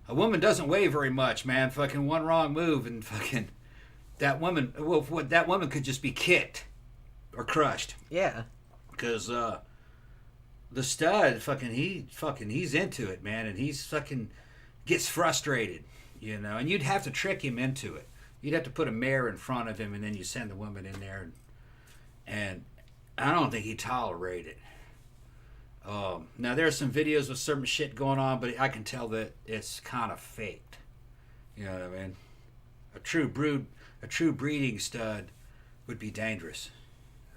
a woman doesn't weigh very much, man. Fucking one wrong move and fucking that woman. Well, that woman could just be kicked or crushed. Yeah. Because the stud, he's into it, man, and he's fucking gets frustrated, you know. And you'd have to trick him into it. You'd have to put a mare in front of him, and then you send the woman in there, and I don't think he'd tolerate it. Now there's some videos with certain shit going on, but I can tell that it's kind of faked. You know what I mean? A true breeding stud would be dangerous,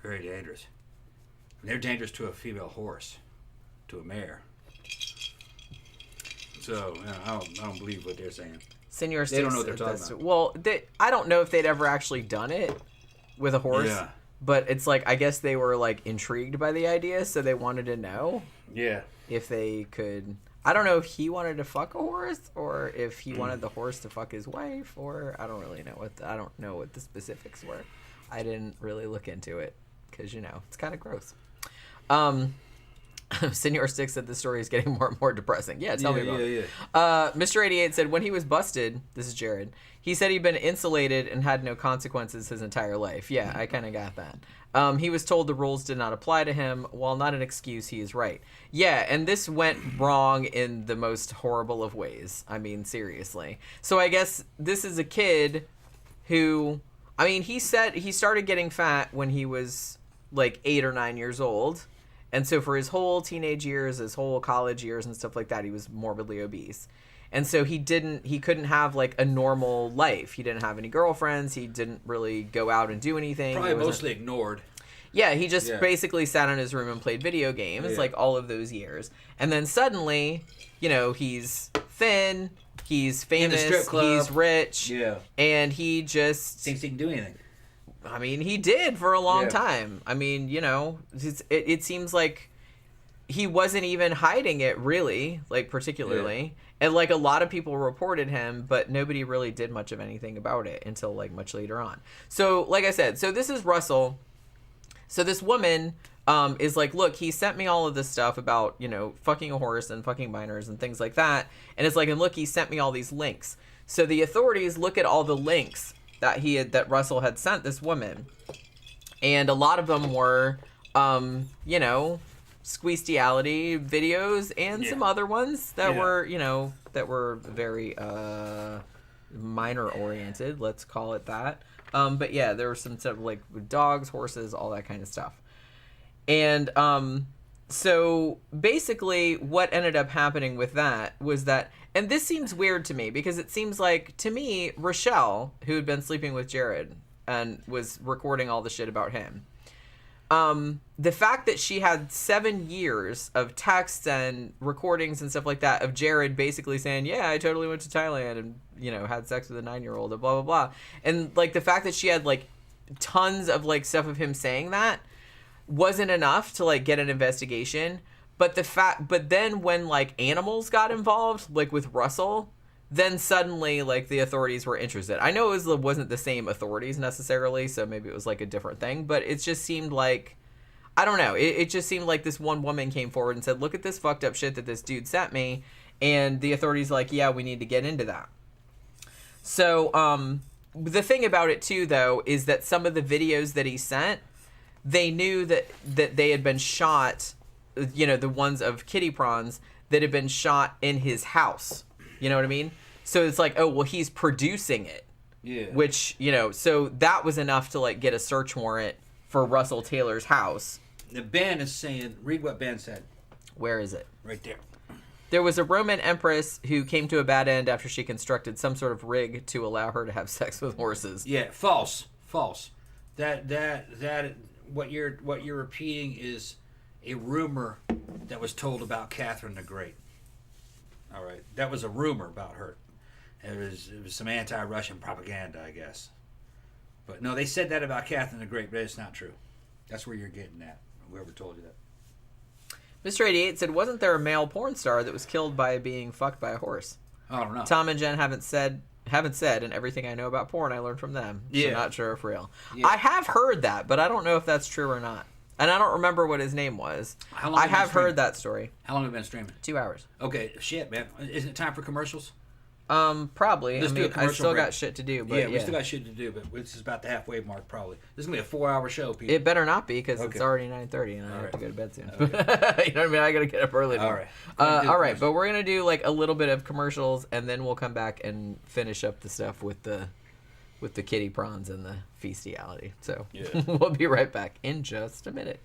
very dangerous. And they're dangerous to a female horse, to a mare. So I don't believe what they're saying. Senior They don't know what they're talking about. Well, I don't know if they'd ever actually done it with a horse. Yeah. But it's like, I guess they were like intrigued by the idea, so they wanted to know. Yeah. If they could. I don't know if he wanted to fuck a horse or if he wanted the horse to fuck his wife, or I don't really know I don't know what the specifics were. I didn't really look into it because, you know, it's kind of gross. Senor Six said the story is getting more and more depressing. Yeah, tell me about it. Mr. 88 said when he was busted, this is Jared, he said he'd been insulated and had no consequences his entire life. Yeah, I kind of got that. He was told the rules did not apply to him. While not an excuse, he is right. Yeah, and this went wrong in the most horrible of ways. I mean, seriously. So I guess this is a kid who, I mean, he said he started getting fat when he was like 8 or 9 years old. And so for his whole teenage years, his whole college years and stuff like that, he was morbidly obese. And so he couldn't have like a normal life. He didn't have any girlfriends. He didn't really go out and do anything. Probably mostly ignored. Yeah, he just basically sat in his room and played video games like all of those years. And then suddenly, you know, he's thin, he's famous, he's rich, and he just thinks he can do anything. I mean, he did for a long time. I mean, you know, it seems like he wasn't even hiding it really, like particularly. And like a lot of people reported him, but nobody really did much of anything about it until like much later on. So like I said, so this is Russell. So this woman is like, look, he sent me all of this stuff about, you know, fucking a horse and fucking minors and things like that. And it's like, and look, he sent me all these links. So the authorities look at all the links that Russell had sent this woman, and a lot of them were, you know, squeestiality videos and some other ones that were, you know, that were very minor oriented, let's call it that. But yeah, there were some stuff like with dogs, horses, all that kind of stuff. And so basically what ended up happening with that was that, and this seems weird to me because it seems like, to me, Rochelle, who had been sleeping with Jared and was recording all the shit about him, the fact that she had 7 years of texts and recordings and stuff like that of Jared basically saying, yeah, I totally went to Thailand and, you know, had sex with a 9-year-old and blah, blah, blah. And, like, the fact that she had, like, tons of, like, stuff of him saying that wasn't enough to, like, get an investigation. But then when like animals got involved, like with Russell, then suddenly like the authorities were interested. I know it wasn't the same authorities necessarily, so maybe it was like a different thing, but it just seemed like, I don't know, it just seemed like this one woman came forward and said, look at this fucked up shit that this dude sent me, and the authorities like, yeah, we need to get into that. So the thing about it too, though, is that some of the videos that he sent, they knew that they had been shot, you know, the ones of kitty prawns that had been shot in his house. You know what I mean? So it's like, oh, well, he's producing it. Yeah. Which, you know, so that was enough to, like, get a search warrant for Russell Taylor's house. The Ben is saying, read what Ben said. Where is it? Right there. There was a Roman empress who came to a bad end after she constructed some sort of rig to allow her to have sex with horses. Yeah, false. That what you're repeating is a rumor that was told about Catherine the Great. All right, that was a rumor about her. It was some anti-Russian propaganda, I guess. But no, they said that about Catherine the Great, but it's not true. That's where you're getting at. Whoever told you that. Mr. 88 said, wasn't there a male porn star that was killed by being fucked by a horse? I don't know. Tom and Jen haven't said, and everything I know about porn I learned from them. So Yeah. not sure if real. Yeah. I have heard that, but I don't know if that's true or not. And I don't remember what his name was. How long I have you been have streaming? heard that story. How long have you been streaming? 2 hours. Okay, shit, man. Isn't it time for commercials? Probably. Let's I do a mean, I commercial still break. got shit to do, but Yeah, we still got shit to do, but this is about the halfway mark, probably. This is going to be a 4-hour show, people. It better not be, because it's Okay. already 9:30 and I All have right. to go to bed soon. Okay. You know what I mean? I got to get up early All tomorrow. right. Go ahead and do All the right, commercials. but we're going to do like a little bit of commercials, and then we'll come back and finish up the stuff with the kitty prawns and the feastiality. So Yeah. we'll be right back in just a minute.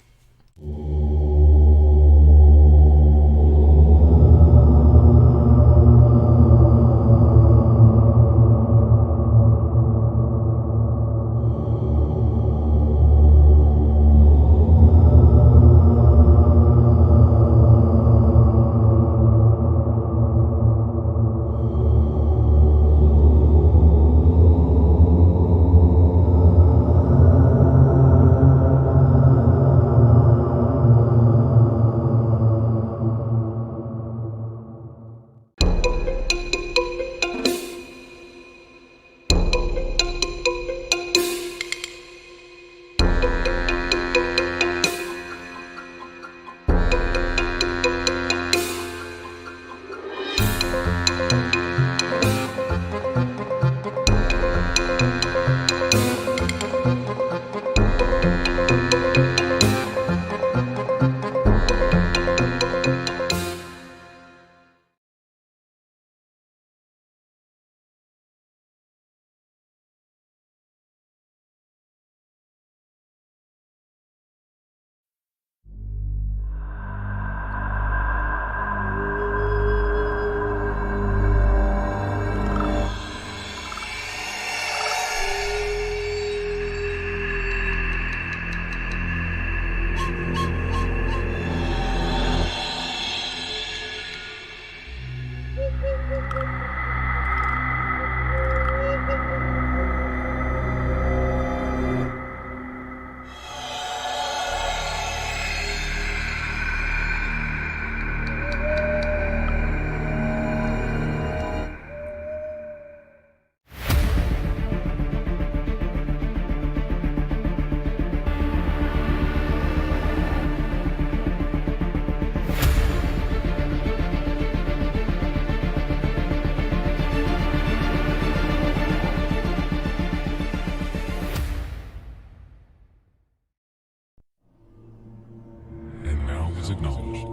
And now was acknowledged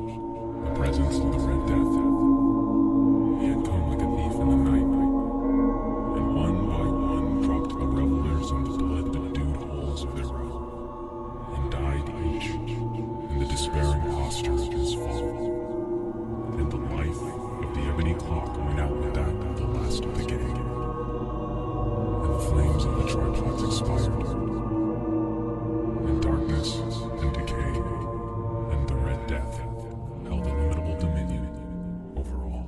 the presence of the Red Death. He had come like a thief in the night, and one by one dropped the revelers in the blood-bedewed holes of their road, and died each in the despairing posture of his fall. And the life of the ebony clock went out with that of the last of the gang, and the flames of the tripods expired, and darkness and decay and the Red Death held illimitable dominion over all.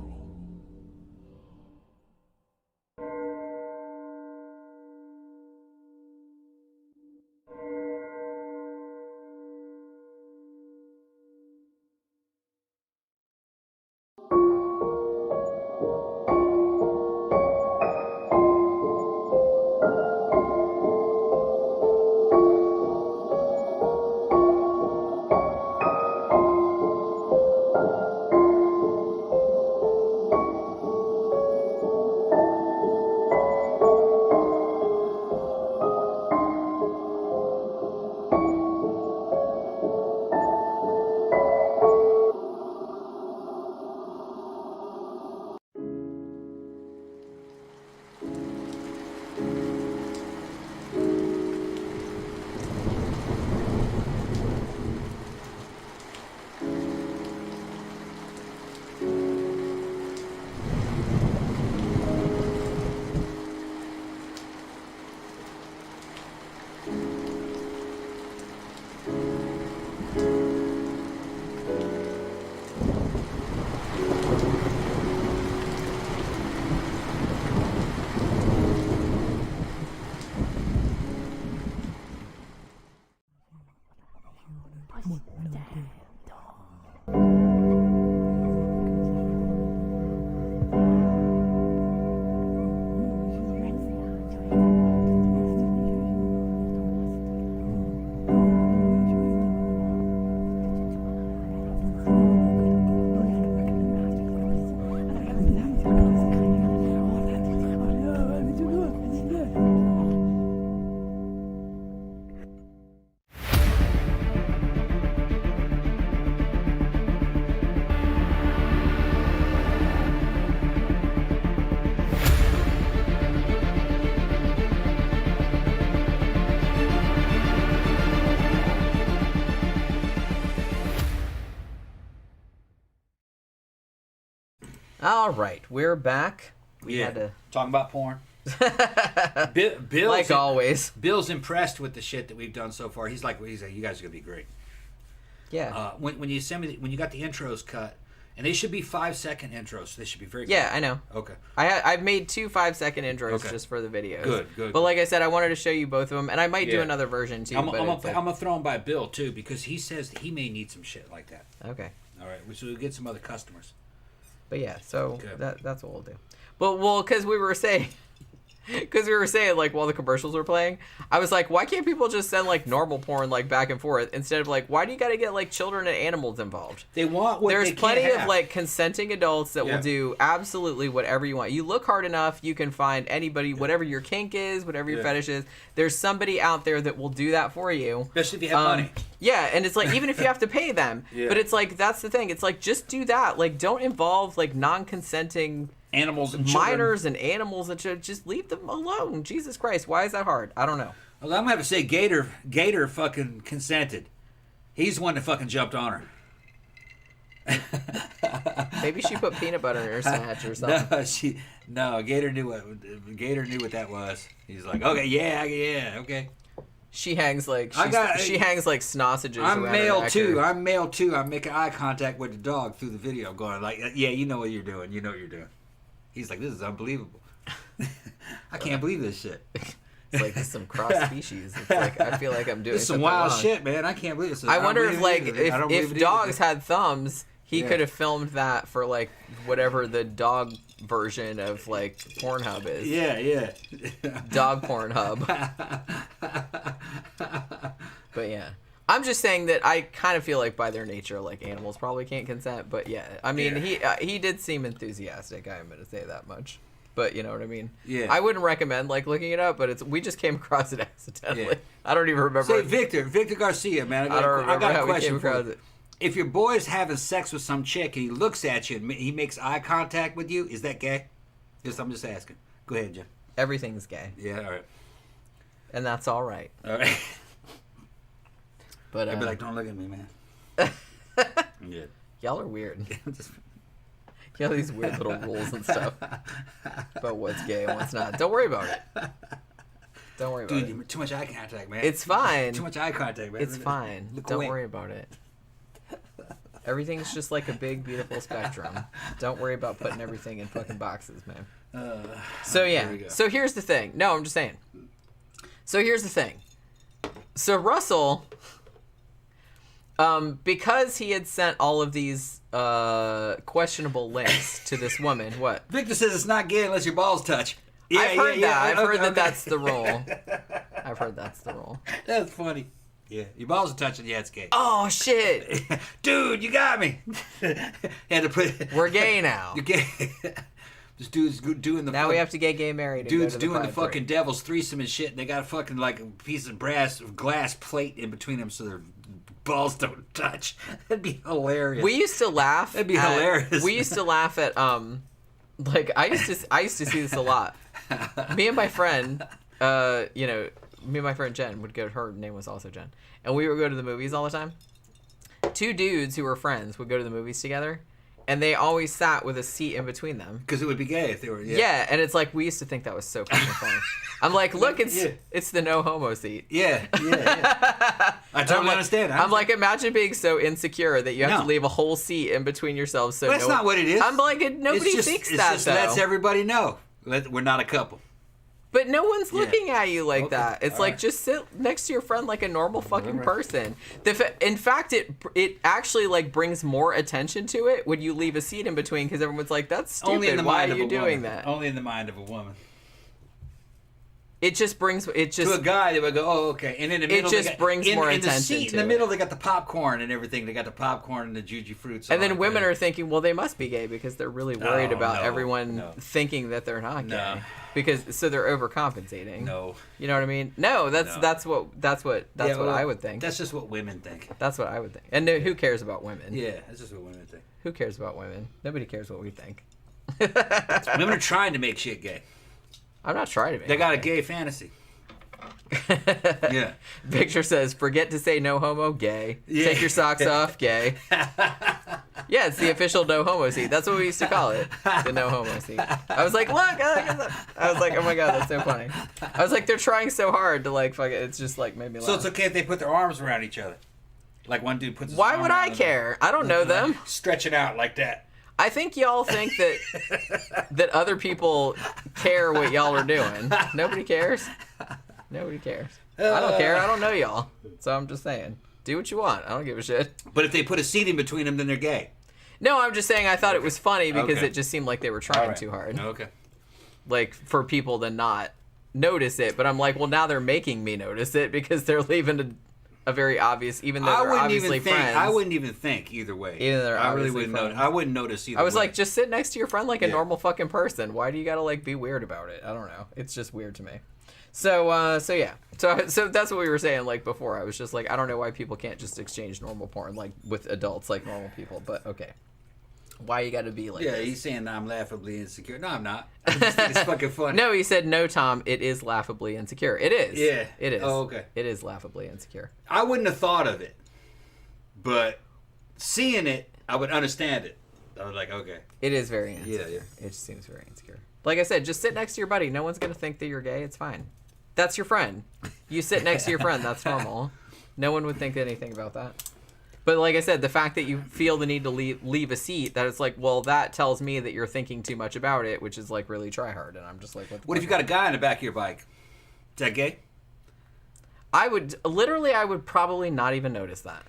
All right, we're back. We Yeah. had to... Talking about porn. Bill's Like always. Bill's impressed with the shit that we've done so far. He's like, you guys are gonna be great. Yeah. When you send me when you got the intros cut, and they should be 5-second intros. So they should be very. Yeah, quick. I know. Okay. I've made 2 5-second intros Okay. just for the videos. Good. But like I said, I wanted to show you both of them, and I might do Yeah. another version too. I'm but it's like- gonna throw him by Bill too because he says that he may need some shit like that. Okay. All right, so we'll get some other customers. But yeah, so Okay. that's what we'll do. But because we were saying, like while the commercials were playing, I was like, why can't people just send like normal porn like back and forth instead of like, why do you got to get like children and animals involved? They want what There's they plenty can't of have. like consenting adults that Yeah. will do absolutely whatever you want. You look hard enough, you can find anybody, whatever your kink is, whatever your Yeah. fetish is. There's somebody out there that will do that for you. Especially if you have money. Yeah, and it's like even if you have to pay them, Yeah. but it's like that's the thing. It's like just do that. Like don't involve like non-consenting Animals and children. minors and animals and shit. Just leave them alone. Jesus Christ, why is that hard? I don't know. Well, I'm gonna have to say Gator fucking consented. He's the one that fucking jumped on her. Maybe she put peanut butter in her snatch or something. No, Gator knew what that was. He's like, okay, yeah, okay. She hangs like she hangs like sausages. I'm around male her neck too. or- I'm male too. I'm making eye contact with the dog through the video, going like, yeah, you know what you're doing. You know what you're doing. He's like, this is unbelievable. I can't believe this shit. It's like some cross species. It's like I feel like I'm doing This is some something wild wrong. shit, man. I can't believe this. I wonder if like don't believe if it dogs either. had thumbs, he Yeah. could have filmed that for like whatever the dog version of like Pornhub is. Yeah. Dog Pornhub. But yeah. I'm just saying that I kind of feel like by their nature, like animals probably can't consent. But yeah, I mean, he did seem enthusiastic. I'm gonna say that much. But you know what I mean. Yeah. I wouldn't recommend like looking it up, but we just came across it accidentally. Yeah. I don't even remember. Say Victor Garcia, man. I don't remember got a how we question came for across you. it. If your boy's having sex with some chick and he looks at you and he makes eye contact with you, is that gay? I'm just asking. Go ahead, Jim. Everything's gay, Yeah, all right. and that's all right. All right. But I'd be like, don't look at me, man. Yeah. y'all are weird. You know these weird little rules and stuff about what's gay and what's not. Don't worry about it. Don't worry about Dude, too much eye contact, man. It's fine. Too much eye contact, man. It's fine. Look Don't away. worry about it. Everything's just like a big, beautiful spectrum. Don't worry about putting everything in fucking boxes, man. So There we yeah. go. So here's the thing. No, I'm just saying. So here's the thing. So Russell, because he had sent all of these questionable links to this woman, what? Victor says it's not gay unless your balls touch. Yeah, I've heard that. I've heard that okay. that's the rule. I've heard that's the rule. That's funny. Yeah, your balls are touching. Yeah, it's gay. Oh shit! Dude, you got me. Had to put. We're gay now. You're gay. This dude's doing the. Now we have to get gay married. And go Dude's to doing the Pride Parade. fucking devil's threesome and shit, and they got a fucking like a piece of glass plate in between them so their balls don't touch. That'd be hilarious. We used to laugh. That'd be hilarious. We used to laugh at like I used to see this a lot. Me and my friend, me and my friend Jen would go. Her name was also Jen, and we would go to the movies all the time. 2 dudes who were friends would go to the movies together, and they always sat with a seat in between them. Because it would be gay if they were. Yeah, and it's like we used to think that was so fucking funny. I'm like, look, it's the no homo seat. Yeah. I totally understand. I'm like, imagine being so insecure that you have to No. leave a whole seat in between yourselves. So That's not what it is. I'm like, nobody It's thinks it's that just though. lets everybody know that we're not a couple. But no one's looking at you like Okay. that. It's All like right. just sit next to your friend like a normal fucking Right. person. In fact, it actually like brings more attention to it when you leave a seat in between because everyone's like, "That's stupid. Only in the Why mind are of you a doing woman. that?" Only in the mind of a woman. It just brings it just To a guy, they would go, "Oh, okay." And in the middle, just they got, brings more in the attention seat, to in the it. middle, they got the popcorn and everything. They got the popcorn and the juji fruits. and then on it. women are thinking, well, they must be gay because they're really worried No, about no, everyone no. thinking that they're not gay. No. Because so they're overcompensating. No. You know what I mean? No, that's No. what Yeah, well, I would think. That's just what women think. That's what I would think. And no, who cares about women? Yeah, that's just what women think. Who cares about women? Nobody cares what we think. Women are trying to make shit gay. I'm not trying to be. They got a gay fantasy. Yeah. Victor says, forget to say no homo, gay. Yeah. Take your socks off, gay. Yeah, it's the official no homo seat. That's what we used to call it, the no homo seat. I was like, look, I was like, oh my god, that's so funny. I was like, they're trying so hard to like, fuck it. It's just like made me laugh. So it's okay if they put their arms around each other, like one dude puts. His Why arm would around I the care? I don't know them. Stretch it out like that. I think y'all think that other people care what y'all are doing. Nobody cares. Nobody cares. I don't care. I don't know y'all. So I'm just saying. Do what you want. I don't give a shit. But if they put a seat in between them, then they're gay. No, I'm just saying I thought it was funny because Okay. it just seemed like they were trying Right. too hard. Okay. Like, for people to not notice it. But I'm like, well, now they're making me notice it because they're leaving a very obvious, even though they're obviously friends. I wouldn't even think either way. Even though they're I really obviously wouldn't friends. notice. I wouldn't notice either I was way. like, just sit next to your friend like a Yeah. normal fucking person. Why do you gotta like be weird about it? I don't know. It's just weird to me. So yeah. So that's what we were saying like before. I was just like, I don't know why people can't just exchange normal porn like with adults like normal people. But okay. Why you gotta be like Yeah, this? he's saying I'm laughably insecure. No, I'm not. I just think it's fucking funny. No, he said no, Tom. It is laughably insecure. It is. Yeah. It is. Oh, okay. It is laughably insecure. I wouldn't have thought of it, but seeing it, I would understand it. I was like, okay. It is very insecure. Yeah, yeah. It just seems very insecure. Like I said, just sit next to your buddy. No one's gonna think that you're gay. It's fine. That's your friend. You sit next to your friend. That's normal. No one would think anything about that. But like I said, the fact that you feel the need to leave a seat, that it's like, well, that tells me that you're thinking too much about it, which is like really try hard. And I'm just like, What if you got a guy in the back of your bike? Is that gay? I would probably not even notice that.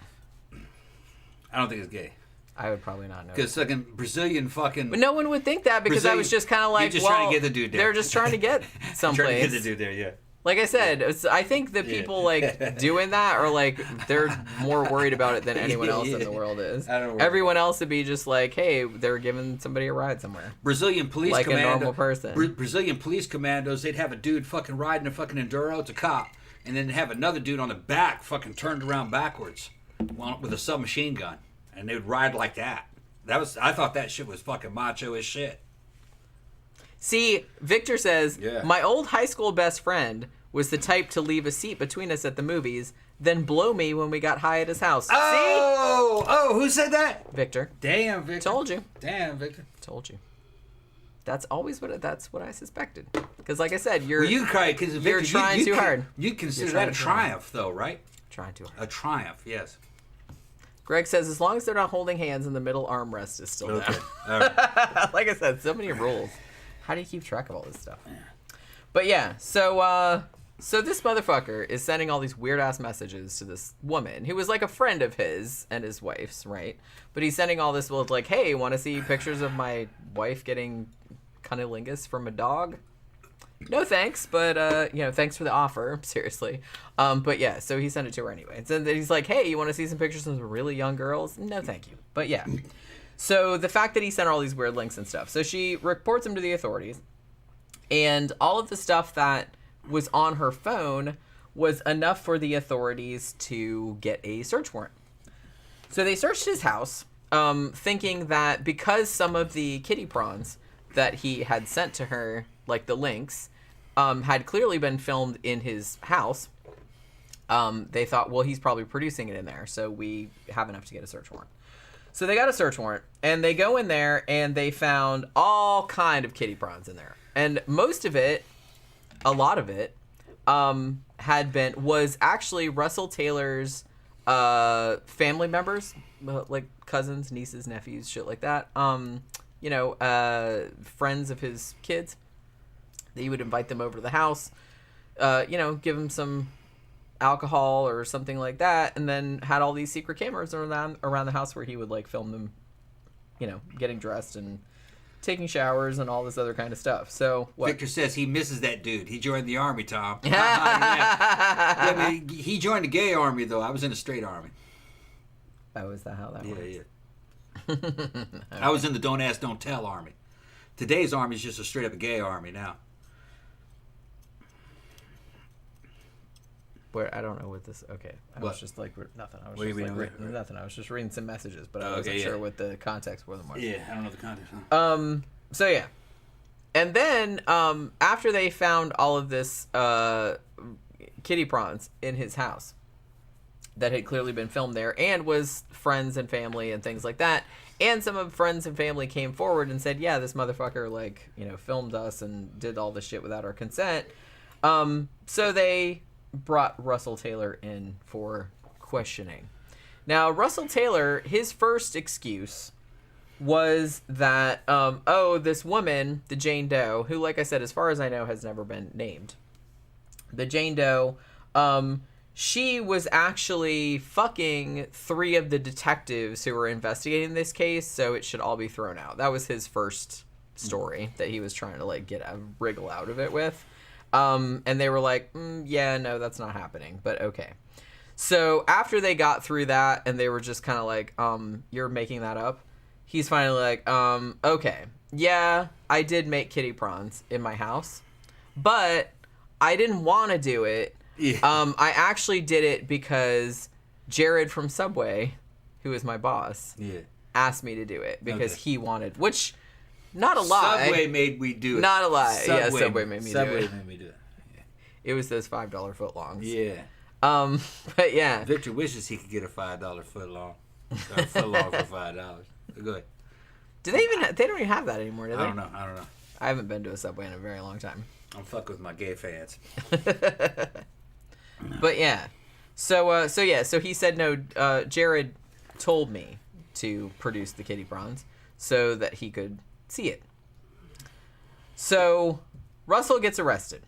I don't think it's gay. I would probably not notice. Because fucking Brazilian fucking. But no one would think that because I was just kind of like, just well, trying to get the dude there. they're just trying to get someplace. Trying to get the dude there, yeah. Like I said, I think the people like doing that are like they're more worried about it than anyone else in the world is. I don't know. Everyone else would be just like, hey, they're giving somebody a ride somewhere. Brazilian police Like a commando, normal person. Brazilian police commandos, they'd have a dude fucking riding a fucking enduro, it's a cop, and then have another dude on the back fucking turned around backwards with a submachine gun, and they would ride like that. I thought that shit was fucking macho as shit. See, Victor says, Yeah. my old high school best friend was the type to leave a seat between us at the movies, then blow me when we got high at his house. Oh, who said that? See? Victor. Damn, Victor. Told you. Damn, Victor. Told you. That's always what I suspected. Because like I said, you're Well, you cry because you're trying too hard. You consider You're that trying a too hard. triumph, though, right? trying too hard. A triumph, yes. Greg says, as long as they're not holding hands and the middle armrest is still Okay. down. All right. Like I said, so many rules. How do you keep track of all this stuff? But yeah, so this motherfucker is sending all these weird ass messages to this woman who was like a friend of his and his wife's, right? But he's sending all this with like, hey, want to see pictures of my wife getting cunnilingus from a dog? No thanks, but thanks for the offer, seriously. But yeah, so he sent it to her anyway. And so then he's like, hey, you want to see some pictures of some really young girls? No thank you. But yeah. So the fact that he sent all these weird links and stuff. So she reports him to the authorities. And all of the stuff that was on her phone was enough for the authorities to get a search warrant. So they searched his house, thinking that because some of the kitty prawns that he had sent to her, like the links, had clearly been filmed in his house, they thought, well, he's probably producing it in there, so we have enough to get a search warrant. So they got a search warrant, and they go in there, and they found all kind of kitty prawns in there. And most of it, a lot of it, was actually Russell Taylor's family members, like cousins, nieces, nephews, shit like that. Friends of his kids. He would invite them over to the house, give them some alcohol or something like that, and then had all these secret cameras around the house where he would like film them, getting dressed and taking showers and all this other kind of stuff. So what? Victor says he misses that dude. He joined the army, Tom. I mean, he joined the gay army, though. I was in a straight army. Oh, is that how that works? Yeah. I was in the don't ask, don't tell army. Today's army is just a straight up a gay army now. Where I don't know what this. Okay, I was just like nothing. I was What do just you like mean? nothing. I was just reading some messages, but I Okay, wasn't yeah. sure what the context for them was. Yeah, I don't know the context. Huh? So yeah, and then after they found all of this kitty prawns in his house that had clearly been filmed there and was friends and family and things like that. And some of friends and family came forward and said, yeah, this motherfucker, like, you know, filmed us and did all this shit without our consent. So they brought Russell Taylor in for questioning. Now, Russell Taylor, his first excuse was that, this woman, the Jane Doe, who, like I said, as far as I know, has never been named. The Jane Doe, she was actually fucking 3 of the detectives who were investigating this case, so it should all be thrown out. That was his first story that he was trying to, like, get a wriggle out of it with. And they were like, yeah, no, that's not happening, but okay. So after they got through that and they were just kind of like, you're making that up, he's finally like, okay, yeah, I did make kitty prawns in my house, but I didn't want to do it. Yeah. I actually did it because Jared from Subway, who is my boss, asked me to do it because he wanted, which, not a lie. Subway made me do it. Not a lie. Subway made me do it. Subway made me do it. Yeah. It was those $5 footlongs. Yeah. But yeah. Victor wishes he could get a $5 footlong. Or a footlong for $5. Go ahead. Do they even? They don't even have that anymore, do they? I don't know. I haven't been to a Subway in a very long time. I'm fucking with my gay fans. But yeah. So he said no. Jared told me to produce the kitty prawns so that he could see it. So Russell gets arrested.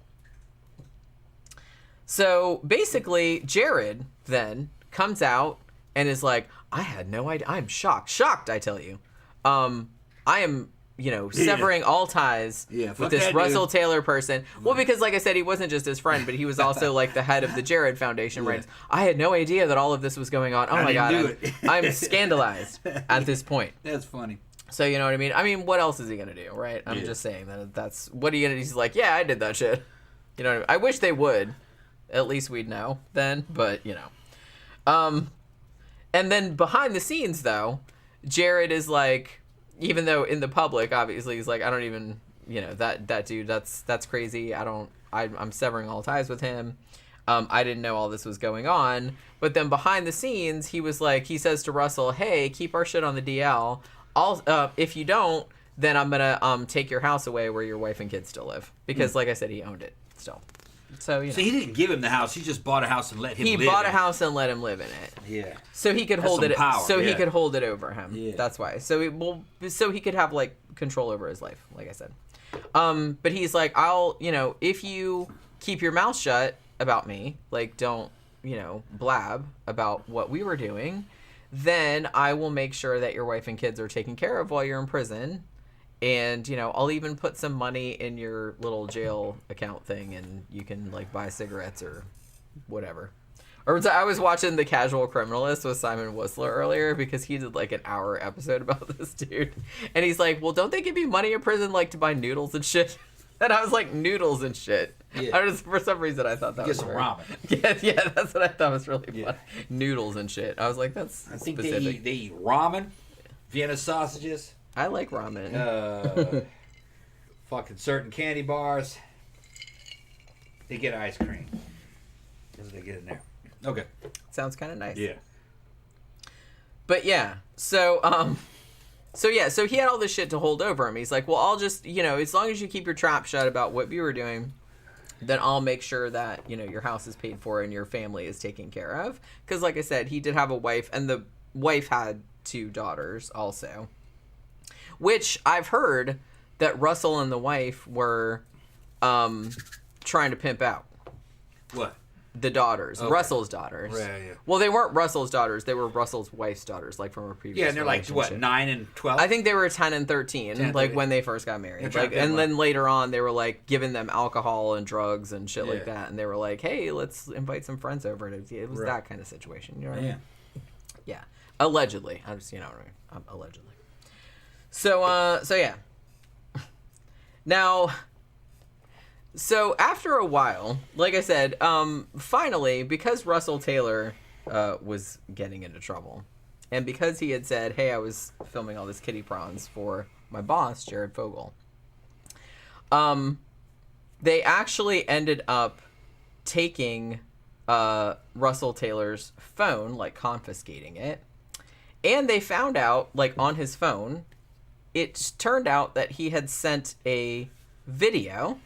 So basically, Jared then comes out and is like, I had no idea. I'm shocked, I tell you. I am, severing all ties with this Russell Taylor person. Well, because like I said, he wasn't just his friend, but he was also like the head of the Jared Foundation. Right? I had no idea that all of this was going on. Oh my God. I'm scandalized at this point. That's funny. So, you know what I mean? I mean, what else is he going to do, right? I'm just saying that's what are you going to do? He's like, yeah, I did that shit. You know what I mean? I wish they would. At least we'd know then, but and then behind the scenes though, Jared is like, even though in the public, obviously he's like, I don't even, that dude, that's crazy. I'm severing all ties with him. I didn't know all this was going on. But then behind the scenes, he was like, he says to Russell, hey, keep our shit on the DL. If you don't, then I'm gonna take your house away where your wife and kids still live. Because like I said, he owned it still. So he didn't give him the house. He just bought a house and let him live in it. He bought a house and let him live in it. Yeah. So he could hold it. Power. So he could hold it over him. Yeah. That's why. So he could have like control over his life, like I said. But he's like, if you keep your mouth shut about me, like don't, blab about what we were doing, then I will make sure that your wife and kids are taken care of while you're in prison. And, I'll even put some money in your little jail account thing and you can, like, buy cigarettes or whatever. Or I was watching The Casual Criminalist with Simon Whistler earlier because he did, like, an hour episode about this dude. And he's like, well, don't they give you money in prison, like, to buy noodles and shit? And I was like, noodles and shit. Yeah. For some reason, I thought that was some ramen. Yeah, that's what I thought was really funny. Noodles and shit. I was like, that's specific. I think they eat ramen, Vienna sausages. I like ramen. Fucking certain candy bars. They get ice cream. That's what they get in there. Okay. Sounds kind of nice. Yeah. But yeah, so he had all this shit to hold over him. He's like, well, I'll just, as long as you keep your trap shut about what you were doing, then I'll make sure that, your house is paid for and your family is taken care of. Because like I said, he did have a wife, and the wife had 2 daughters also. Which I've heard that Russell and the wife were trying to pimp out. What? The daughters. Okay. Russell's daughters. Right, yeah. Well, they weren't Russell's daughters. They were Russell's wife's daughters, like from a previous Yeah, and they're like, what, 9 and 12? I think they were 10 and 13, when they first got married. Then later on, they were, like, giving them alcohol and drugs and shit like that. And they were like, hey, let's invite some friends over. It was that kind of situation. You know what I mean? Yeah. Allegedly. I'm just, allegedly. So yeah. Now, so after a while, like I said, finally, because Russell Taylor was getting into trouble, and because he had said, hey, I was filming all this kitty prawns for my boss, Jared Fogle, they actually ended up taking Russell Taylor's phone, like confiscating it. And they found out, like on his phone, it turned out that he had sent a video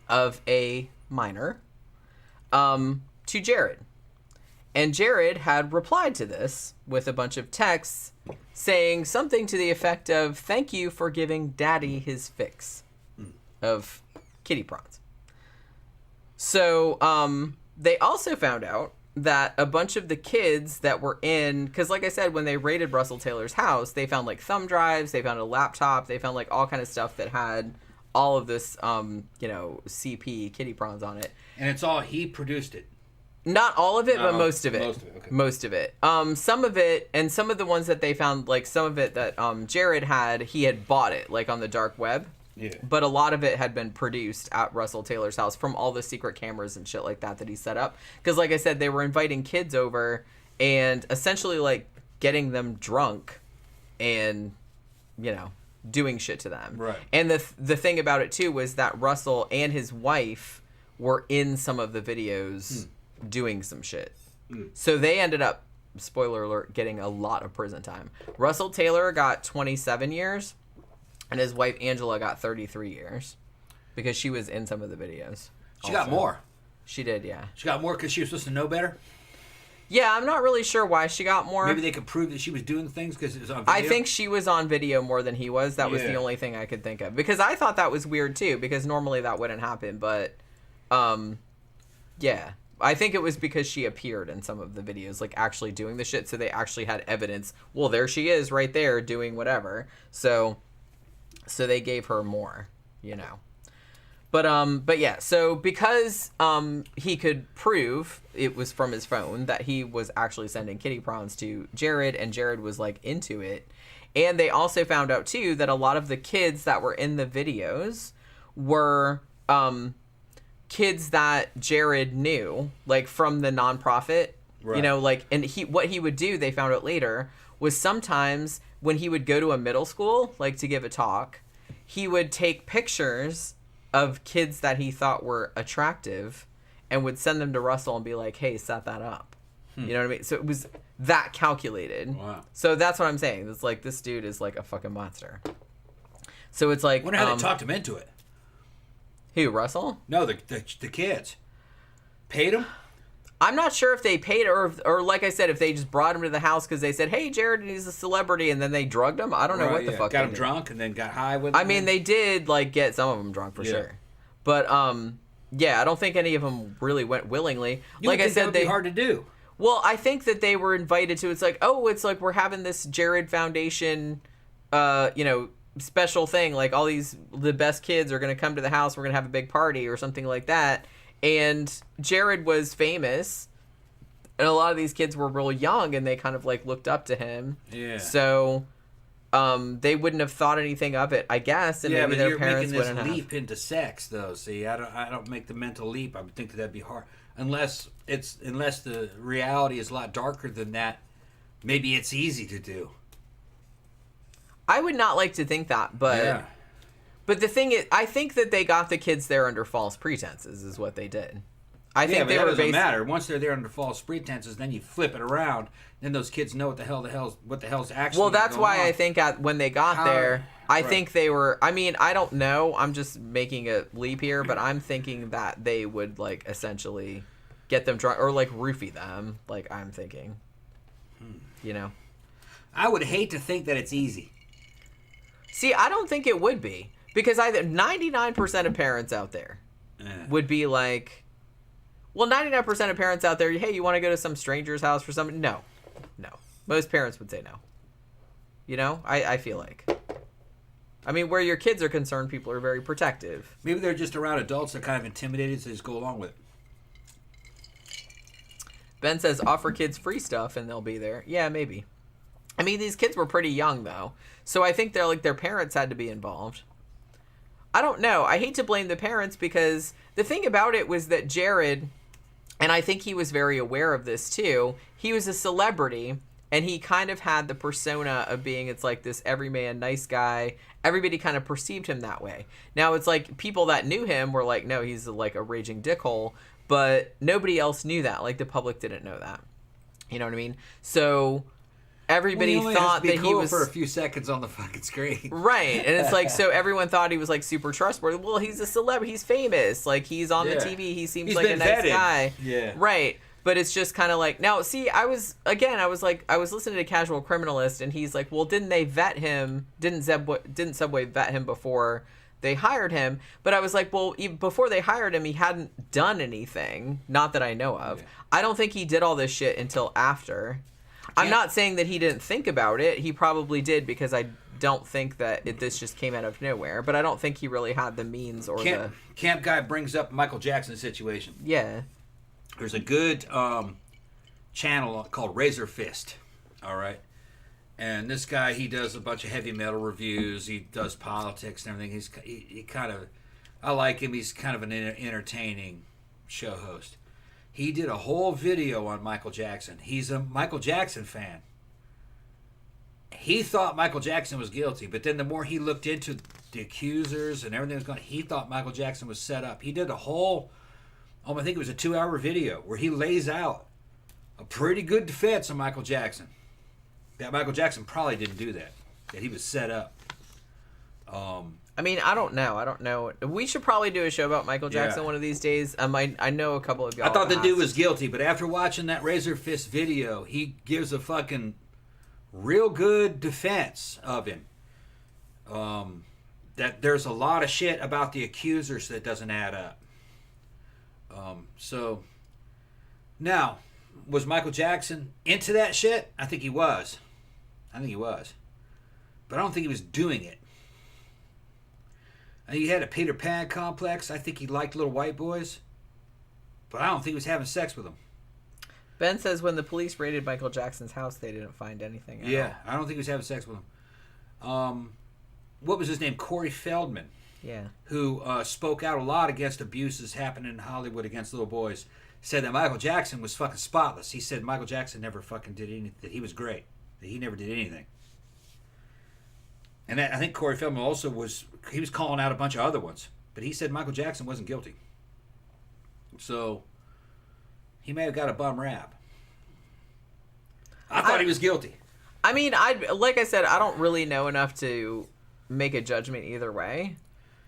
of a minor to Jared. And Jared had replied to this with a bunch of texts saying something to the effect of, "Thank you for giving Daddy his fix of kitty prawns." So they also found out that a bunch of the kids that were in, because like I said, when they raided Russell Taylor's house, they found like thumb drives, they found a laptop, they found like all kind of stuff that had all of this, CP kitty prawns on it. And it's all, he produced it. Not all of it, but most of it. Most of it, okay. Most of it. Some of it, and some of the ones that they found, like some of it that Jared had, he had bought it, like on the dark web. Yeah. But a lot of it had been produced at Russell Taylor's house from all the secret cameras and shit like that he set up. Because like I said, they were inviting kids over and essentially like getting them drunk and, doing shit to them. Right. And the thing about it too was that Russell and his wife were in some of the videos doing some shit. So they ended up, spoiler alert, getting a lot of prison time. Russell Taylor got 27 years. And his wife, Angela, got 33 years because she was in some of the videos. She got more. She did, yeah. She got more because she was supposed to know better? Yeah, I'm not really sure why she got more. Maybe they could prove that she was doing things because it was on video? I think she was on video more than he was. That was the only thing I could think of. Because I thought that was weird, too, because normally that wouldn't happen. But, yeah. I think it was because she appeared in some of the videos, like, actually doing the shit, so they actually had evidence. Well, there she is right there doing whatever. So they gave her more, But yeah, so because he could prove it was from his phone that he was actually sending kitty prawns to Jared, and Jared was like into it. And they also found out too that a lot of the kids that were in the videos were kids that Jared knew, like from the nonprofit, right. And what he would do, they found out later, was sometimes when he would go to a middle school, like to give a talk, he would take pictures of kids that he thought were attractive and would send them to Russell and be like, "Hey, set that up." You know what I mean? So it was that calculated. Wow. So that's what I'm saying. It's like, this dude is like a fucking monster. So it's like... I wonder how they talked him into it. Who, Russell? No, the kids. Paid him? I'm not sure if they paid or like I said, if they just brought him to the house because they said, "Hey, Jared, he's a celebrity," and then they drugged him. I don't know what the fuck. Got him drunk and then got high with him. I mean, they did like get some of them drunk for sure, but yeah, I don't think any of them really went willingly. Like I said, that would be hard to do. Well, I think that they were invited to. It's like, we're having this Jared Foundation, special thing. Like the best kids are gonna come to the house. We're gonna have a big party or something like that. And Jared was famous, and a lot of these kids were real young, and they kind of like looked up to him. Yeah. So, they wouldn't have thought anything of it, I guess, and maybe their parents wouldn't have. You're making this leap into sex, though. See, I don't make the mental leap. I would think that'd be hard, unless the reality is a lot darker than that. Maybe it's easy to do. I would not like to think that, but. Yeah. But the thing is, I think that they got the kids there under false pretenses is what they did. I think they were were doesn't matter. Once they're there under false pretenses, then you flip it around. Then those kids know what the hell's actually. Well, that's why on. I think when they got there, I think they were. I mean, I don't know. I'm just making a leap here, but I'm thinking that they would like essentially get them drunk or like roofie them. Like I'm thinking, I would hate to think that it's easy. See, I don't think it would be. Because 99% of parents out there would be like, well, 99% of parents out there, hey, you want to go to some stranger's house for something? No. Most parents would say no. I feel like. I mean, where your kids are concerned, people are very protective. Maybe they're just around adults that are kind of intimidated, so they just go along with it. Ben says, offer kids free stuff and they'll be there. Yeah, maybe. I mean, these kids were pretty young, though. So I think their parents had to be involved. I don't know. I hate to blame the parents because the thing about it was that Jared, and I think he was very aware of this too, he was a celebrity and he kind of had the persona of being, it's like this everyman nice guy. Everybody kind of perceived him that way. Now it's like people that knew him were like, no, he's like a raging dickhole. but nobody else knew that. Like, the public didn't know that. You know what I mean? So everybody thought that he was for a few seconds on the fucking screen. Right. And it's like, so everyone thought he was like super trustworthy. Well, he's a celebrity. He's famous. Like, he's on the TV. He seems like a nice guy. Yeah. Right. But it's just kind of like, now, see, I was listening to Casual Criminalist, and he's like, well, didn't they vet him? Didn't Subway vet him before they hired him? But I was like, well, before they hired him, he hadn't done anything. Not that I know of. Yeah. I don't think he did all this shit until after. I'm not saying that he didn't think about it. He probably did, because I don't think that this just came out of nowhere. But I don't think he really had the means or the... Camp Guy brings up Michael Jackson's situation. Yeah. There's a good channel called Razor Fist, all right? And this guy, he does a bunch of heavy metal reviews. He does politics and everything. He kind of... I like him. He's kind of an entertaining show host. He did a whole video on Michael Jackson. He's a Michael Jackson fan. He thought Michael Jackson was guilty, but then the more he looked into the accusers and everything was going, he thought Michael Jackson was set up. He did a whole, I think it was a 2-hour video where he lays out a pretty good defense of Michael Jackson. That Michael Jackson probably didn't do that. That he was set up. I mean, I don't know. We should probably do a show about Michael Jackson one of these days. I know a couple of y'all. I thought the dude was guilty, but after watching that Razor Fist video, he gives a fucking real good defense of him. That there's a lot of shit about the accusers that doesn't add up. So, now, was Michael Jackson into that shit? I think he was. But I don't think he was doing it. He had a Peter Pan complex. I think he liked little white boys. But I don't think he was having sex with them. Ben says when the police raided Michael Jackson's house, they didn't find anything. Yeah, I don't think he was having sex with them. What was his name? Corey Feldman. Yeah. Who spoke out a lot against abuses happening in Hollywood against little boys. Said that Michael Jackson was fucking spotless. He said Michael Jackson never fucking did anything. That he was great. That he never did anything. And I think Corey Feldman also was calling out a bunch of other ones. But he said Michael Jackson wasn't guilty. So, he may have got a bum rap. I thought he was guilty. I mean, like I said, I don't really know enough to make a judgment either way.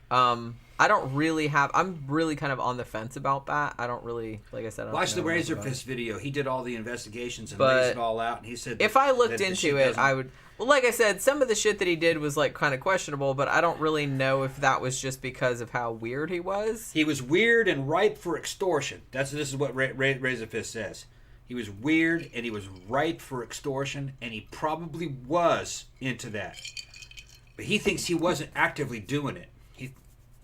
I don't really I'm really kind of on the fence about that. I don't really, like I said, I don't watch the Razor Fist video. He did all the investigations and lays it all out. And he said if I looked into it, I would... Well, like I said, some of the shit that he did was like kind of questionable, but I don't really know if that was just because of how weird he was. He was weird and ripe for extortion. This is what Razor Fist says. He was weird and he was ripe for extortion, and he probably was into that. But he thinks he wasn't actively doing it.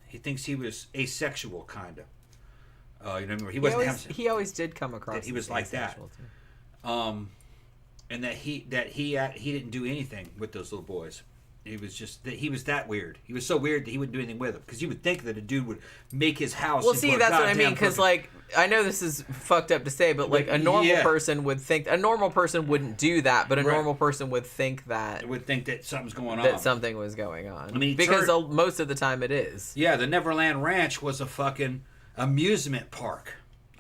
He thinks he was asexual, kind of. You know, he wasn't. He always did come across. That he was like that. And that he didn't do anything with those little boys. He was that weird. He was so weird that he wouldn't do anything with them. Because you would think that a dude would make his house. Well, see, that's what I mean. Because like, I know this is fucked up to say, but like a normal person would think a normal person wouldn't do that, but a normal person would think that something's going on. That something was going on. I mean, because most of the time it is. Yeah, the Neverland Ranch was a fucking amusement park.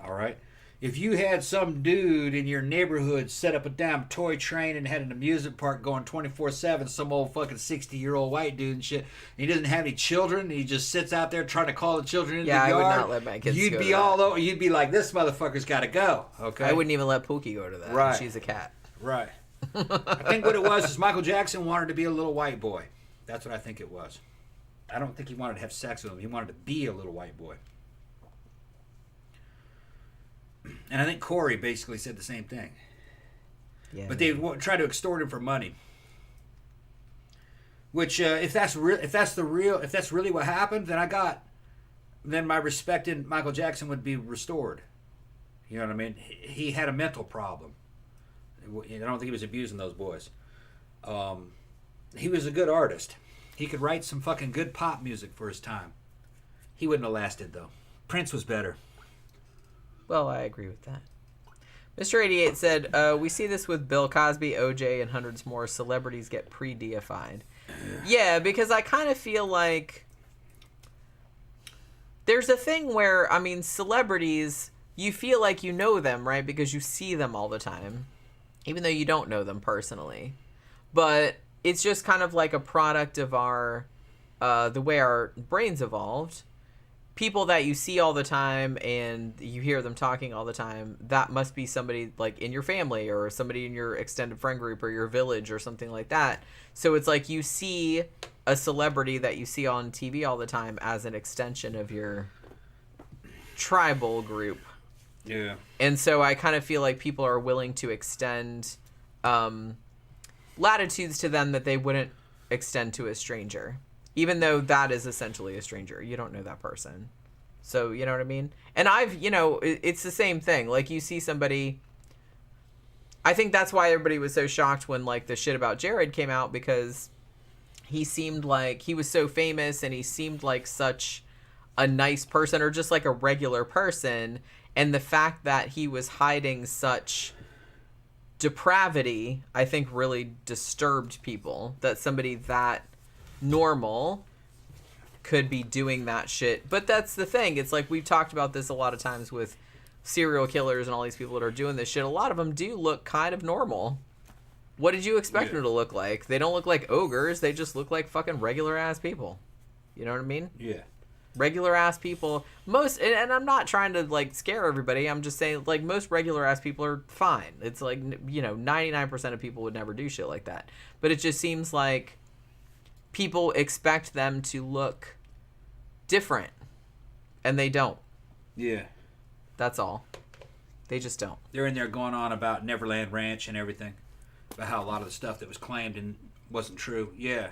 All right. If you had some dude in your neighborhood set up a damn toy train and had an amusement park going 24/7, some old fucking 60-year-old white dude and shit, and he doesn't have any children, and he just sits out there trying to call the children into the yard. Yeah, I would not let my kids You'd go be to all that. over. You'd be like, this motherfucker's got to go. Okay. I wouldn't even let Pookie go to that. Right. She's a cat. Right. I think what it was is Michael Jackson wanted to be a little white boy. That's what I think it was. I don't think he wanted to have sex with him. He wanted to be a little white boy. And I think Corey basically said the same thing. Yeah. But they try to extort him for money. Which, if that's really what happened, then my respect in Michael Jackson would be restored. You know what I mean? He had a mental problem. I don't think he was abusing those boys. He was a good artist. He could write some fucking good pop music for his time. He wouldn't have lasted though. Prince was better. Well, I agree with that. Mr. 88 said, we see this with Bill Cosby, OJ, and hundreds more celebrities get pre-deified. Yeah, because I kind of feel like there's a thing where, I mean, celebrities, you feel like you know them, right? Because you see them all the time, even though you don't know them personally. But it's just kind of like a product of our, the way our brains evolved. People that you see all the time and you hear them talking all the time, that must be somebody like in your family or somebody in your extended friend group or your village or something like that. So it's like you see a celebrity that you see on TV all the time as an extension of your tribal group. Yeah. And so I kind of feel like people are willing to extend latitudes to them that they wouldn't extend to a stranger. Even though that is essentially a stranger. You don't know that person. So, you know what I mean? And it's the same thing. Like, you see somebody... I think that's why everybody was so shocked when, like, the shit about Jared came out, because he seemed like... He was so famous, and he seemed like such a nice person, or just like a regular person. And the fact that he was hiding such depravity, I think really disturbed people. That somebody that... normal could be doing that shit. But that's the thing. It's like we've talked about this a lot of times with serial killers and all these people that are doing this shit. A lot of them do look kind of normal. What did you expect them to look like? They don't look like ogres. They just look like fucking regular ass people. You know what I mean? Yeah. Regular ass people. Most, and I'm not trying to like scare everybody. I'm just saying, like, most regular ass people are fine. It's like, 99% of people would never do shit like that. But it just seems like people expect them to look different, and they don't. Yeah. That's all. They just don't. They're in there going on about Neverland Ranch and everything, about how a lot of the stuff that was claimed and wasn't true. Yeah.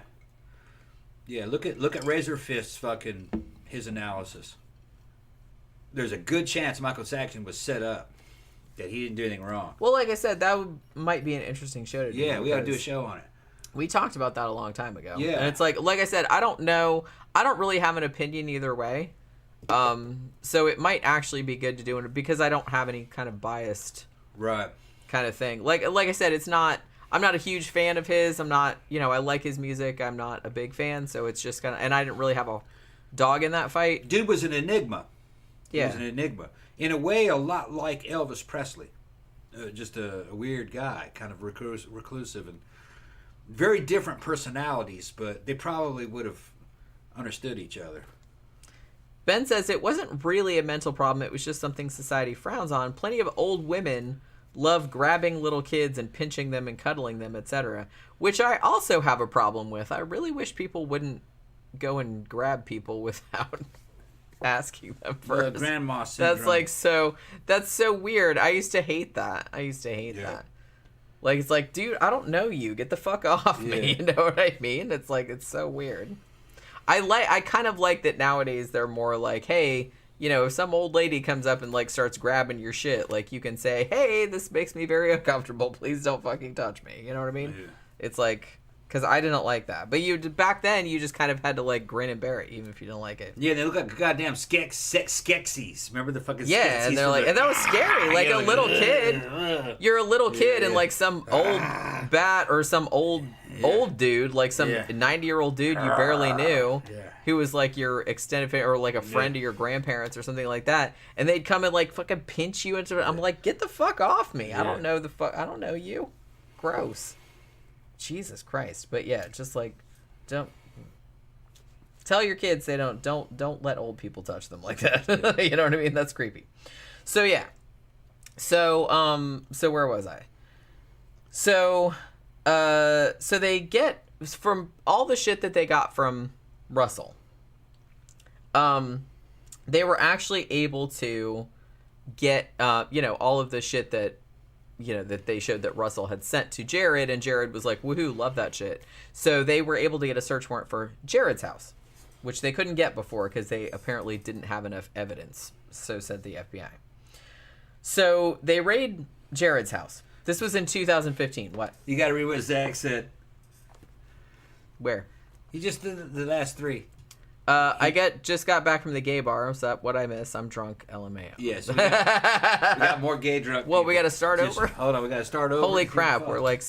Yeah, look at Razor Fist's fucking his analysis. There's a good chance Michael Saxon was set up, that he didn't do anything wrong. Well, like I said, that might be an interesting show to do. Yeah, we got to do a show on it. We talked about that a long time ago. Yeah. And it's like I said, I don't know. I don't really have an opinion either way. So it might actually be good to do it because I don't have any kind of biased right kind of thing. Like I said, I'm not a huge fan of his. I'm not, I like his music. I'm not a big fan. So it's just and I didn't really have a dog in that fight. Dude was an enigma. Yeah. He was an enigma. In a way, a lot like Elvis Presley. Just a weird guy, kind of reclusive and very different personalities, but they probably would have understood each other. Ben says it wasn't really a mental problem. It was just something society frowns on. Plenty of old women love grabbing little kids and pinching them and cuddling them, etc., which I also have a problem with. I really wish people wouldn't go and grab people without asking them first. The grandma syndrome. That's so weird. I used to hate that. That. Like, it's like, dude, I don't know you. Get the fuck off me. You know what I mean? It's like, it's so weird. I kind of like that nowadays they're more like, hey, if some old lady comes up and like starts grabbing your shit, like you can say, hey, this makes me very uncomfortable. Please don't fucking touch me. You know what I mean? Yeah. It's like, because I didn't like that. But back then, you just kind of had to like grin and bear it, even if you didn't like it. Yeah, they look like goddamn Skeksis. Remember the fucking Skeksis? Yeah, and they're like, and that was scary. Like a little kid, you're a little kid, and like some old bat or some old dude, like some 90-year-old dude you barely knew, who was like your extended family or like a friend of your grandparents or something like that, and they'd come and like fucking pinch you into it. I'm like, get the fuck off me! I don't know I don't know you. Gross. Jesus Christ. But yeah, just like, don't tell your kids they don't let old people touch them like that. You know what I mean? That's creepy. So yeah. So where was I? So they get from all the shit that they got from Russell. They were actually able to get all of the shit that that they showed that Russell had sent to Jared, and Jared was like, woohoo, love that shit. So they were able to get a search warrant for Jared's house, which they couldn't get before because they apparently didn't have enough evidence, so said the FBI. So they raid Jared's house. This was in 2015. What? You gotta read what Zach said. Where? He just did the last three. I just got back from the gay bar. So that what I miss? I'm drunk. LMAO. Yes. We got more gay drunk. Well, we got to start over. Hold on, we got to start over. Holy crap! We're like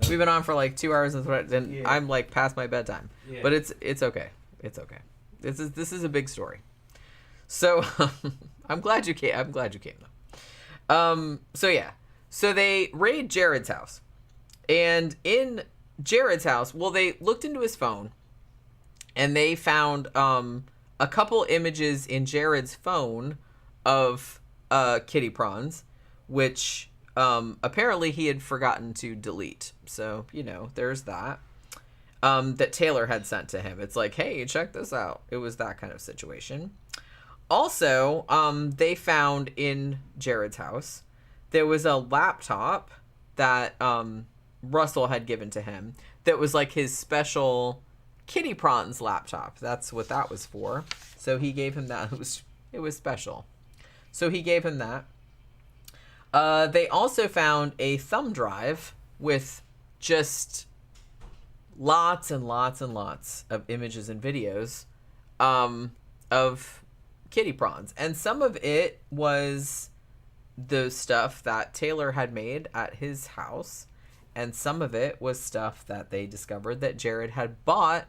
we've been on for like 2 hours and I'm like past my bedtime. Yeah. But it's okay. It's okay. This is a big story. So I'm glad you came. So yeah. So they raid Jared's house. And in Jared's house, well, they looked into his phone and they found a couple images in Jared's phone of kitty prawns, which apparently he had forgotten to delete. So, there's that. That Taylor had sent to him. It's like, hey, check this out. It was that kind of situation. Also, they found in Jared's house, there was a laptop that Russell had given to him that was like his special kitty prawns laptop. That's what that was for. So he gave him that. It was special. So he gave him that. They also found a thumb drive with just lots and lots and lots of images and videos of kitty prawns. And some of it was the stuff that Taylor had made at his house. And some of it was stuff that they discovered that Jared had bought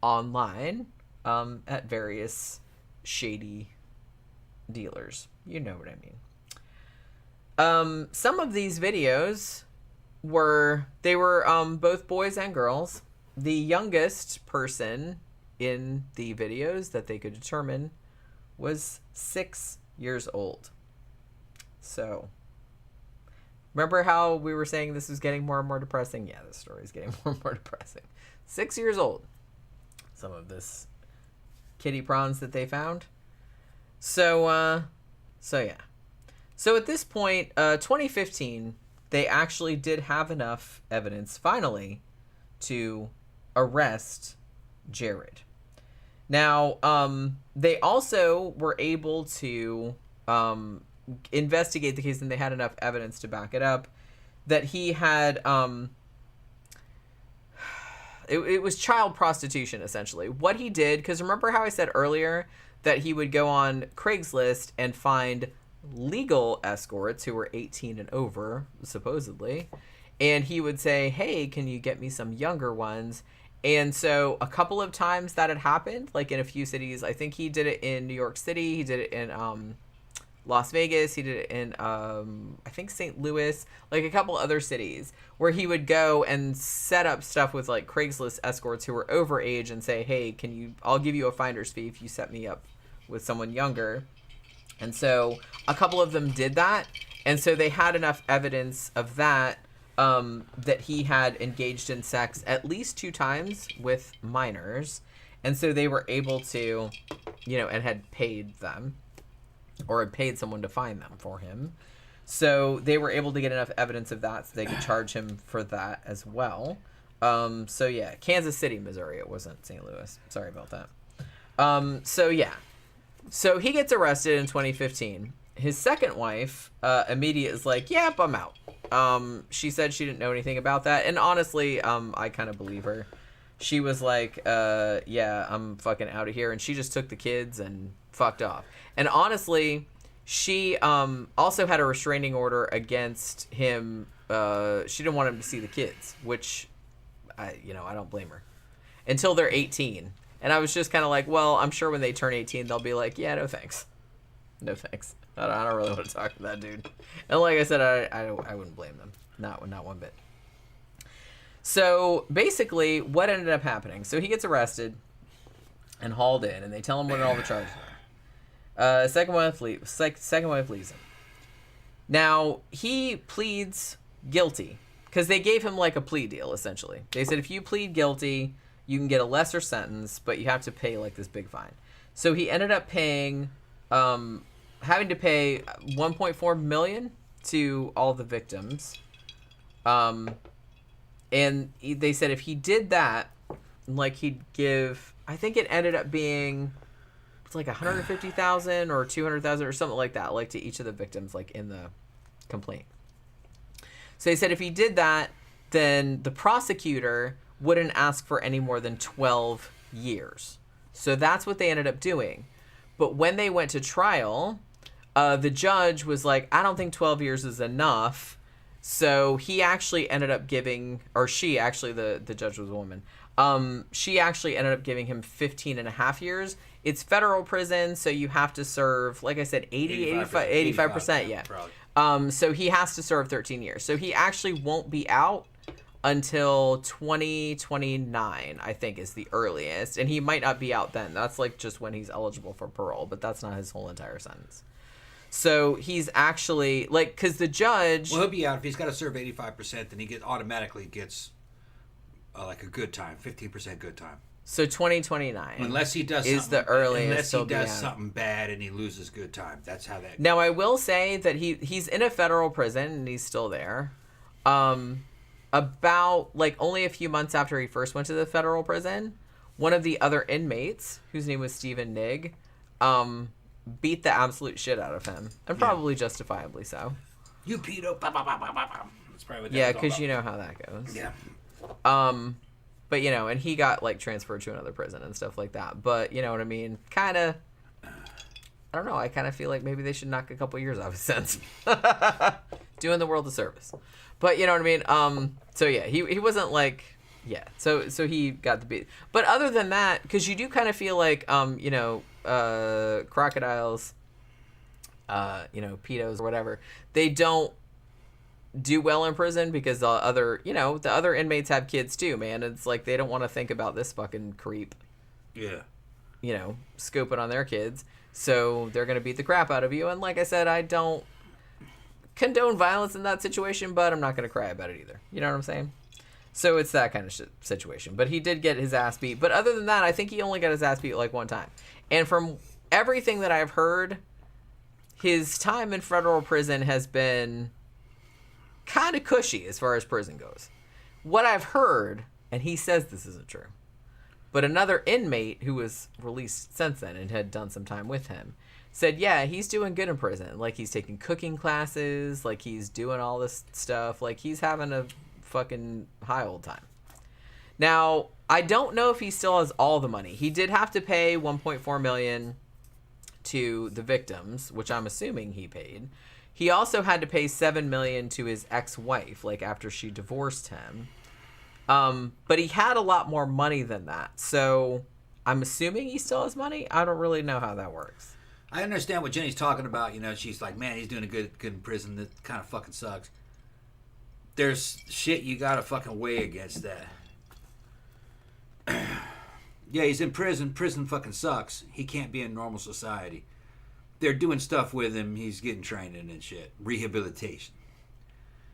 online at various shady dealers. You know what I mean. Some of these videos were both boys and girls. The youngest person in the videos that they could determine was 6 years old. So, remember how we were saying this was getting more and more depressing? Yeah, this story is getting more and more depressing. 6 years old. Some of this kitty prawns that they found. So yeah. So at this point, 2015, they actually did have enough evidence, finally, to arrest Jared. Now, they also were able to investigate the case, and they had enough evidence to back it up, that he had... It was child prostitution, essentially. What he did, because remember how I said earlier that he would go on Craigslist and find legal escorts who were 18 and over, supposedly, and he would say, hey, can you get me some younger ones? And so a couple of times that had happened, like in a few cities. I think he did it in New York City, he did it in Las Vegas, he did it in I think St. Louis, like a couple other cities, where he would go and set up stuff with like Craigslist escorts who were over age and say, hey, I'll give you a finder's fee if you set me up with someone younger. And so a couple of them did that. And so they had enough evidence of that, that he had engaged in sex at least 2 times with minors. And so they were able to, and had paid them, or had paid someone to find them for him. So they were able to get enough evidence of that so they could charge him for that as well. So yeah, Kansas City, Missouri. It wasn't St. Louis. Sorry about that. So yeah. So he gets arrested in 2015. His second wife, immediately is like, yep, I'm out. She said she didn't know anything about that. And honestly, I kind of believe her. She was like, yeah, I'm fucking out of here. And she just took the kids and fucked off. And honestly, she also had a restraining order against him. She didn't want him to see the kids, which, I don't blame her. Until they're 18. And I was just kind of like, well, I'm sure when they turn 18, they'll be like, yeah, no thanks. No thanks. I don't really want to talk to that dude. And like I said, I wouldn't blame them. Not one bit. So basically, what ended up happening? So he gets arrested and hauled in, and they tell him what all the charges are. Second wife leaves him. Now, he pleads guilty, because they gave him like a plea deal, essentially. They said, if you plead guilty, you can get a lesser sentence, but you have to pay like this big fine. So he ended up paying, having to pay $1.4 million to all the victims. And they said if he did that, like he'd give, I think it ended up being, it's like $150,000 or $200,000 or something like that, like to each of the victims, like in the complaint. So they said if he did that, then the prosecutor wouldn't ask for any more than 12 years. So that's what they ended up doing. But when they went to trial, the judge was like, I don't think 12 years is enough. So he actually ended up giving, or she actually, the judge was a woman, She actually ended up giving him 15 and a half years. It's federal prison, so you have to serve, like I said, 85%, yeah. Probably. So he has to serve 13 years. So he actually won't be out until 2029, I think, is the earliest. And he might not be out then. That's like just when he's eligible for parole, but that's not his whole entire sentence. So he's actually, like, because the judge... Well, he'll be out. If he's got to serve 85%, then he automatically gets, like, a good time, 15% good time. So 2029 unless he does is the earliest. Unless he does something bad and he loses good time. That's how that goes. Now, I will say that he's in a federal prison and he's still there. About, like, only a few months after he first went to the federal prison, one of the other inmates, whose name was Stephen Nigg, beat the absolute shit out of him, and probably justifiably so. You pedo. Bah, bah, bah, bah, bah. That's probably what that yeah, was all because about. you know how that goes. Yeah. But, you know, and he got, like, transferred to another prison and stuff like that. But, you know what I mean? Kind of, I don't know. I kind of feel like maybe they should knock a couple years off his sentence. Doing the world a service. But, you know what I mean? So, yeah, he wasn't, like, yeah. So he got the beat. But other than that, because you do kind of feel like, you know, crocodiles, you know, pedos or whatever, they don't do well in prison because the other inmates have kids too, man. It's like they don't want to think about this fucking creep, Yeah. you know, scoping on their kids. So they're going to beat the crap out of you. And like I said, I don't condone violence in that situation, but I'm not going to cry about it either. You know what I'm saying? So it's that kind of situation. But he did get his ass beat. But other than that, I think he only got his ass beat like one time. And from everything that I've heard, his time in federal prison has been kind of cushy as far as prison goes. What I've heard, and he says this isn't true, but another inmate who was released since then and had done some time with him said, yeah, he's doing good in prison. Like, he's taking cooking classes, like, he's doing all this stuff, like, he's having a fucking high old time. Now, I don't know if he still has all the money. He did have to pay $1.4 million to the victims, which I'm assuming he paid. He also had to pay $7 million to his ex-wife, like, after she divorced him. But he had a lot more money than that. So I'm assuming he still has money. I don't really know how that works. I understand what Jenny's talking about. You know, she's like, man, he's doing a good in prison. That kind of fucking sucks. There's shit you gotta fucking weigh against that. Yeah, he's in prison. Prison fucking sucks. He can't be in normal society. They're doing stuff with him. He's getting training and shit. Rehabilitation.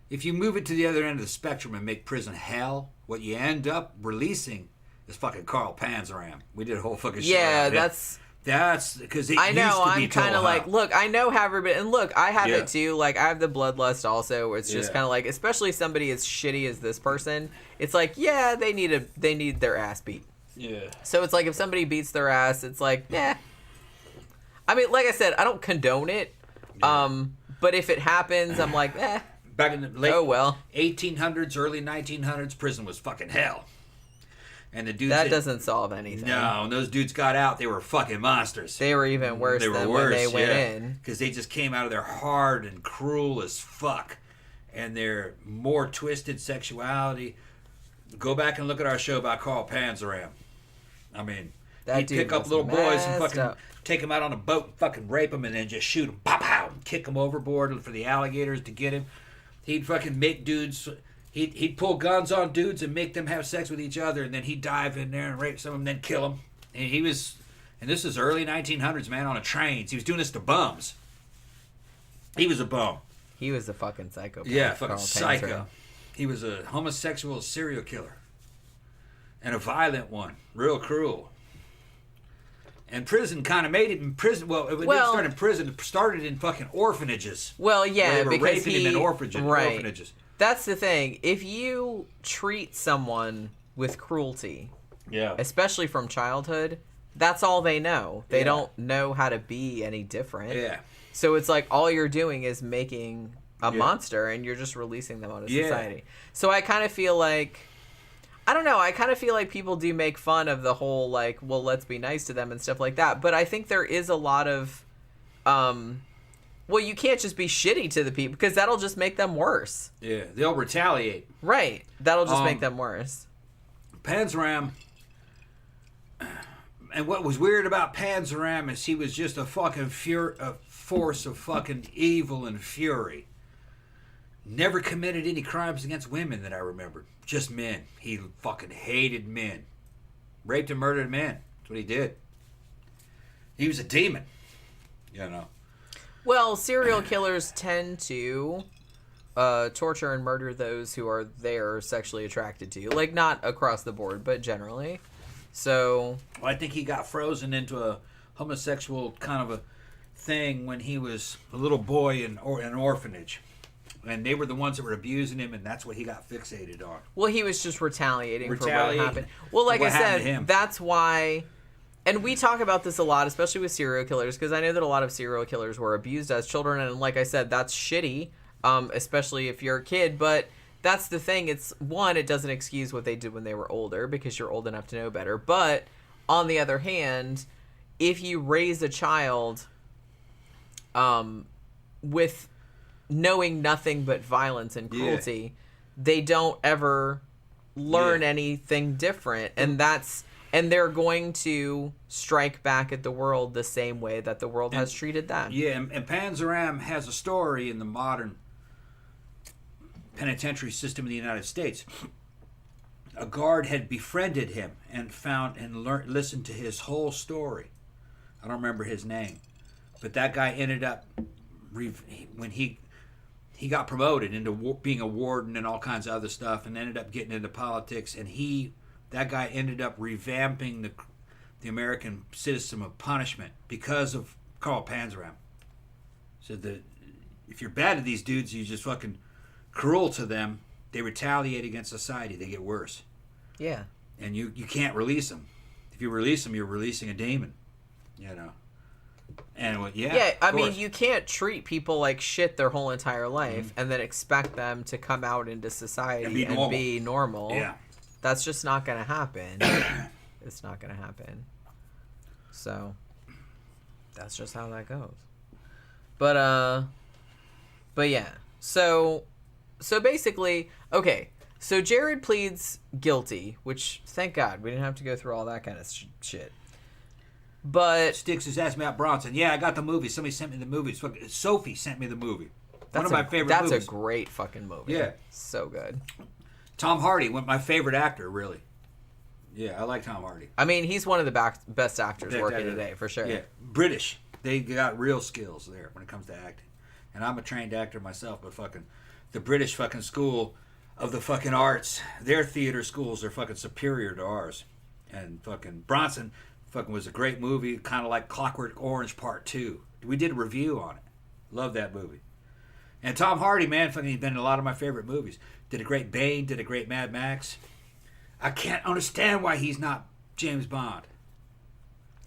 If you move it to the other end of the spectrum and make prison hell, what you end up releasing is fucking Carl Panzeram. We did a whole fucking show. Yeah, on it. That's because it I know. used to be I'm kind of like, look, I know how everybody, and look, I have it too. Like, I have the bloodlust also, where it's just kind of like, especially somebody as shitty as this person, it's like, yeah, they need their ass beat. Yeah. So it's like if somebody beats their ass, it's like, yeah. I mean, like I said, I don't condone it. But if it happens, I'm like, eh. Back in the late 1800s, early 1900s, prison was fucking hell. And the dudes that doesn't solve anything. No, when those dudes got out, they were fucking monsters. They were even worse than when they went in. Because they just came out of there hard and cruel as fuck. And their more twisted sexuality. Go back and look at our show about Carl Panzeram. I mean, he'd pick up little boys and fucking take them out on a boat and fucking rape them and then just shoot them. Pow, pow, and kick them overboard for the alligators to get him. He'd fucking make dudes... He'd pull guns on dudes and make them have sex with each other, and then he'd dive in there and rape some of them, then kill them. And he was, and this is early 1900s, man, on a train. He was doing this to bums. He was a bum. He was a fucking psychopath. Yeah, fucking Carl psycho. Panzer. He was a homosexual serial killer. And a violent one. Real cruel. And prison kind of made it in prison. Well, it didn't start in prison. It started in fucking orphanages. Well, yeah, they were because raping him in orphanages. That's the thing. If you treat someone with cruelty, especially from childhood, that's all they know. They don't know how to be any different. Yeah. So it's like all you're doing is making a monster, and you're just releasing them out of society. So I kind of feel like, I don't know, I kind of feel like people do make fun of the whole, like, well, let's be nice to them and stuff like that. But I think there is a lot of, well, you can't just be shitty to the people, because that'll just make them worse. Yeah, they'll retaliate. Right. That'll just make them worse. Panzeram. And what was weird about Panzeram is he was just a fucking a force of fucking evil and fury. Never committed any crimes against women that I remember. Just men. He fucking hated men. Raped and murdered men. That's what he did. He was a demon. You know. Well, serial killers tend to torture and murder those who are sexually attracted to you. Like, not across the board, but generally. So... Well, I think he got frozen into a homosexual kind of a thing when he was a little boy in an orphanage. And they were the ones that were abusing him, and that's what he got fixated on. Well, he was just retaliating for what happened. Well, like I said, that's why... And we talk about this a lot, especially with serial killers, because I know that a lot of serial killers were abused as children, and like I said, that's shitty, especially if you're a kid, but... That's the thing. It's one, it doesn't excuse what they did when they were older because you're old enough to know better. But on the other hand, if you raise a child with knowing nothing but violence and cruelty, they don't ever learn anything different. And they're going to strike back at the world the same way that the world has treated them. Yeah, and Panzeram has a story in the modern penitentiary system in the United States. A guard had befriended him and found and listened to his whole story. I don't remember his name, but that guy ended up when he got promoted into being a warden and all kinds of other stuff, and ended up getting into politics. And that guy ended up revamping the American system of punishment because of Carl Panzeram. So that if you're bad to these dudes, you just fucking cruel to them, they retaliate against society, they get worse. Yeah. And you can't release them. If you release them, you're releasing a demon. You know. And I mean, you can't treat people like shit their whole entire life and then expect them to come out into society and be normal. Yeah. That's just not going to happen. It's not going to happen. So, that's just how that goes. But yeah. So basically, okay, so Jared pleads guilty, which, thank God, we didn't have to go through all that kind of shit. But... Sticks is asking about Bronson. Yeah, I got the movie. Somebody sent me the movie. Sophie sent me the movie. One of my favorite movies. That's a great fucking movie. Yeah. So good. Tom Hardy, my favorite actor, really. Yeah, I like Tom Hardy. I mean, he's one of the best actors working today, for sure. Yeah, British. They got real skills there when it comes to acting. And I'm a trained actor myself, but fucking... The British fucking school of the fucking arts, their theater schools are fucking superior to ours. And fucking Bronson fucking was a great movie, kind of like Clockwork Orange Part 2. We did a review on it. Love that movie. And Tom Hardy, man, fucking been in a lot of my favorite movies. Did a great Bane, did a great Mad Max. I can't understand why he's not James Bond.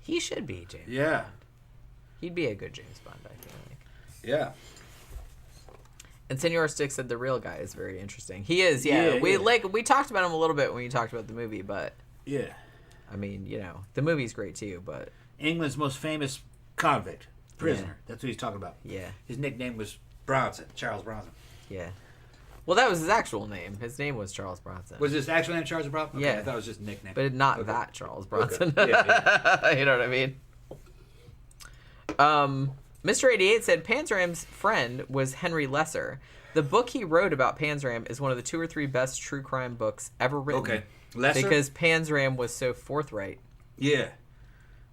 He should be James Yeah. Bond. He'd be a good James Bond, I feel like. Yeah. And Senor Stick said the real guy is very interesting. He is, yeah. We talked about him a little bit when you talked about the movie, but yeah. I mean, you know, the movie's great too, but England's most famous convict, prisoner. Yeah. That's what he's talking about. Yeah. His nickname was Bronson, Charles Bronson. Yeah. Well, that was his actual name. His name was Charles Bronson. Was his actual name Charles Bronson? Okay, yeah. I thought it was just a nickname. But not that Charles Bronson. Okay. Yeah. You know what I mean? Mr. 88 said Panzeram's friend was Henry Lesser. The book he wrote about Panzeram is one of the 2 or 3 best true crime books ever written. Okay. Lesser? Because Panzeram was so forthright. Yeah.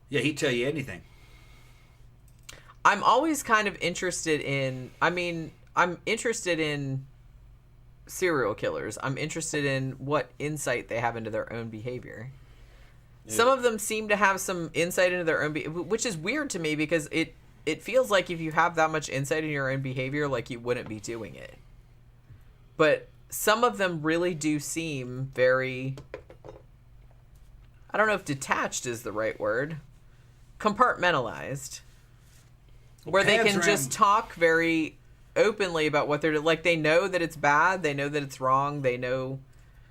Yeah, he'd tell you anything. I'm always kind of interested in... I'm interested in serial killers. I'm interested in what insight they have into their own behavior. Yeah. Some of them seem to have some insight into their own behavior, which is weird to me because it feels like if you have that much insight in your own behavior, like you wouldn't be doing it. But some of them really do seem very... I don't know if detached is the right word. Compartmentalized. Where they can just talk very openly about what they're... Like, they know that it's bad. They know that it's wrong. They know...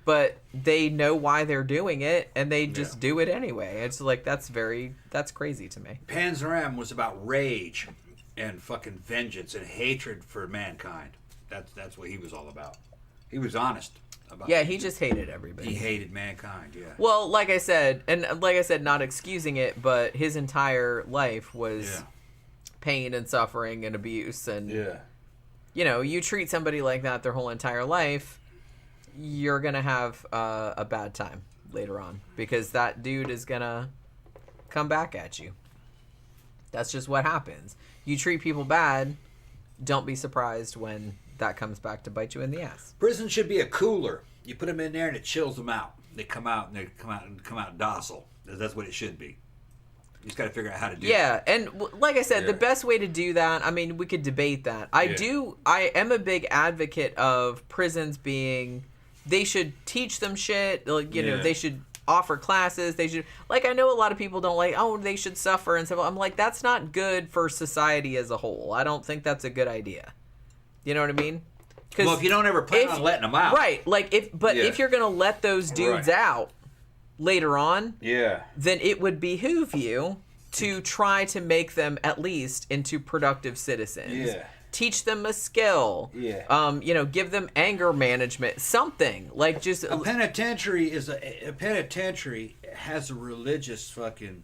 But they know why they're doing it, and they just do it anyway. It's like, that's crazy to me. Panzeram was about rage and fucking vengeance and hatred for mankind. That's what he was all about. He was honest about Yeah, it. he just hated everybody. He hated mankind, yeah. Well, like I said, not excusing it, but his entire life was pain and suffering and abuse. And, you know, you treat somebody like that their whole entire life, you're going to have a bad time later on. Because that dude is going to come back at you. That's just what happens. You treat people bad, don't be surprised when that comes back to bite you in the ass. Prison should be a cooler. You put them in there and it chills them out. They come out and come out docile. That's what it should be. You just got to figure out how to do it. Yeah, and like I said, the best way to do that, I mean, we could debate that. I am a big advocate of prisons being, they should teach them shit. Like, you know, they should offer classes. They should, like, I know a lot of people don't like, oh, they should suffer and stuff. I'm like, that's not good for society as a whole. I don't think that's a good idea. You know what I mean? Well, if you don't ever plan on letting them out. Right. Like, if you're going to let those dudes out later on, then it would behoove you to try to make them at least into productive citizens. Teach them a skill. You know, give them anger management. Something. Like, just... A penitentiary has a religious fucking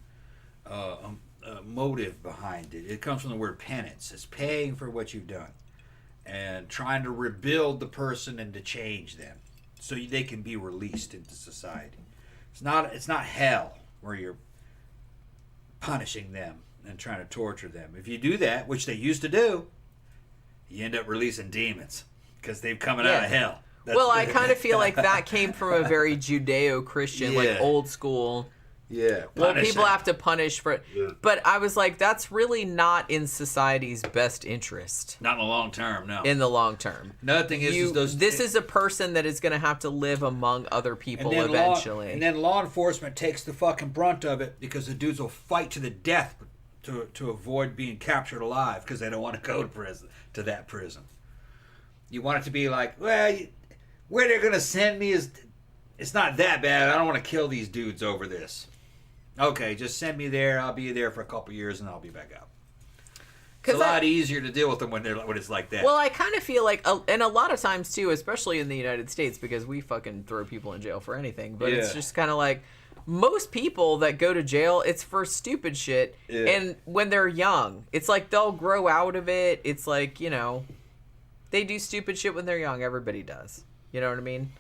motive behind it. It comes from the word penance. It's paying for what you've done. And trying to rebuild the person and to change them so they can be released into society. It's not hell where you're punishing them and trying to torture them. If you do that, which they used to do, you end up releasing demons because they've coming out of hell. Well, I kind of feel like that came from a very Judeo-Christian, like old school. Well, people have to punish for it. But I was like, that's really not in society's best interest. Not in the long term, no. In the long term. Another thing is this is a person that is going to have to live among other people eventually. And then law enforcement takes the fucking brunt of it because the dudes will fight to the death to avoid being captured alive because they don't want to go to that prison. You want it to be like, well, where they're going to send me is... It's not that bad. I don't want to kill these dudes over this. Okay, just send me there. I'll be there for a couple years and I'll be back out. It's a lot easier to deal with them when it's like that. Well, I kind of feel like, and a lot of times too, especially in the United States, because we fucking throw people in jail for anything, but it's just kind of like, most people that go to jail, it's for stupid shit, and when they're young, it's like they'll grow out of it. It's like, you know, they do stupid shit when they're young. Everybody does. You know what I mean?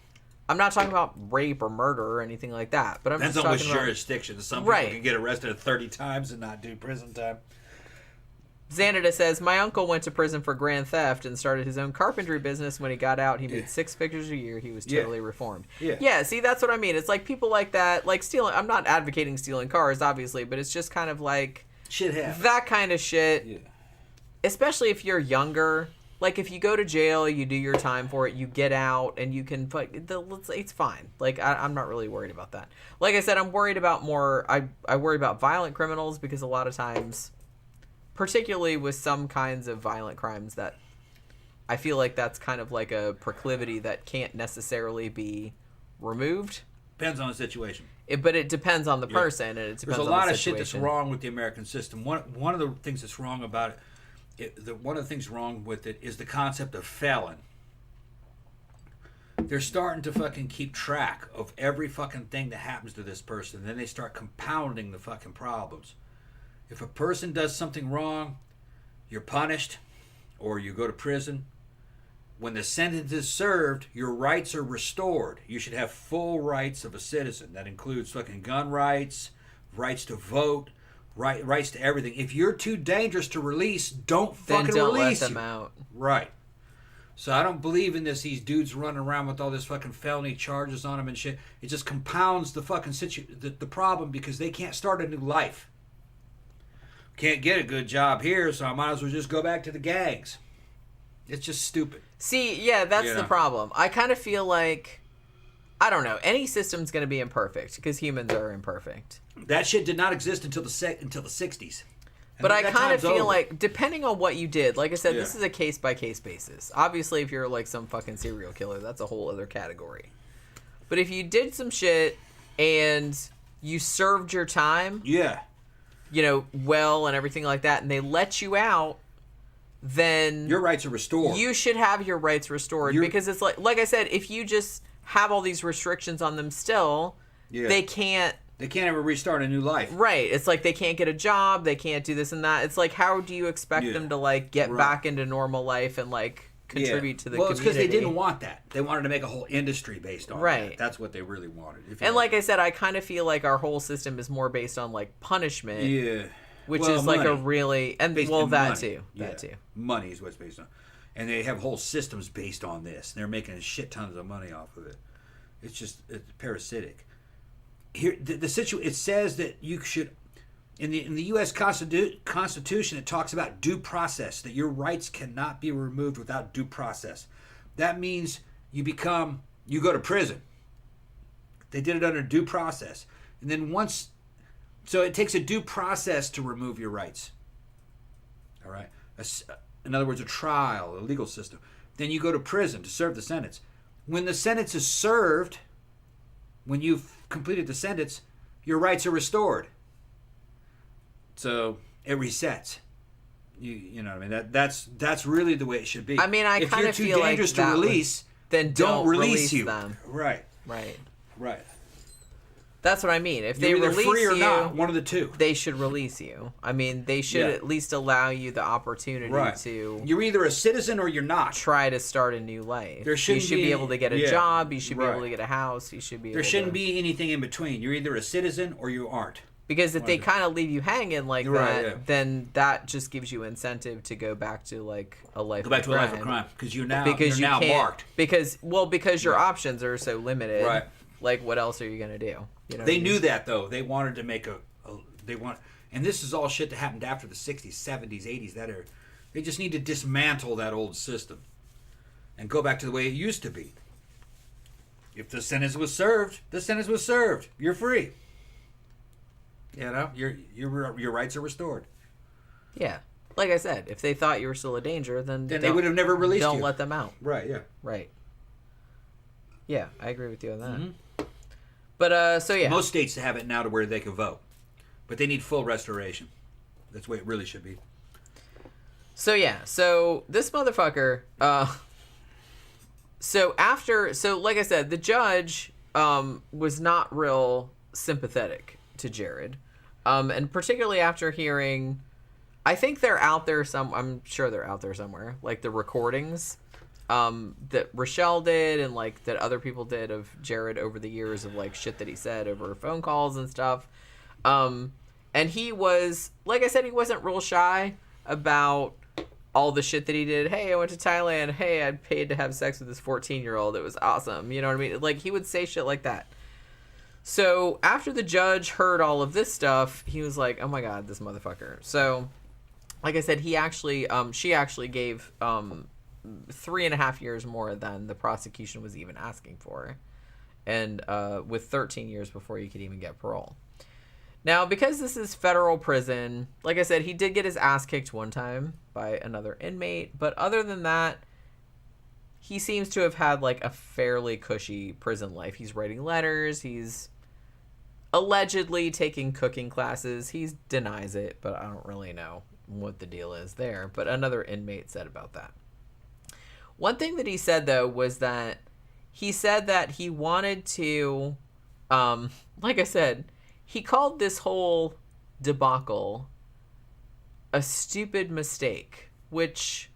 I'm not talking about rape or murder or anything like that, but I'm just talking about... Depends on which jurisdiction. Some people can get arrested 30 times and not do prison time. Xanada says, my uncle went to prison for grand theft and started his own carpentry business. When he got out, he made 6 figures a year. He was totally reformed. Yeah, see, that's what I mean. It's like people like that, like stealing... I'm not advocating stealing cars, obviously, but it's just kind of like... Shit happens. That kind of shit. Yeah. Especially if you're younger... Like, if you go to jail, you do your time for it, you get out, and you can... It's fine. Like, I'm not really worried about that. Like I said, I'm worried about more... I worry about violent criminals because a lot of times, particularly with some kinds of violent crimes, that I feel like that's kind of like a proclivity that can't necessarily be removed. Depends on the situation. But it depends on the person, and it depends on the situation. There's a lot of shit that's wrong with the American system. One of the things that's wrong about it, one of the things wrong with it is the concept of felon. They're starting to fucking keep track of every fucking thing that happens to this person. Then they start compounding the fucking problems. If a person does something wrong, you're punished or you go to prison. When the sentence is served, your rights are restored. You should have full rights of a citizen. That includes fucking gun rights, rights to vote, rights to everything. If you're too dangerous to release, don't fucking release let them out. Right. So I don't believe in these dudes running around with all this fucking felony charges on them and shit. It just compounds the fucking the problem because they can't start a new life. Can't get a good job here, so I might as well just go back to the gangs. It's just stupid. See, yeah, that's the problem. I kind of feel like, I don't know, any system's going to be imperfect because humans are imperfect. That shit did not exist until the 60s. But I kind of feel like, depending on what you did, like I said, this is a case-by-case basis. Obviously, if you're like some fucking serial killer, that's a whole other category. But if you did some shit and you served your time, you know, well and everything like that, and they let you out, then your rights are restored. You should have your rights restored because it's like I said, if you just have all these restrictions on them still, they can't ever restart a new life. Right. It's like they can't get a job, they can't do this and that. It's like, how do you expect them to like get back into normal life and like contribute to the community? Well, it's because they didn't want that. They wanted to make a whole industry based on that. That's what they really wanted. And like I said, I kind of feel like our whole system is more based on like punishment. Yeah. Which is like a really that too. Money is what's based on. And they have whole systems based on this. They're making shit tons of money off of it. It's parasitic. Here it says that you should in the US Constitution it talks about due process, that your rights cannot be removed without due process. That means you go to prison. They did it under due process. And then so it takes a due process to remove your rights. All right? In other words, a trial, a legal system. Then you go to prison to serve the sentence. When the sentence is served, when you've completed the sentence, your rights are restored. So it resets. You know what I mean? That's really the way it should be. I mean, I kind of feel like if you're too dangerous to release, then don't release you. Them. Right. That's what I mean. If they either release free or you, not, one of the two. They should release you. I mean, they should at least allow you the opportunity to. You're either a citizen or you're not. Try to start a new life. You should be able to get a job. You should be able to get a house. You should be. There shouldn't be anything in between. You're either a citizen or you aren't. Because if they kind of leave you hanging like that, then that just gives you incentive to go back to like a life. Go back to a life of crime because you're now marked. Because your options are so limited. Right. Like, what else are you gonna do? You know they knew that though. They wanted to make and this is all shit that happened after the 60s, 70s, 80s. That era. They just need to dismantle that old system and go back to the way it used to be. If the sentence was served, the sentence was served. You're free. You know, your rights are restored. Yeah. Like I said, if they thought you were still a danger, then they would have never released you. Don't let them out. Right, yeah. Right. Yeah, I agree with you on that. Mm-hmm. But, so yeah. Most states have it now to where they can vote. But they need full restoration. That's the way it really should be. So, yeah. So, this motherfucker, so like I said, the judge, was not real sympathetic to Jared. And particularly after hearing, I think they're out there I'm sure they're out there somewhere, like the recordings that Rochelle did and like that other people did of Jared over the years of like shit that he said over phone calls and stuff. And he was, like I said, he wasn't real shy about all the shit that he did. Hey, I went to Thailand. Hey, I paid to have sex with this 14-year-old. It was awesome. You know what I mean? Like he would say shit like that. So after the judge heard all of this stuff, he was like, oh my God, this motherfucker. So like I said, she actually gave 3.5 years more than the prosecution was even asking for. And with 13 years before you could even get parole. Now, because this is federal prison, like I said, he did get his ass kicked one time by another inmate. But other than that, he seems to have had like a fairly cushy prison life. He's writing letters. He's allegedly taking cooking classes. He denies it, but I don't really know what the deal is there. But another inmate said about that. One thing that he said, though, was that he said that he wanted to, like I said, he called this whole debacle a stupid mistake, which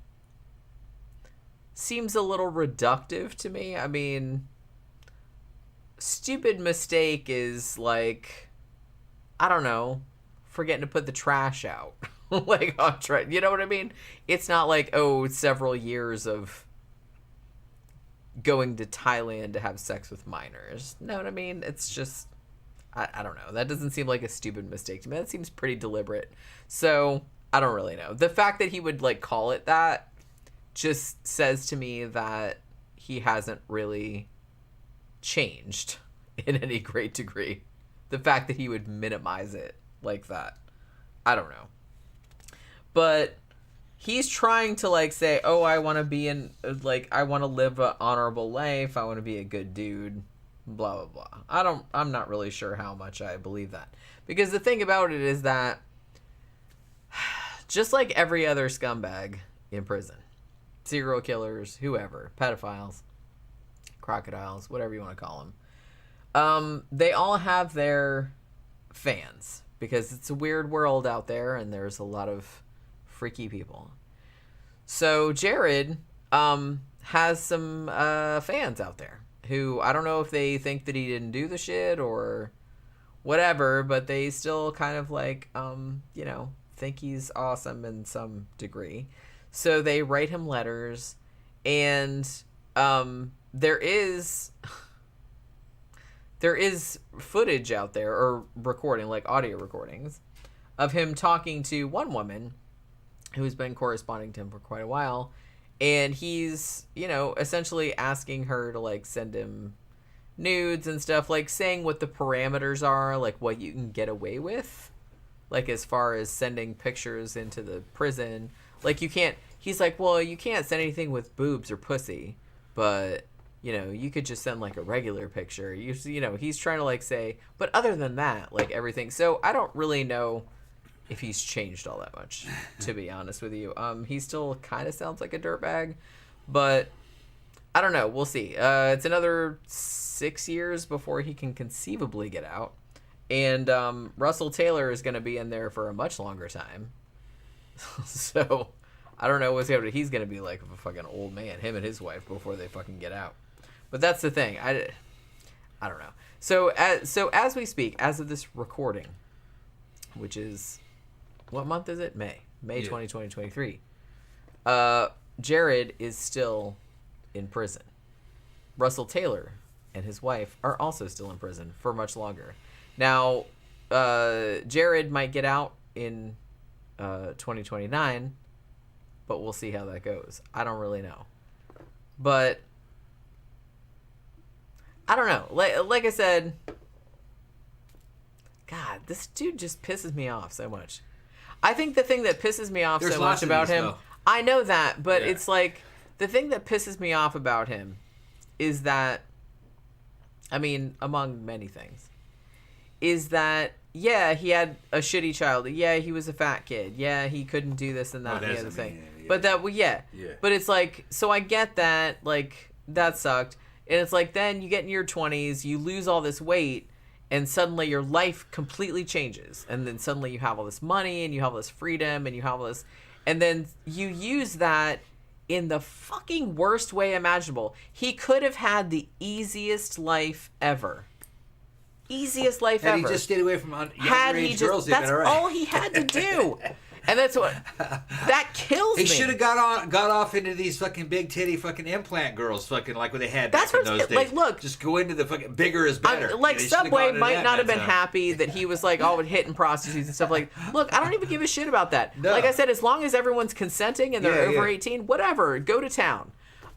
seems a little reductive to me. I mean, stupid mistake is like, I don't know, forgetting to put the trash out. Like, you know what I mean? It's not like, oh, several years of going to Thailand to have sex with minors. Know what I mean? It's just, I don't know. That doesn't seem like a stupid mistake to me. That seems pretty deliberate. So, I don't really know. The fact that he would, like, call it that just says to me that he hasn't really changed in any great degree. The fact that he would minimize it like that. I don't know. But he's trying to, like, say, oh, I want to be I want to live an honorable life. I want to be a good dude. Blah, blah, blah. I'm not really sure how much I believe that. Because the thing about it is that just like every other scumbag, in prison. Serial killers, whoever, pedophiles, crocodiles, whatever you want to call them. They all have their fans because it's a weird world out there and there's a lot of freaky people. So Jared has some fans out there who I don't know if they think that he didn't do the shit or whatever, but they still kind of like, think he's awesome in some degree. So they write him letters, and there is footage out there, or recording, like audio recordings, of him talking to one woman who's been corresponding to him for quite a while, and he's, essentially asking her to, like, send him nudes and stuff, like, saying what the parameters are, like, what you can get away with, like, as far as sending pictures into the prison. Like, you can't, he's like, well, you can't send anything with boobs or pussy, but, you could just send, like, a regular picture. He's trying to, like, say, but other than that, like, everything. So I don't really know if he's changed all that much, to be honest with you. He still kind of sounds like a dirtbag, but I don't know. We'll see. It's another 6 years before he can conceivably get out. And Russell Taylor is going to be in there for a much longer time. So I don't know he's going to be like a fucking old man, him and his wife, before they fucking get out. But that's the thing. I don't know. So as we speak, as of this recording, which is, what month is it? May 2023. Jared is still in prison. Russell Taylor and his wife are also still in prison for much longer. Now, Jared might get out in 2029, but we'll see how that goes. I don't really know. But I don't know. Like I said, God, this dude just pisses me off so much. I think the thing that pisses me off so much about him, though. I know that, but it's like, the thing that pisses me off about him is that, I mean, among many things, is that, yeah, he had a shitty childhood. Yeah, he was a fat kid. Yeah, he couldn't do this and that and the other thing. Yeah. But that, well, yeah. But it's like, so I get that, like, that sucked. And it's like, then you get in your 20s, you lose all this weight, and suddenly your life completely changes. And then suddenly you have all this money, and you have all this freedom, and you have all this, and then you use that in the fucking worst way imaginable. He could have had the easiest life ever. Easiest life ever. Had he just stayed away from underage girls, that's all he had to do. And that's what, that kills me. He should have got off into these fucking big titty fucking implant girls, fucking like what they had back in those days. Like, look, just go into the fucking bigger is better. Like, Subway might not have been happy that he was like, hitting prostitutes and stuff. Like, look, I don't even give a shit about that. No. Like I said, as long as everyone's consenting and they're over 18, whatever, go to town.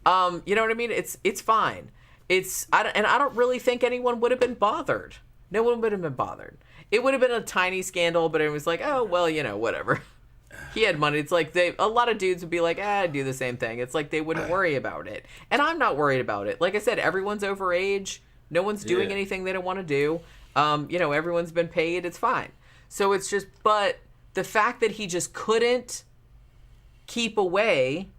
You know what I mean? It's fine. I don't really think anyone would have been bothered. No one would have been bothered. It would have been a tiny scandal, but it was like, oh, well, whatever. He had money. It's like a lot of dudes would be like, I do the same thing. It's like they wouldn't worry about it. And I'm not worried about it. Like I said, everyone's over age. No one's doing anything they don't want to do. Everyone's been paid. It's fine. So it's just, but the fact that he just couldn't keep away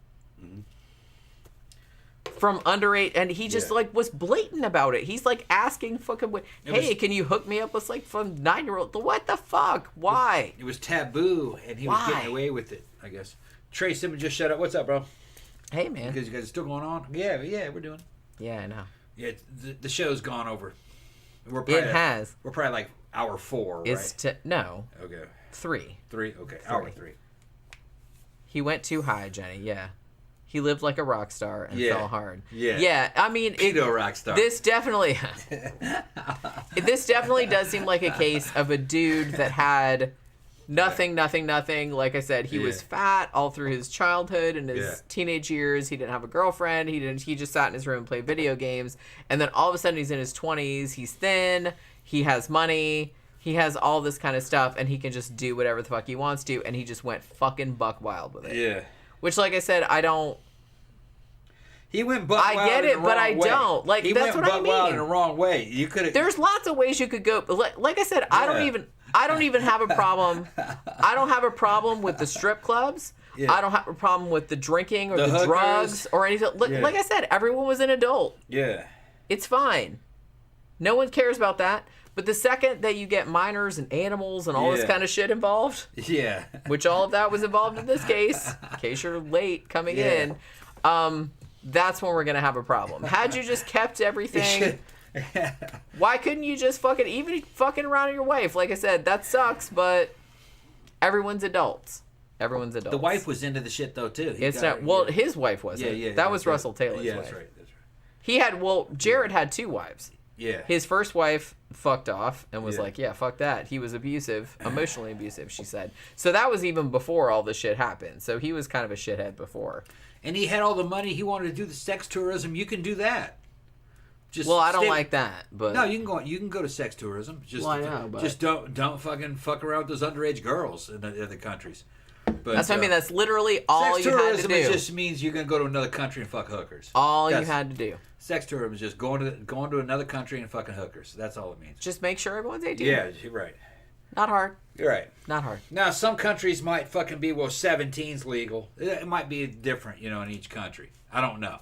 from underage, and he just was blatant about it. He's like asking fucking, hey, can you hook me up with like some 9-year-old? What the fuck? Why? It was taboo, and he was getting away with it, I guess. Trey Simmons just shut up. What's up, bro? Hey, man. Because you guys are still going on? Yeah, we're doing. Yeah, I know. Yeah, the show's gone over. We're probably like hour 4, right? It's no. Okay. 3. 3. Okay. Hour 3. He went too high, Jenny. Yeah. He lived like a rock star and fell hard. Yeah. Yeah. I mean, pedo rock star. This definitely does seem like a case of a dude that had nothing. Like I said, he was fat all through his childhood and his teenage years. He didn't have a girlfriend. He just sat in his room and played video games. And then all of a sudden he's in his 20s. He's thin. He has money. He has all this kind of stuff, and he can just do whatever the fuck he wants to. And he just went fucking buck wild with it. Yeah. Which, like I said, I don't. He went buck wild. I get it, but I don't. Like, that's what I mean. He went buck wild in the wrong way. You could. There's lots of ways you could go. Like I said, I don't even. I don't even have a problem. I don't have a problem with the strip clubs. Yeah. I don't have a problem with the drinking or the hookers. drugs or anything. Like I said, everyone was an adult. Yeah. It's fine. No one cares about that. But the second that you get minors and animals and all this kind of shit involved, Yeah. which all of that was involved in this case, in case you're late coming in, that's when we're going to have a problem. Had you just kept everything, why couldn't you just even fucking around your wife? Like I said, that sucks, but everyone's adults. Everyone's adults. The wife was into the shit though too. His wife wasn't. Yeah. That was Russell Taylor's wife. That's right. He had, Jared had 2 wives. Yeah. His first wife fucked off and was like, yeah, fuck that. He was abusive, emotionally abusive, she said. So that was even before all this shit happened. So he was kind of a shithead before. And he had all the money. He wanted to do the sex tourism. You can do that. I don't like that. But no, you can go to sex tourism. Just, I know, but just don't fucking fuck around with those underage girls in the other countries. But, that's what I mean. That's literally all you had to do. Sex tourism just means you're gonna go to another country and fuck hookers. You had to do. Sex tourism is just going to another country and fucking hookers. That's all it means. Just make sure everyone's 18. Yeah, you're right. Not hard. You're right. Not hard. Now, some countries might fucking be, 17's legal. It might be different, in each country. I don't know.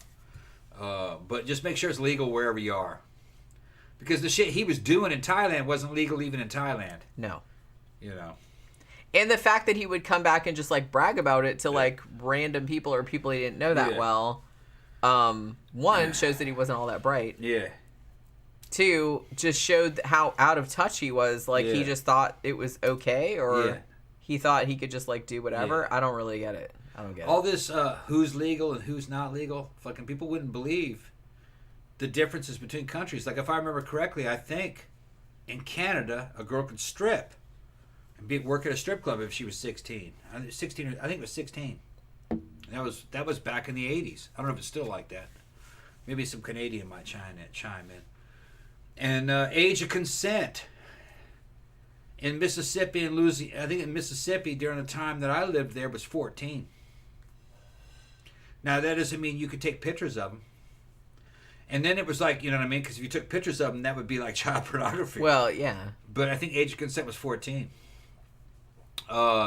But just make sure it's legal wherever you are. Because the shit he was doing in Thailand wasn't legal even in Thailand. No. And the fact that he would come back and just brag about it to random people or people he didn't know that well, one, shows that he wasn't all that bright. Yeah. 2, just showed how out of touch he was. He just thought it was okay, or he thought he could just do whatever. I don't really get it. I don't get all it. This who's legal and who's not legal. Fucking people wouldn't believe the differences between countries. If I remember correctly, I think in Canada a girl could strip and work at a strip club if she was 16. I think it was 16. That was back in the 80s. I don't know if it's still like that. Maybe some Canadian might chime in. And age of consent in Mississippi and Louisiana. I think in Mississippi during the time that I lived there was 14. Now that doesn't mean you could take pictures of them. And then it was you know what I mean? Because if you took pictures of them, that would be child pornography. Well, yeah. But I think age of consent was 14.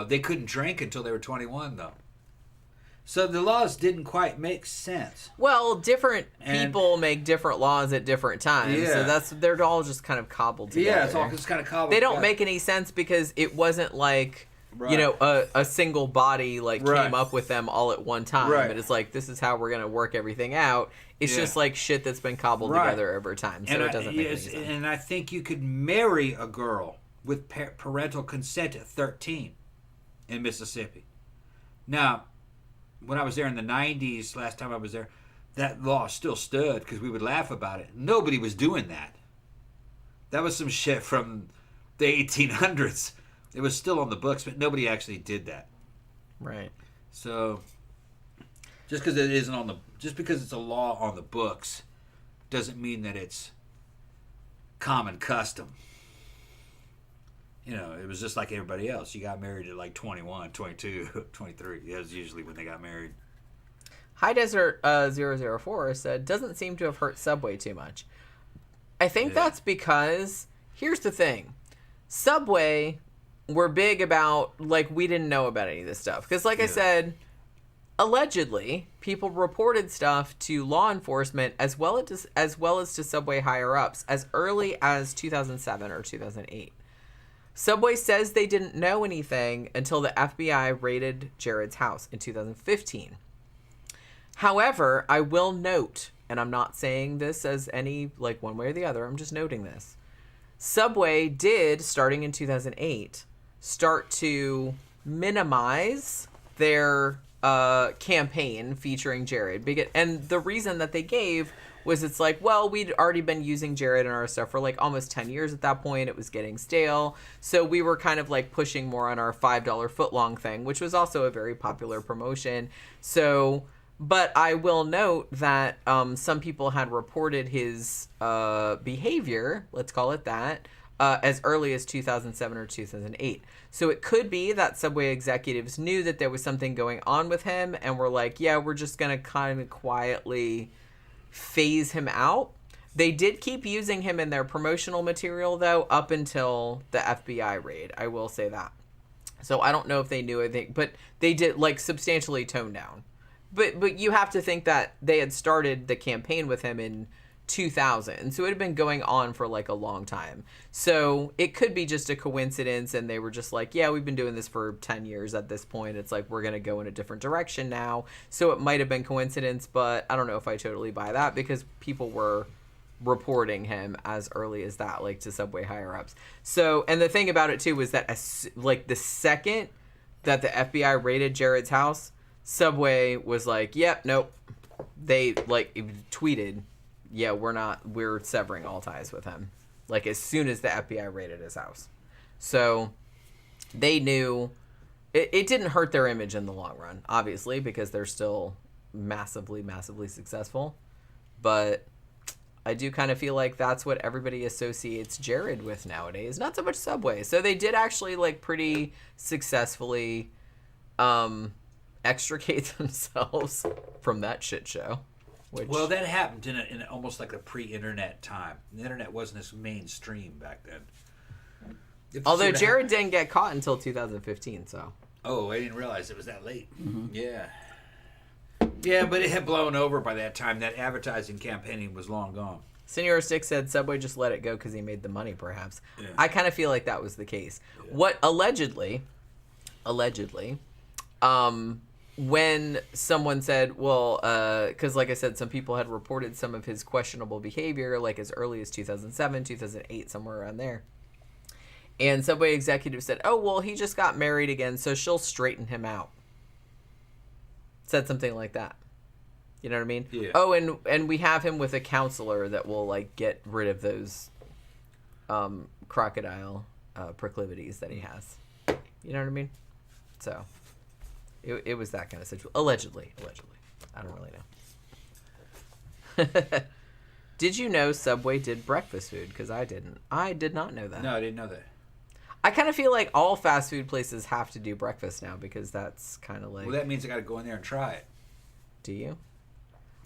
They couldn't drink until they were 21, though. So the laws didn't quite make sense. Well, different people make different laws at different times. Yeah. So they're all just kind of cobbled together. Yeah, it's all just kind of cobbled They don't together. make any sense because it wasn't a single body came up with them all at one time. Right. And it's this is how we're going to work everything out. It's just shit that's been cobbled together over time. So it doesn't make any sense. And I think you could marry a girl with parental consent at 13 in Mississippi. Now, when I was there in the 90s, last time I was there, that law still stood because we would laugh about it. Nobody was doing that. That was some shit from the 1800s. It was still on the books, but nobody actually did that. Right. So, just because it's a law on the books, doesn't mean that it's common custom. It was just like everybody else. You got married at 21, 22, 23. That was usually when they got married. High Desert 004 said, doesn't seem to have hurt Subway too much. I think that's because, here's the thing. Subway were big about, we didn't know about any of this stuff. Because, I said, allegedly, people reported stuff to law enforcement as well as to Subway higher-ups as early as 2007 or 2008. Subway says they didn't know anything until the FBI raided Jared's house in 2015. However, I will note, and I'm not saying this as any, one way or the other, I'm just noting this. Subway did, starting in 2008, start to minimize their campaign featuring Jared. And the reason that they gave was we'd already been using Jared in our stuff for almost 10 years at that point. It was getting stale. So we were kind of pushing more on our $5 footlong thing, which was also a very popular promotion. So, but I will note that some people had reported his behavior, let's call it that, as early as 2007 or 2008. So it could be that Subway executives knew that there was something going on with him and were we're just going to kind of quietly phase him out. They did keep using him in their promotional material, though, up until the FBI raid. I will say that. So I don't know if they knew anything, but they did, like, substantially tone down. But you have to think that they had started the campaign with him in 2000, so it had been going on for like a long time. So it could be just a coincidence, and they were just like, yeah, we've been doing this for 10 years at this point. It's like, we're going to go in a different direction now. So it might have been coincidence, but I don't know if I totally buy that, because people were reporting him as early as that, like, to Subway higher ups. So, and the thing about it too was that like the second that the FBI raided Jared's house, Subway was like, yep, nope. They like tweeted, yeah, we're severing all ties with him. Like, as soon as the FBI raided his house. So they knew it didn't hurt their image in the long run, obviously, because they're still massively, massively successful. But I do kind of feel like that's what everybody associates Jared with nowadays. Not so much Subway. So they did actually, like, pretty successfully extricate themselves from that shit show. Well, that happened in almost like a pre-internet time. The internet wasn't as mainstream back then. Although Jared didn't get caught until 2015, so. Oh, I didn't realize it was that late. Mm-hmm. Yeah. Yeah, but it had blown over by that time. That advertising campaigning was long gone. Senor Stick said Subway just let it go because he made the money, perhaps. Yeah. I kind of feel like that was the case. Yeah. What allegedly, when someone said, well, because like I said, some people had reported some of his questionable behavior, like as early as 2007, 2008, somewhere around there. And Subway executives said, oh, well, he just got married again, so she'll straighten him out. Said something like that. You know what I mean? Yeah. Oh, and we have him with a counselor that will, like, get rid of those crocodile proclivities that he has. You know what I mean? So it was that kind of situation. Allegedly. I don't really know. Did you know Subway did breakfast food? Because I didn't. I did not know that. No, I didn't know that. I kind of feel like all fast food places have to do breakfast now, because that's kind of like... Well, that means I got to go in there and try it. Do you?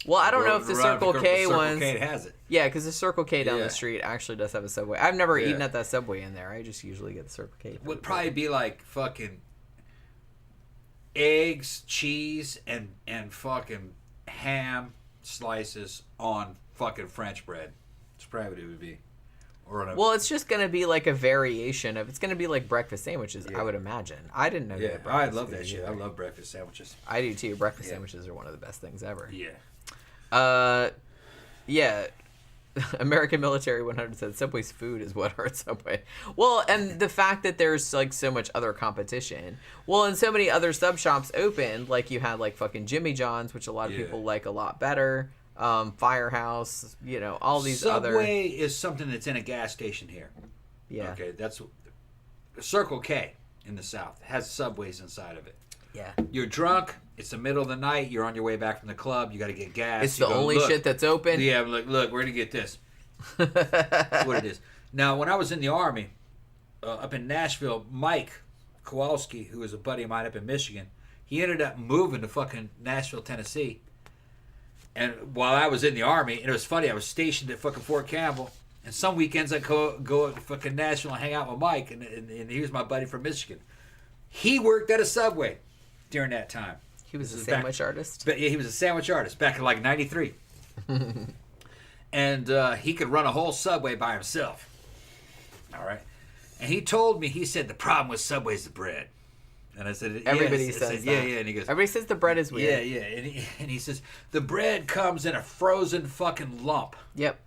Well, I don't know if the Circle K ones... Circle K has it. Yeah, because the Circle K down the street actually does have a Subway. I've never eaten at that Subway in there. I just usually get the Circle K. It would probably be like fucking eggs, cheese, and fucking ham slices on fucking French bread. That's probably what it would be. Well, it's just going to be like a variation of... It's going to be like breakfast sandwiches, I would imagine. I didn't know that. I love that shit. I love breakfast sandwiches. I do too. Breakfast sandwiches are one of the best things ever. Yeah. Yeah. American Military 100 said Subway's food is what hurts Subway. Well, and the fact that there's like so much other competition. Well, and so many other sub shops opened. Like you had like fucking Jimmy John's, which a lot of people like a lot better. Firehouse, you know, all these Subway is something that's in a gas station here. Yeah. Okay, that's Circle K in the South has Subways inside of it. Yeah. You're drunk. It's the middle of the night. You're on your way back from the club. You got to get gas. It's the only shit that's open. Yeah. Look, we're gonna get this. That's what it is. Now, when I was in the Army, up in Nashville, Mike Kowalski, who was a buddy of mine up in Michigan, he ended up moving to fucking Nashville, Tennessee. And while I was in the Army, and it was funny, I was stationed at fucking Fort Campbell, and some weekends I'd go to fucking Nashville and hang out with Mike, and he was my buddy from Michigan. He worked at a Subway during that time. He was a sandwich artist? But yeah, he was a sandwich artist back in like 93. And he could run a whole Subway by himself. All right. And he told me, he said, the problem with Subway is the bread. And I said, everybody says that. Yeah. And he goes, everybody says the bread is weird. Yeah. And he says, the bread comes in a frozen fucking lump. Yep.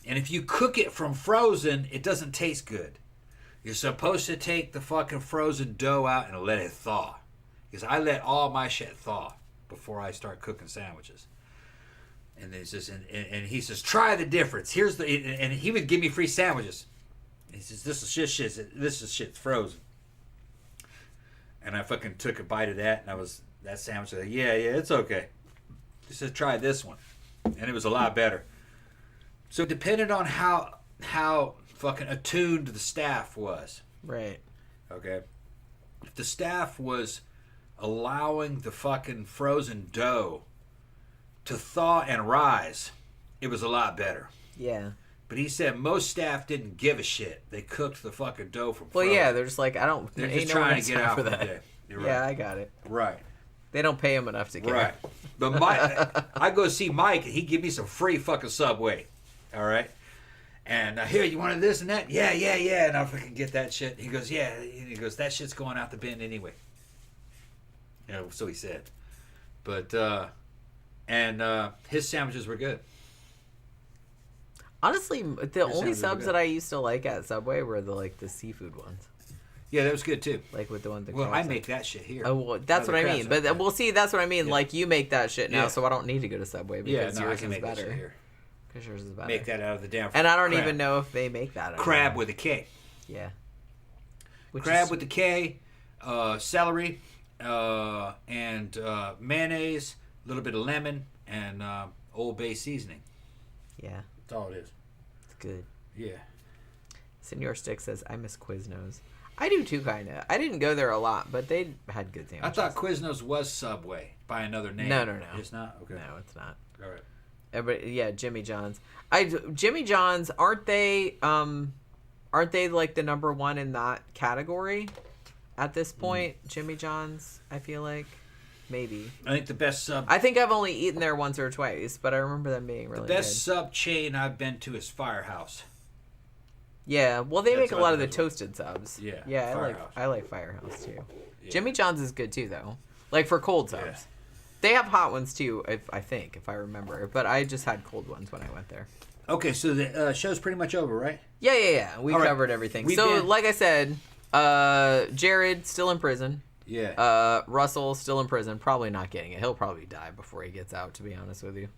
And if you cook it from frozen, it doesn't taste good. You're supposed to take the fucking frozen dough out and let it thaw. Because I let all my shit thaw before I start cooking sandwiches. And he says, and he says, try the difference. Here's the, and he would give me free sandwiches. He says, this is shit's frozen. And I fucking took a bite of that, and that sandwich. I was like, yeah, it's okay. He said, try this one, and it was a lot better. So it depended on how fucking attuned the staff was. Right. Okay. If the staff was allowing the fucking frozen dough to thaw and rise, it was a lot better. Yeah. But he said most staff didn't give a shit. They cooked the fucking dough from Well, frozen. yeah, they're just like, I don't. They're ain't just no one trying has to get time out for for the that. day. You're Yeah, right. I got it. Right. They don't pay him enough to care. Right. But I go see Mike, and he give me some free fucking Subway. All right. And here, you wanted this and that? Yeah. And I'll fucking get that shit. He goes, yeah. And he goes, that shit's going out the bin anyway. You know, so he said. But, his sandwiches were good. Honestly, the only subs that I used to like at Subway were the seafood ones. Yeah, that was good too. Like with the one that. Well, I make that shit here. Oh, well, that's what I mean. But we'll see. That's what I mean. Yeah. Like you make that shit now, Yeah. so I don't need to go to Subway because I yours can is make that shit better. here. Because yours is better. Make that out of the damn. And I don't crab. even know if they make that. Crab anymore. with a K. Yeah. Crab with the K, celery, and mayonnaise, a little bit of lemon, and Old Bay seasoning. Yeah. That's all it is. It's good. Yeah. Senor Stick says, I miss Quiznos. I do too, kind of. I didn't go there a lot, but they had good sandwiches. I thought Quiznos was Subway by another name. No. It's not? Okay. No, it's not. All right. Everybody, yeah, Jimmy John's. Jimmy John's, aren't they like the number one in that category at this point? Jimmy John's, I feel like. Maybe. I think the best sub... I think I've only eaten there once or twice, but I remember them being really The best good. sub chain I've been to is Firehouse. Yeah, well, they That's make a what lot I of the think. toasted subs. Yeah, Yeah, Firehouse. I like Firehouse too. Yeah. Jimmy John's is good too, though. Like for cold subs. Yeah. They have hot ones too, if I remember. But I just had cold ones when I went there. Okay, so the show's pretty much over, right? Yeah. We All right. covered everything. We've So, been- like I said, Jared still in prison. Yeah. Russell still in prison. Probably not getting it. He'll probably die before he gets out, to be honest with you,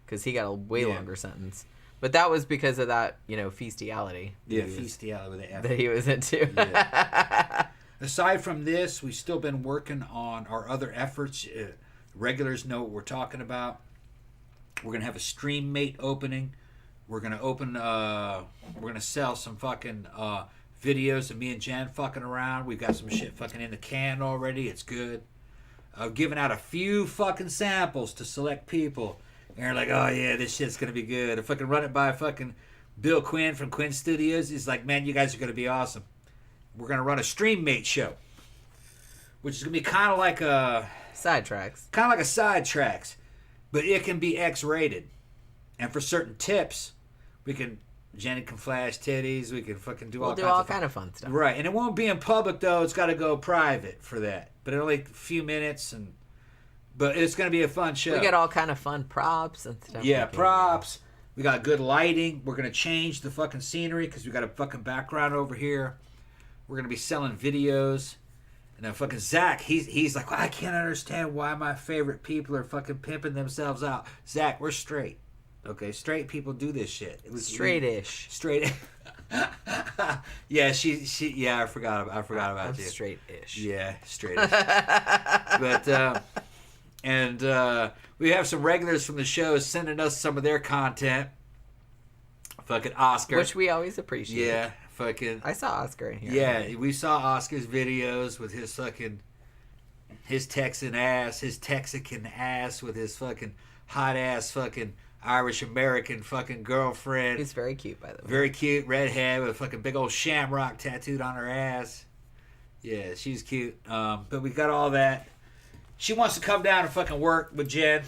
because he got a way longer sentence. But that was because of that, feastiality. Yeah, feastiality with the F. That he was into. Yeah. Aside from this, we've still been working on our other efforts. Regulars know what we're talking about. We're going to have a stream mate opening. We're going to open, we're going to sell some fucking videos of me and Jan fucking around. We've got some shit fucking in the can already. It's good. I've given out a few fucking samples to select people. And they're like, oh yeah, this shit's going to be good. I fucking run it by fucking Bill Quinn from Quinn Studios. He's like, man, you guys are going to be awesome. We're going to run a stream mate show, which is going to be kind of like a Sidetracks. sidetracks, but it can be X-rated. And for certain tips, Jenny can flash titties. We can fucking do We'll do all kind of fun stuff. Right, and it won't be in public though. It's got to go private for that. But it'll take a few minutes, but it's going to be a fun show. We got all kind of fun props and stuff. Yeah, like that. props. We got good lighting. We're going to change the fucking scenery because we got a fucking background over here. We're going to be selling videos. And then fucking Zach, he's like, well, I can't understand why my favorite people are fucking pimping themselves out. Zach, we're straight. Okay, straight people do this shit. Straight-ish. Straight. Yeah, she. Yeah, I forgot about I'm you. straight-ish. Yeah, straight-ish. But we have some regulars from the show sending us some of their content. Fucking Oscar. Which we always appreciate. Yeah, fucking. I saw Oscar in here. Yeah, we saw Oscar's videos with his Texan ass, his Texican ass with his fucking hot ass fucking Irish American fucking girlfriend. He's very cute, by the way. Very cute, redhead with a fucking big old shamrock tattooed on her ass. Yeah, she's cute. But we got all that. She wants to come down and fucking work with Jen.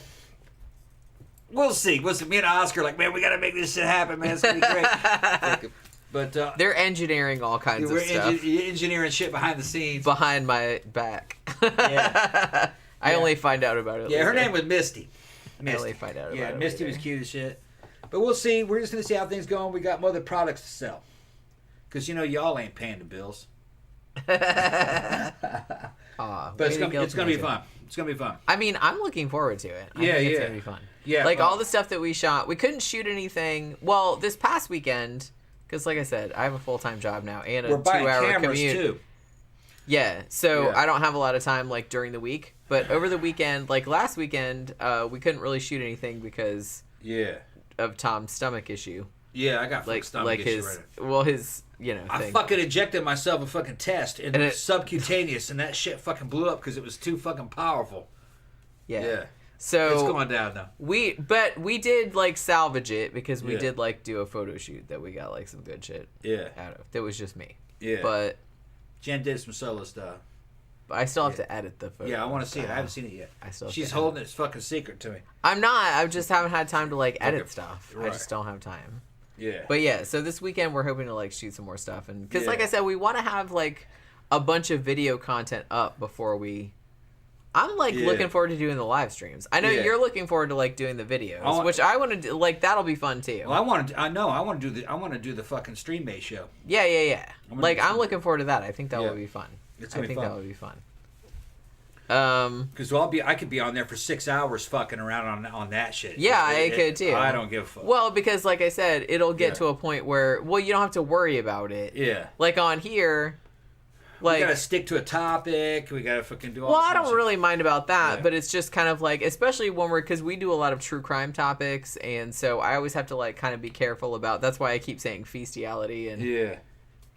We'll see. Me and Oscar like, man, we got to make this shit happen, man. It's going to be great. But They're engineering all kinds of stuff engineering shit behind the scenes. behind my back. Yeah. I only find out about it Yeah, later. her name was Misty. I only find out about Yeah, it Misty later. was cute as shit. But we'll see. We're just going to see how things go. We got other products to sell. Because, y'all ain't paying the bills. Aw, But it's way to gonna guilt be me. fun. It's gonna be fun. I mean, I'm looking forward to it. I think it's gonna be fun. Yeah, like all the stuff that we shot, we couldn't shoot anything. Well, this past weekend, because like I said, I have a full-time job now and a We're buying 2-hour cameras commute. too. Yeah, so Yeah. I don't have a lot of time like during the week, but over the weekend, like last weekend, we couldn't really shoot anything because Yeah. of Tom's stomach issue. Yeah, I got Like stomach like issue his right his I thing. fucking injected myself a fucking test and And it it- was subcutaneous and that shit fucking blew up because it was too fucking powerful. Yeah. Yeah. So it's going down now. we did like salvage it because we Yeah. did like do a photo shoot that we got like some good shit Yeah. out of. That was just me. Yeah. But Jen did some solo stuff. I still have to edit the photo. Yeah, I want to see it. I haven't seen it yet. I still have She's to holding it. It's fucking secret to me. I'm not. I just haven't had time to like edit Okay. stuff. I Right. just don't have time. Yeah. But yeah, so this weekend we're hoping to like shoot some more stuff, and because like Yeah. I said, we want to have like a bunch of video content up before we. I'm like Yeah. looking forward to doing the live streams. I know Yeah. you're looking forward to like doing the videos, I want- which I want to do. Like that'll be fun too. Well, I want to do the fucking stream mate show. Yeah. gonna Like do I'm some- looking forward to that. I think that Yeah. will be fun. It's I gonna be think fun. that would be fun. Because I could be on there for 6 hours fucking around on that shit. Yeah, I could too. I don't give a fuck. Well, because like I said, it'll get Yeah. to a point where you don't have to worry about it. Yeah. Like on here, We like gotta stick to a topic. We gotta fucking do all. well, this I kind of don't shit. really mind about that, Yeah. but it's just kind of like, especially when because we do a lot of true crime topics, and so I always have to like kind of be careful about. That's why I keep saying feastiality and Yeah.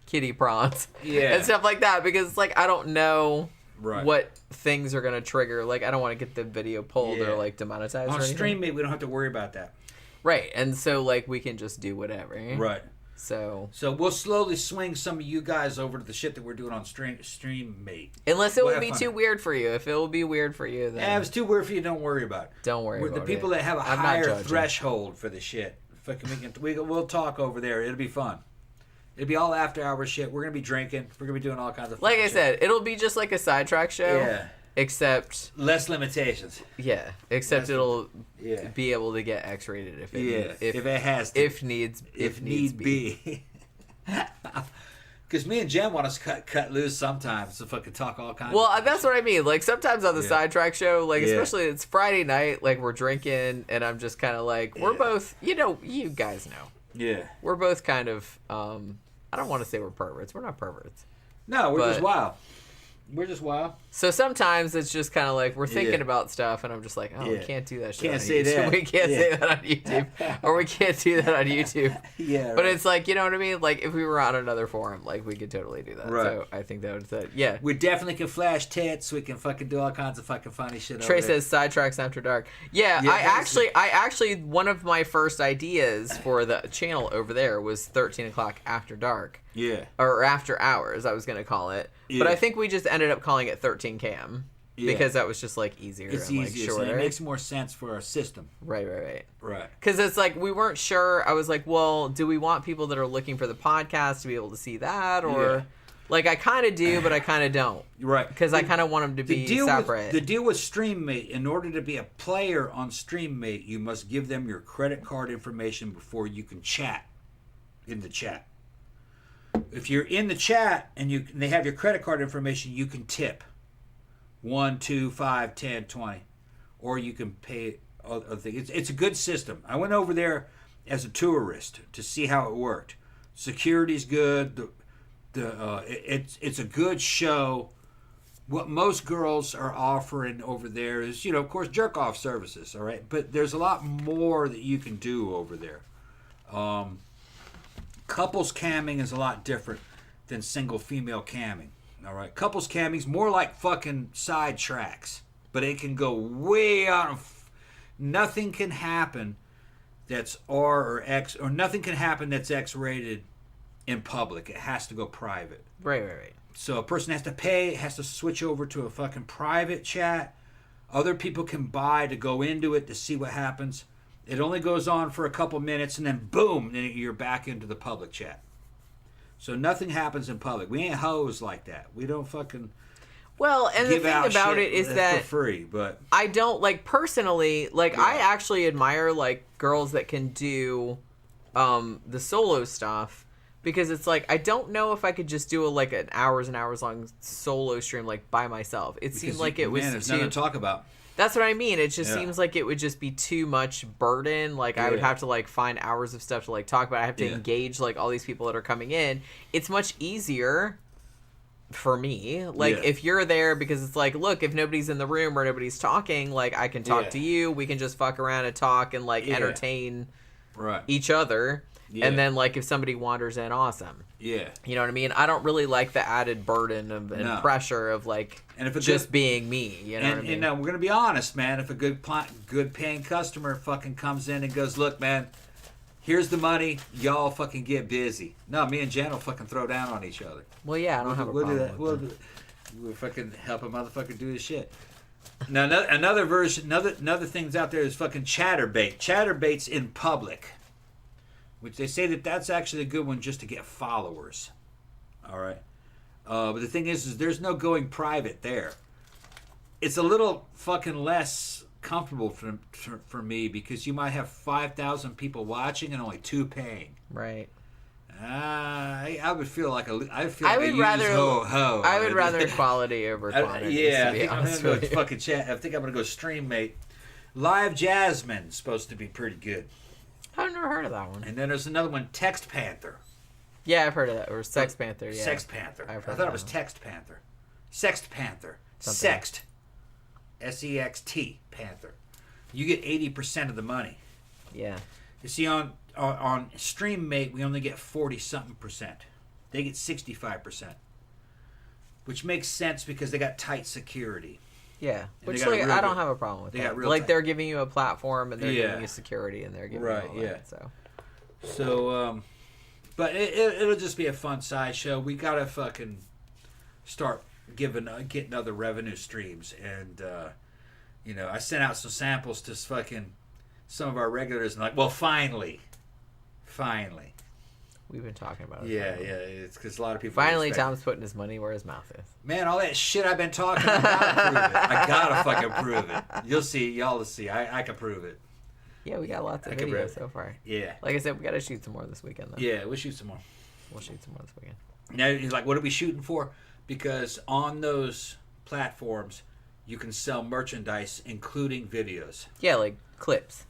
kitty prawns, Yeah. and stuff like that, because it's like I don't know Right. what things are gonna trigger. Like I don't want to get the video pulled Yeah. or like demonetized or On anything. stream mate, we don't have to worry about that. Right, and so like we can just do whatever. Right. So So we'll slowly swing some of you guys over to the shit that we're doing on stream mate. unless it We'll would have be fun. too weird for you, if it will be weird for you, then Yeah, if it's too weird for you, don't worry about it. don't worry We're about the people it. that have a I'm not higher judging. threshold for the shit. Fucking, we'll talk over there. It'll be fun. It'll be all after hours shit. We're gonna be drinking. We're gonna be doing all kinds of fun Like I shit. said, it'll be just like a sidetrack show. Yeah. Except, Less limitations. yeah. Except That's- it'll Yeah. be able to get X-rated if it Yeah. if If it has to. if needs if needs need be. Because me and Jen want us cut loose sometimes to fucking talk all kinds. Well, of that's what I mean. Like sometimes on the Yeah. sidetrack show, like Yeah. especially it's Friday night, like we're drinking, and I'm just kind of like, we're Yeah. both, you guys know, Yeah. we're both kind of, I don't want to say we're perverts. We're not perverts. No, we're just But- wild. We're just wild. So sometimes it's just kind of like we're thinking Yeah. about stuff, and I'm just like, oh, we Yeah. can't do that shit. Can't on say YouTube. that. We can't Yeah. say that on YouTube, or we can't do that on YouTube. Yeah. But it's like, you know what I mean? Like if we were on another forum, like we could totally do that. Right. So I think that would, yeah. we definitely can flash tits. We can fucking do all kinds of fucking funny shit. Trey over there. says sidetracks after dark. Yeah, Yeah, I actually, one of my first ideas for the channel over there was 13 o'clock after dark, Yeah. or after hours, I was gonna call it. But Yeah. I think we just ended up calling it 13 cam Yeah. because that was just like easier. It's and, like, easier. So shorter. it makes more sense for our system. Right. Right. Because it's like we weren't sure. I was like, well, do we want people that are looking for the podcast to be able to see that, or Yeah. like I kind of do, but I kind of don't, Right. because I kind of want them to be separate. The deal with StreamMate, in order to be a player on StreamMate, you must give them your credit card information before you can chat in the chat. If you're in the chat and they have your credit card information, you can tip 1, 2, 5, 10, 20, or you can pay other things. It's a good system. I went over there as a tourist to see how it worked. Security's good. It's a good show. What most girls are offering over there is, of course, jerk off services. All right, but there's a lot more that you can do over there. Couples camming is a lot different than single female camming. All right, couples camming's more like fucking side tracks, but it can go way out of. Nothing can happen that's R or X, or nothing can happen that's X-rated in public. It has to go private. Right. So a person has to pay, has to switch over to a fucking private chat. Other people can buy to go into it to see what happens. It only goes on for a couple minutes, and then boom, then you're back into the public chat. So nothing happens in public. We ain't hoes like that. We don't fucking Well, and the give thing out about shit it is for that free. But I don't like personally, like Yeah. I actually admire like girls that can do the solo stuff, because it's like I don't know if I could just do like an hours and hours long solo stream like by myself. It seemed like it was there's too. nothing to talk about. That's what I mean. It just Yeah. seems like it would just be too much burden. Like I would Yeah. have to like find hours of stuff to like talk about. I have to Yeah. engage like all these people that are coming in. It's much easier for me. Like Yeah. if you're there, because it's like, look, if nobody's in the room or nobody's talking, like I can talk Yeah. to you. We can just fuck around and talk and like Yeah. entertain Right. each other. Yeah. And then like if somebody wanders in, awesome. Yeah. You know what I mean? I don't really like the added burden and pressure of like and if a just being me. You know what I mean? And we're gonna be honest, man. If a good paying customer fucking comes in and goes, look, man, here's the money, y'all fucking get busy. No, me and Jen will fucking throw down on each other. Well, yeah, I don't have a problem with that. We'll fucking help a motherfucker do his shit. Now, another version, another things out there is fucking chatterbait. Chatterbait's in public, which they say that's actually a good one just to get followers. All right, but the thing is there's no going private there. It's a little fucking less comfortable for me because you might have 5,000 people watching and only 2 paying. Right. I would feel like I would rather quality over quantity. Yeah, I think I'm gonna go fucking chat. I think I'm gonna go stream mate. Live Jasmine's supposed to be pretty good. I've never heard of that one. And then there's another one, Text Panther. Yeah, I've heard of that. Or Sex Panther. Yeah. Sex Panther. I thought it was Text Panther. Sext Panther. Something. Sext. SEXT Panther. You get 80% of the money. Yeah. You see, on StreamMate, we only get 40-something%. They get 65%, which makes sense because they got tight security. Yeah, which like I don't have a problem with that. Like they're giving you a platform and they're giving you security and they're giving you all that. So, but it'll just be a fun sideshow. We gotta fucking start getting other revenue streams, and I sent out some samples to fucking some of our regulars and like, well, finally. We've been talking about it. Yeah, it's because a lot of people. Finally, Tom's putting his money where his mouth is. Man, all that shit I've been talking about, I gotta fucking prove it. You'll see, y'all will see. I can prove it. Yeah, we got lots of videos so far. Yeah. Like I said, we gotta shoot some more this weekend, though. Yeah, we'll shoot some more. We'll shoot some more this weekend. Now, he's like, what are we shooting for? Because on those platforms, you can sell merchandise, including videos. Yeah, like clips.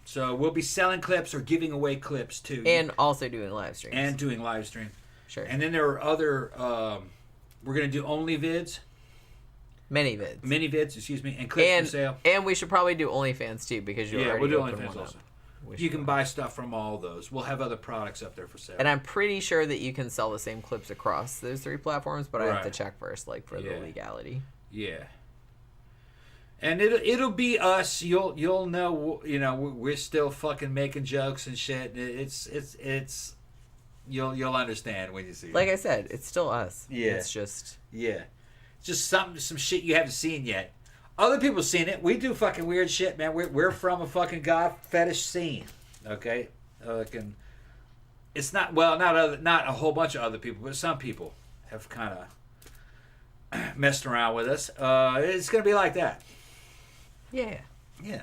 So we'll be selling clips or giving away clips too. And also doing live streams. Sure. And then there are other, we're going to do only vids. Mini vids, excuse me, and clips for sale. And we should probably do OnlyFans too because we'll do OnlyFans also. You can buy stuff from all those. We'll have other products up there for sale. And I'm pretty sure that you can sell the same clips across those 3 platforms, but I have to check first, like for the legality. Yeah. And it'll be us. You'll know. We're still fucking making jokes and shit. It's you'll understand when you see it. Like I said, it's still us. Yeah. It's just some shit you haven't seen yet. Other people have seen it. We do fucking weird shit, man. We're from a fucking god fetish scene. Okay, it's not not a whole bunch of other people, but some people have kind of messed around with us. It's gonna be like that. Yeah. Yeah.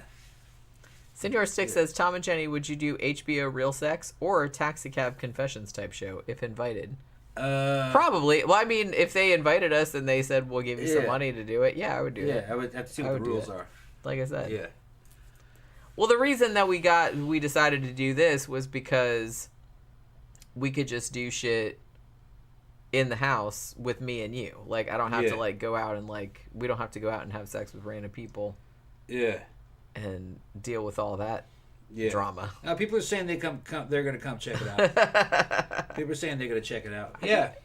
Senor Stick says, Tom and Jenny, would you do HBO Real Sex or Taxi Cab Confessions type show if invited? Probably. Well, I mean, if they invited us and they said we'll give you some money to do it, I would do it. Yeah, I would have to see what the rules are. Like I said. Yeah. Well, the reason that we decided to do this was because we could just do shit in the house with me and you. Like, I don't have to like go out and like we don't have to go out and have sex with random people. Yeah. And deal with all that drama. Now, people are saying they're going to come check it out. People are saying they're going to check it out.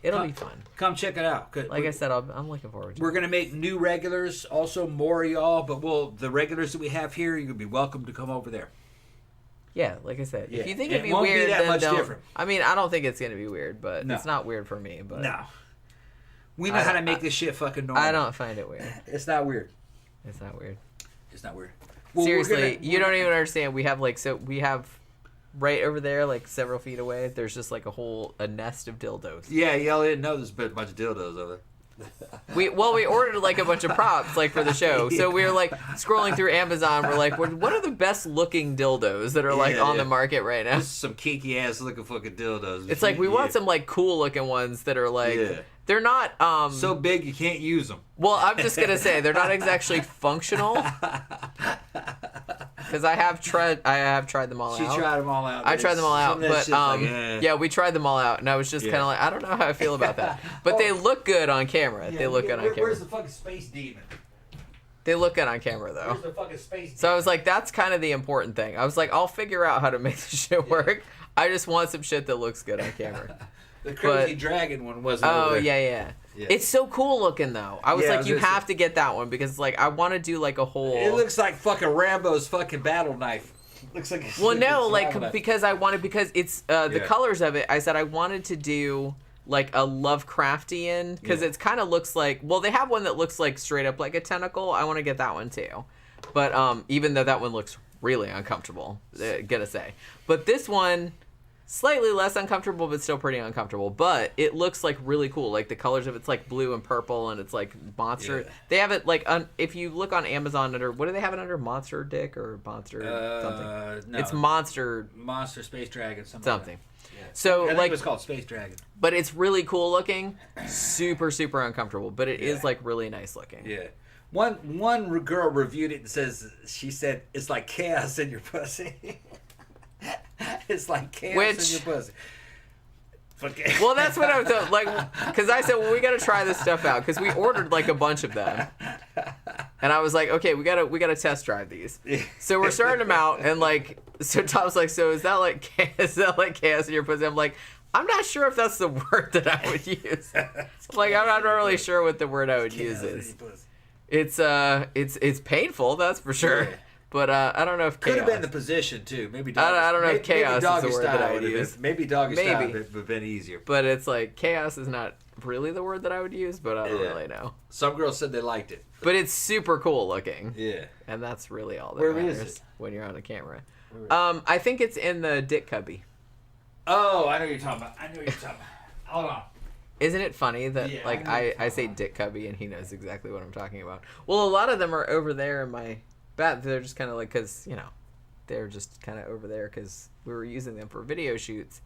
It'll be fun. Come check it out. Like I said, I'm looking forward to it. We're going to make new regulars, also more of y'all, but the regulars that we have here, you're going to be welcome to come over there. Yeah, like I said, if you think it'd be won't weird, be that then much don't. Different. I mean, I don't think it's going to be weird, but it's not weird for me. But no. We know how to make this shit fucking normal. I don't find it weird. It's not weird. It's not weird. It's not weird. Well, seriously, you don't even understand. We have right over there, like several feet away, there's just like a nest of dildos. Yeah, y'all didn't know there's a bunch of dildos over there. We ordered like a bunch of props like for the show. So we were like scrolling through Amazon. We're like, what are the best looking dildos that are like on the market right now? This is some kinky ass looking fucking dildos. It's like we want some like cool looking ones that are like they're not so big you can't use them. Well, I'm just gonna say they're not exactly functional. Because I have tried them all out. She tried them all out. I tried them all out, but we tried them all out, and I was just kind of like, I don't know how I feel about that. But they look good on camera. They look good on camera. Where's the fucking space demon? They look good on camera, though. Where's the fucking space demon? So I was like, that's kind of the important thing. I was like, I'll figure out how to make this shit work. I just want some shit that looks good on camera. The crazy dragon one wasn't. Oh over there. yeah. Yeah. It's so cool looking though. I was Yeah, I like, was you gonna have say- to get that one because like I want to do like a whole. It looks like fucking Rambo's fucking battle knife. Looks like. Well, no, it's like battle knife. because it's the Yeah. colors of it. I said I wanted to do like a Lovecraftian because Yeah. it's kind of looks like. Well, they have one that looks like straight up like a tentacle. I want to get that one too, but even though that one looks really uncomfortable, gonna say, but this one. Slightly less uncomfortable, but still pretty uncomfortable. But it looks like really cool. Like the colors of it's like blue and purple, and it's like monster. Yeah. They have it like if you look on Amazon under what do they have it under? Monster Dick or Monster something? No. It's Monster Monster Space Dragon something. something. Yeah. So I think like, it was called Space Dragon. but it's really cool looking. Super uncomfortable, but it is Yeah. like really nice looking. Yeah. One girl reviewed it and she said it's like chaos in your pussy. It's like chaos in your pussy. Okay. Well, that's what I was like, because I said, well, we got to try this stuff out because we ordered like a bunch of them, and I was like, okay, we gotta test drive these. So we're starting them out, and like, so Tom's like, so is that like chaos in your pussy? I'm like, I'm not sure if that's the word that I would use. Like, I'm not really sure what the word I would use is. It's painful, that's for sure. Yeah. But I don't know if Could chaos. have been the position too. Maybe. I don't know if chaos is the word that I would use. Maybe doggy style Maybe. would have been easier. But it's like chaos is not really the word that I would use, but I don't Yeah. really know. Some girls said they liked it. But it's super cool looking. Yeah. And that's really all that Where matters is it? when you're on a camera. I think it's in the dick cubby. Oh, I know what you're talking about. Hold on. Isn't it funny that Yeah, like I know I say dick cubby and he knows exactly what I'm talking about? Well, a lot of them are over there in my bat. They're just kind of like because they're just kind of over there because we were using them for video shoots,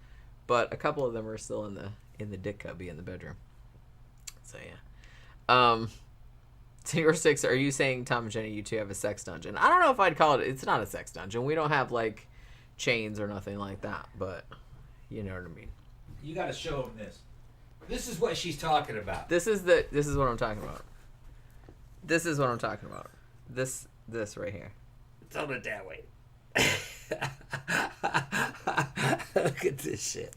but a couple of them are still in the dick cubby in the bedroom. So yeah. Senior 6, are you saying Tom and Jenny, you two have a sex dungeon? I don't know if I'd call it. It's not a sex dungeon. We don't have like chains or nothing like that, but you know what I mean. You got to show them this. This is what she's talking about. This is what I'm talking about. This is what I'm talking about. This right here. Tell it that way. Look at this shit.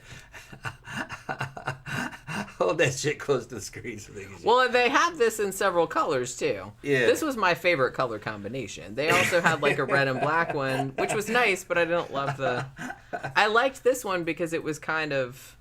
Hold that shit close to the screen so they can see. Well, they have this in several colors too. Yeah. This was my favorite color combination. They also had like a red and black one, which was nice, but I didn't love the. I liked this one because it was kind of,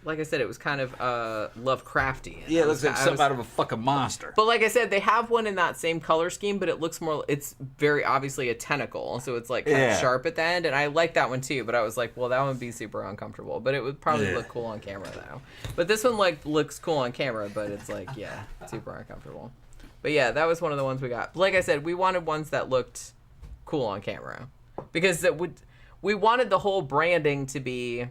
like I said, it was kind of Lovecraftian. Yeah, it looks like something out of a fucking monster. But like I said, they have one in that same color scheme, but it looks more. It's very obviously a tentacle, so it's like kind of sharp at the end, and I like that one too. But I was like, well, that one would be super uncomfortable, but it would probably look cool on camera though. But this one like looks cool on camera, but it's like super uncomfortable. But yeah, that was one of the ones we got. Like I said, we wanted ones that looked cool on camera because we wanted the whole branding to be.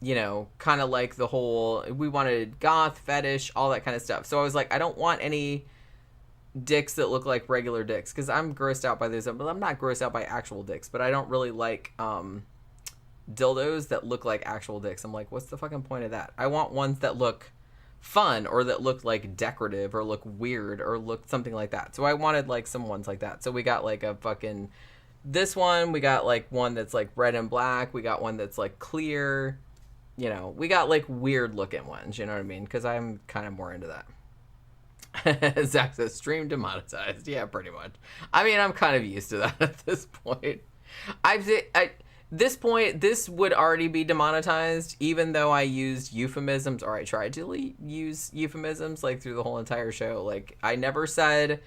Kind of like the whole, we wanted goth, fetish, all that kind of stuff. So I was like, I don't want any dicks that look like regular dicks because I'm grossed out by those. But I'm not grossed out by actual dicks, but I don't really like dildos that look like actual dicks. I'm like, what's the fucking point of that? I want ones that look fun or that look like decorative or look weird or look something like that. So I wanted like some ones like that. So we got like a fucking, this one, we got like one that's like red and black. We got one that's like clear. We got like weird looking ones, you know what I mean? Because I'm kind of more into that. Zach says, stream demonetized. Yeah, pretty much. I mean, I'm kind of used to that at this point. This point, this would already be demonetized, even though I used euphemisms, or I tried to use euphemisms, like, through the whole entire show. Like, I never said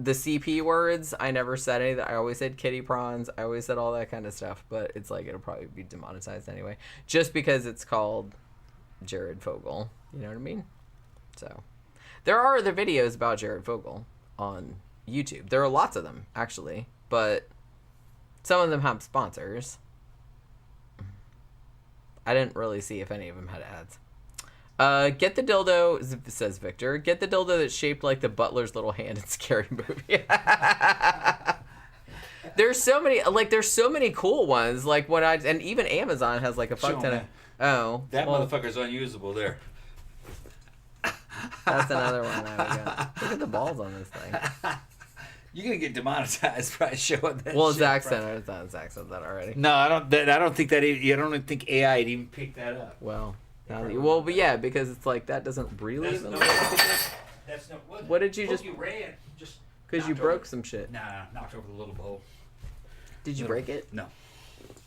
the CP words. I never said any of that. I always said kitty prawns. I always said all that kind of stuff, but it's like it'll probably be demonetized anyway, just because it's called Jared Fogle. You know what I mean? So there are other videos about Jared Fogle on YouTube. There are lots of them, actually, but some of them have sponsors. I didn't really see if any of them had ads. Get the dildo, says Victor. Get the dildo that's shaped like the butler's little hand in Scary Movie. There's so many cool ones. Like and even Amazon has like a fuck ton of. Oh, that motherfucker's unusable there. That's another one I got. Look at the balls on this thing. You're gonna get demonetized by showing that. Well, shit, Zach bro. said Zach said that already. No, I don't think that. I don't think AI would even pick that up. Well, but yeah, because it's like that doesn't really even look like it. That's no. What did you just? You ran just Because you broke some shit. Nah, knocked over the little bowl. Did you break it? No.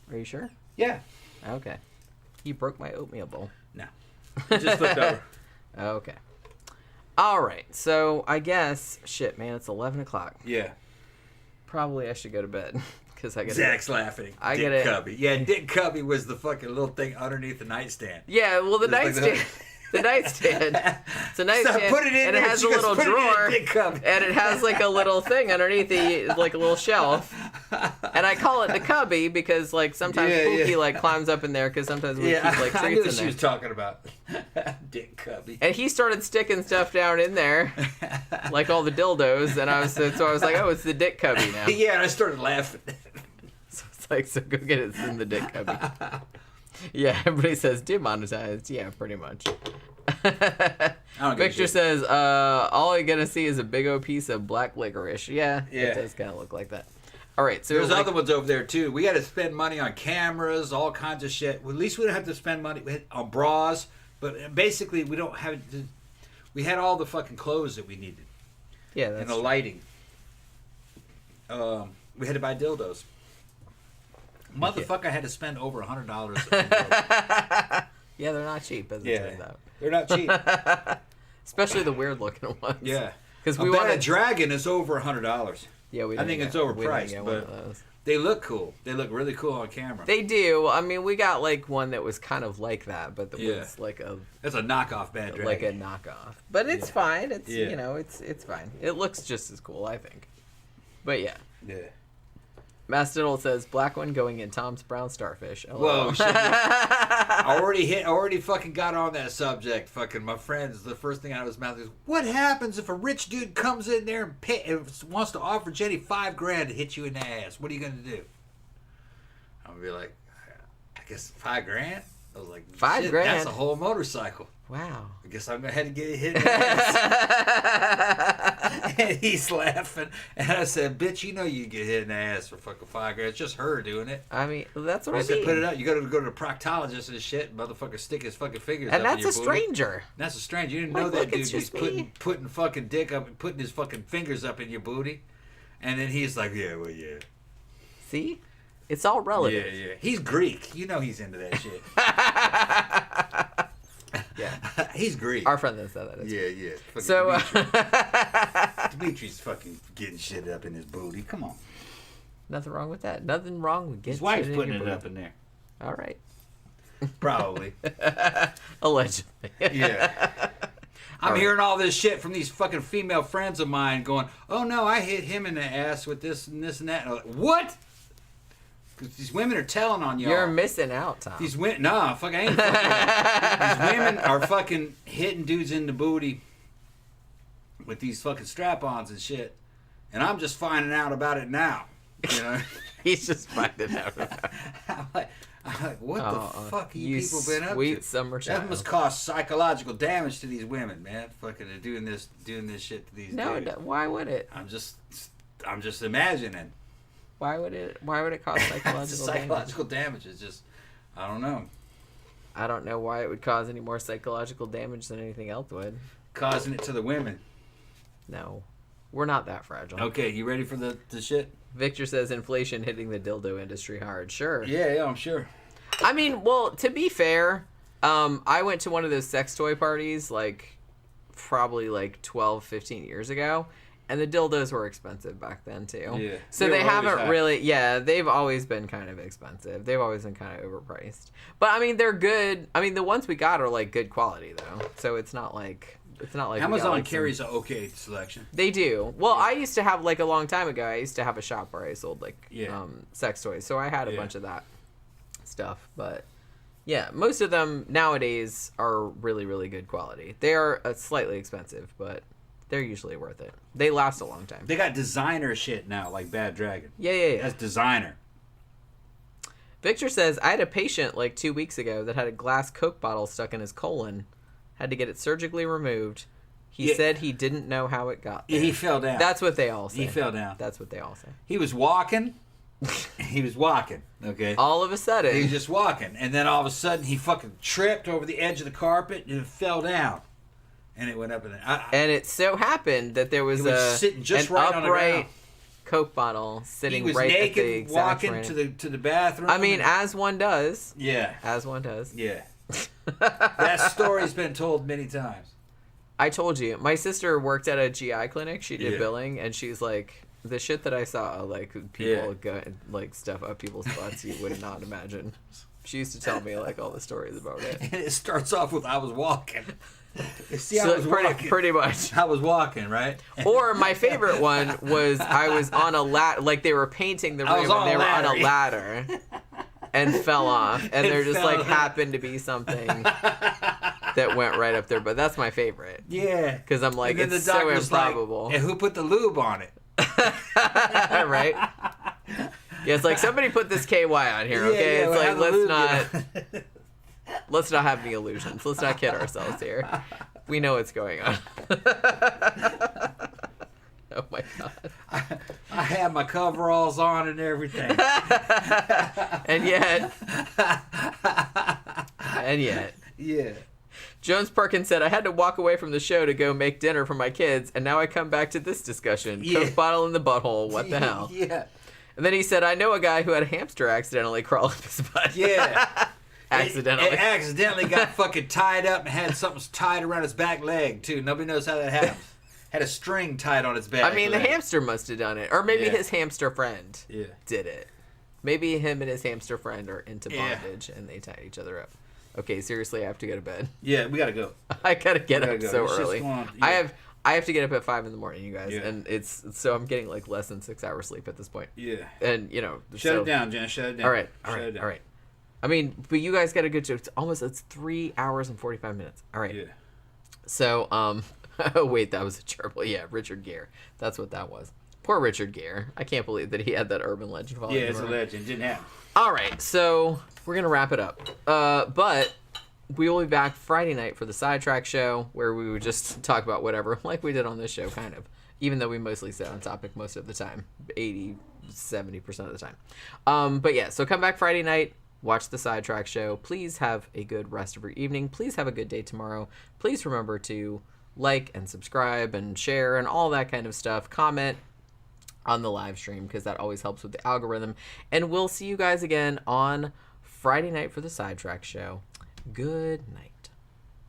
Are you sure? Yeah. Okay. You broke my oatmeal bowl. No. It just flipped over. Okay. All right. So I guess shit, man. It's 11 o'clock. Yeah. Probably I should go to bed because I get. Zach's laughing. I Dick get it. Cubby. Yeah, Dick Cubby was the fucking little thing underneath the nightstand. Yeah. Well, the nightstand. The nightstand. It's a nightstand, So put it in and there, it has she a goes, little "Put it in, drawer, Dick Cubby." and it has like a little thing underneath it, like a little shelf. And I call it the cubby because like sometimes Pookie like climbs up in there because sometimes we keep like I treats knew in what she there. was talking about. Dick Cubby. And he started sticking stuff down in there, like all the dildos, and I was like, oh, it's the dick cubby now. Yeah, and I started laughing. So it's like, so go get it. It's in the dick cubby. Yeah, everybody says demonetized. Yeah, pretty much. Victor says, all I'm gonna see is a big old piece of black licorice. Yeah, it does kind of look like that. All right, so there's other ones over there too. We got to spend money on cameras, all kinds of shit. Well, at least we don't have to spend money on bras, but basically we don't have to. We had all the fucking clothes that we needed. Yeah, that's and the true. lighting. We had to buy dildos. Motherfucker had to spend over $100. Yeah, they're not cheap, as it turns out. They're not cheap. Especially the weird looking ones. Yeah, because we want a dragon is over $100. Yeah, I think it's overpriced, but they look cool. They look really cool on camera. They do. I mean, we got like one that was kind of like that, but it was like it's a knockoff bad dragon. Like a knockoff, but it's fine. It's you know, it's fine. It looks just as cool, I think. But yeah. Yeah. Mastodon says black one going in Tom's brown starfish. Whoa! Shit. I already fucking got on that subject. Fucking my friends. The first thing out of his mouth is, "What happens if a rich dude comes in there and wants to offer Jenny $5,000 to hit you in the ass? What are you gonna do?" I'm gonna be like, "I guess $5,000." I was like, $5,000. That's a whole motorcycle. Wow. I guess I'm gonna have to get hit in the ass. And he's laughing, and I said, "Bitch, you know you get hit in the ass for fucking $5,000. It's just her doing it." I mean, that's what I said, mean. "Put it up. You got to go to the proctologist and shit. Motherfucker, stick his fucking fingers and up in that's your a booty." stranger. That's a stranger. You didn't know Like, that look, dude. it's He's just putting fucking dick up, putting his fucking fingers up in your booty, and then he's like, "Yeah, well, yeah." See, it's all relative. Yeah, yeah. He's Greek. You know he's into that shit. Yeah, he's Greek. Our friend that said that. Yeah. Fucking So, Dimitri's fucking getting shit up in his booty. Come on. Nothing wrong with that. Nothing wrong with getting His wife's shit in putting your it booty. up in there. All right. Probably. Allegedly. Yeah. I'm hearing all this shit from these fucking female friends of mine going, "Oh no, I hit him in the ass with this and this and that." And I'm like, what? Because these women are telling on y'all. You're missing out, Tom. These women, nah, fuck, I ain't fucking. These women are fucking hitting dudes in the booty with these fucking strap-ons and shit, and I'm just finding out about it now. You know, He's just finding out. I'm like, what the fuck you people been up to? Sweet summer child. That must cause psychological damage to these women, man. Fucking doing this shit to these No, dudes. why would it? I'm just imagining. Why would it cause psychological damage? Psychological damage is just, I don't know. I don't know why it would cause any more psychological damage than anything else would. Causing it to the women. No. We're not that fragile. Okay, you ready for the shit? Victor says inflation hitting the dildo industry hard. Sure. Yeah, I'm sure. I mean, well, to be fair, I went to one of those sex toy parties like probably like 12, 15 years ago. And the dildos were expensive back then, too. Yeah. So they haven't really... Yeah, they've always been kind of expensive. They've always been kind of overpriced. But, I mean, they're good. I mean, the ones we got are, like, good quality, though. So it's not like... Amazon carries an okay selection. They do. Well, I used to have, like, a long time ago, I used to have a shop where I sold, like, sex toys. So I had a bunch of that stuff. But, yeah, most of them nowadays are really, really good quality. They are slightly expensive, but... they're usually worth it. They last a long time. They got designer shit now, like Bad Dragon. Yeah. That's designer. Victor says, I had a patient like 2 weeks ago that had a glass Coke bottle stuck in his colon. Had to get it surgically removed. He said he didn't know how it got there. Yeah, he fell down. That's what they all say. He fell down. That's what they all say. He was walking. He was walking. Okay. All of a sudden. He was just walking, and then all of a sudden he fucking tripped over the edge of the carpet and fell down, and it went up in there. And it so happened that there was, sitting just an right on the upright ground. Coke bottle sitting He was right at the naked, exact walking to the bathroom. I mean, as one does. Yeah. As one does. Yeah. That story's been told many times. I told you, my sister worked at a GI clinic. She did Yeah. billing, and she's like, the shit that I saw, like people go like stuff up people's butts, you would not imagine. She used to tell me like all the stories about it. And it starts off with I was walking. See, So I was walking. pretty much. I was walking, right? Or my favorite one was I was on a ladder, like they were painting the room and they were on a ladder and fell off, and there just like happened to be something that went right up there. But that's my favorite. Yeah. Because I'm like, And then it's the so doctor's improbable. Like, and who put the lube on it? Right? Yeah, it's like somebody put this KY on here, okay? Yeah, it's well, like have the lube, let's not have any illusions. Let's not kid ourselves here. We know what's going on. Oh my god. I had my coveralls on and everything. And yet. Yeah. Jones Perkins said, I had to walk away from the show to go make dinner for my kids, and now I come back to this discussion. Yeah. Coke bottle in the butthole. What the hell? Yeah. And then he said, I know a guy who had a hamster accidentally crawl up his butt. Yeah. Accidentally. It accidentally got fucking tied up and had something tied around its back leg, too. Nobody knows how that happens. Had a string tied on its back I mean, leg. the hamster must have done it. Or maybe Yeah. his hamster friend Yeah. did it. Maybe him and his hamster friend are into Yeah. bondage and they tie each other up. Okay, seriously, I have to go to bed. Yeah, we gotta go. I gotta get gotta up go. so It's just early. going on- I yeah. have to get up at 5 a.m, you guys, Yeah. and it's so I'm getting like less than 6 hours sleep at this point. Yeah. And you know, Shut it down, Jen. Shut it down. All right, Shut it down. all right. I mean, but you guys got a good joke. It's 3 hours and 45 minutes. All right. Yeah. So, oh wait, that was a terrible. Yeah, Richard Gere. That's what that was. Poor Richard Gere. I can't believe that he had that urban legend following Yeah, him it's a around. legend. Didn't happen. All right, so we're gonna wrap it up. But we will be back Friday night for the Sidetrack show, where we would just talk about whatever, like we did on this show, kind of. Even though we mostly stay on topic most of the time, 80-70% of the time. But yeah, so come back Friday night. Watch the Sidetrack show. Please have a good rest of your evening. Please have a good day tomorrow. Please remember to like and subscribe and share and all that kind of stuff. Comment on the live stream because that always helps with the algorithm. And we'll see you guys again on Friday night for the Sidetrack show. Good night.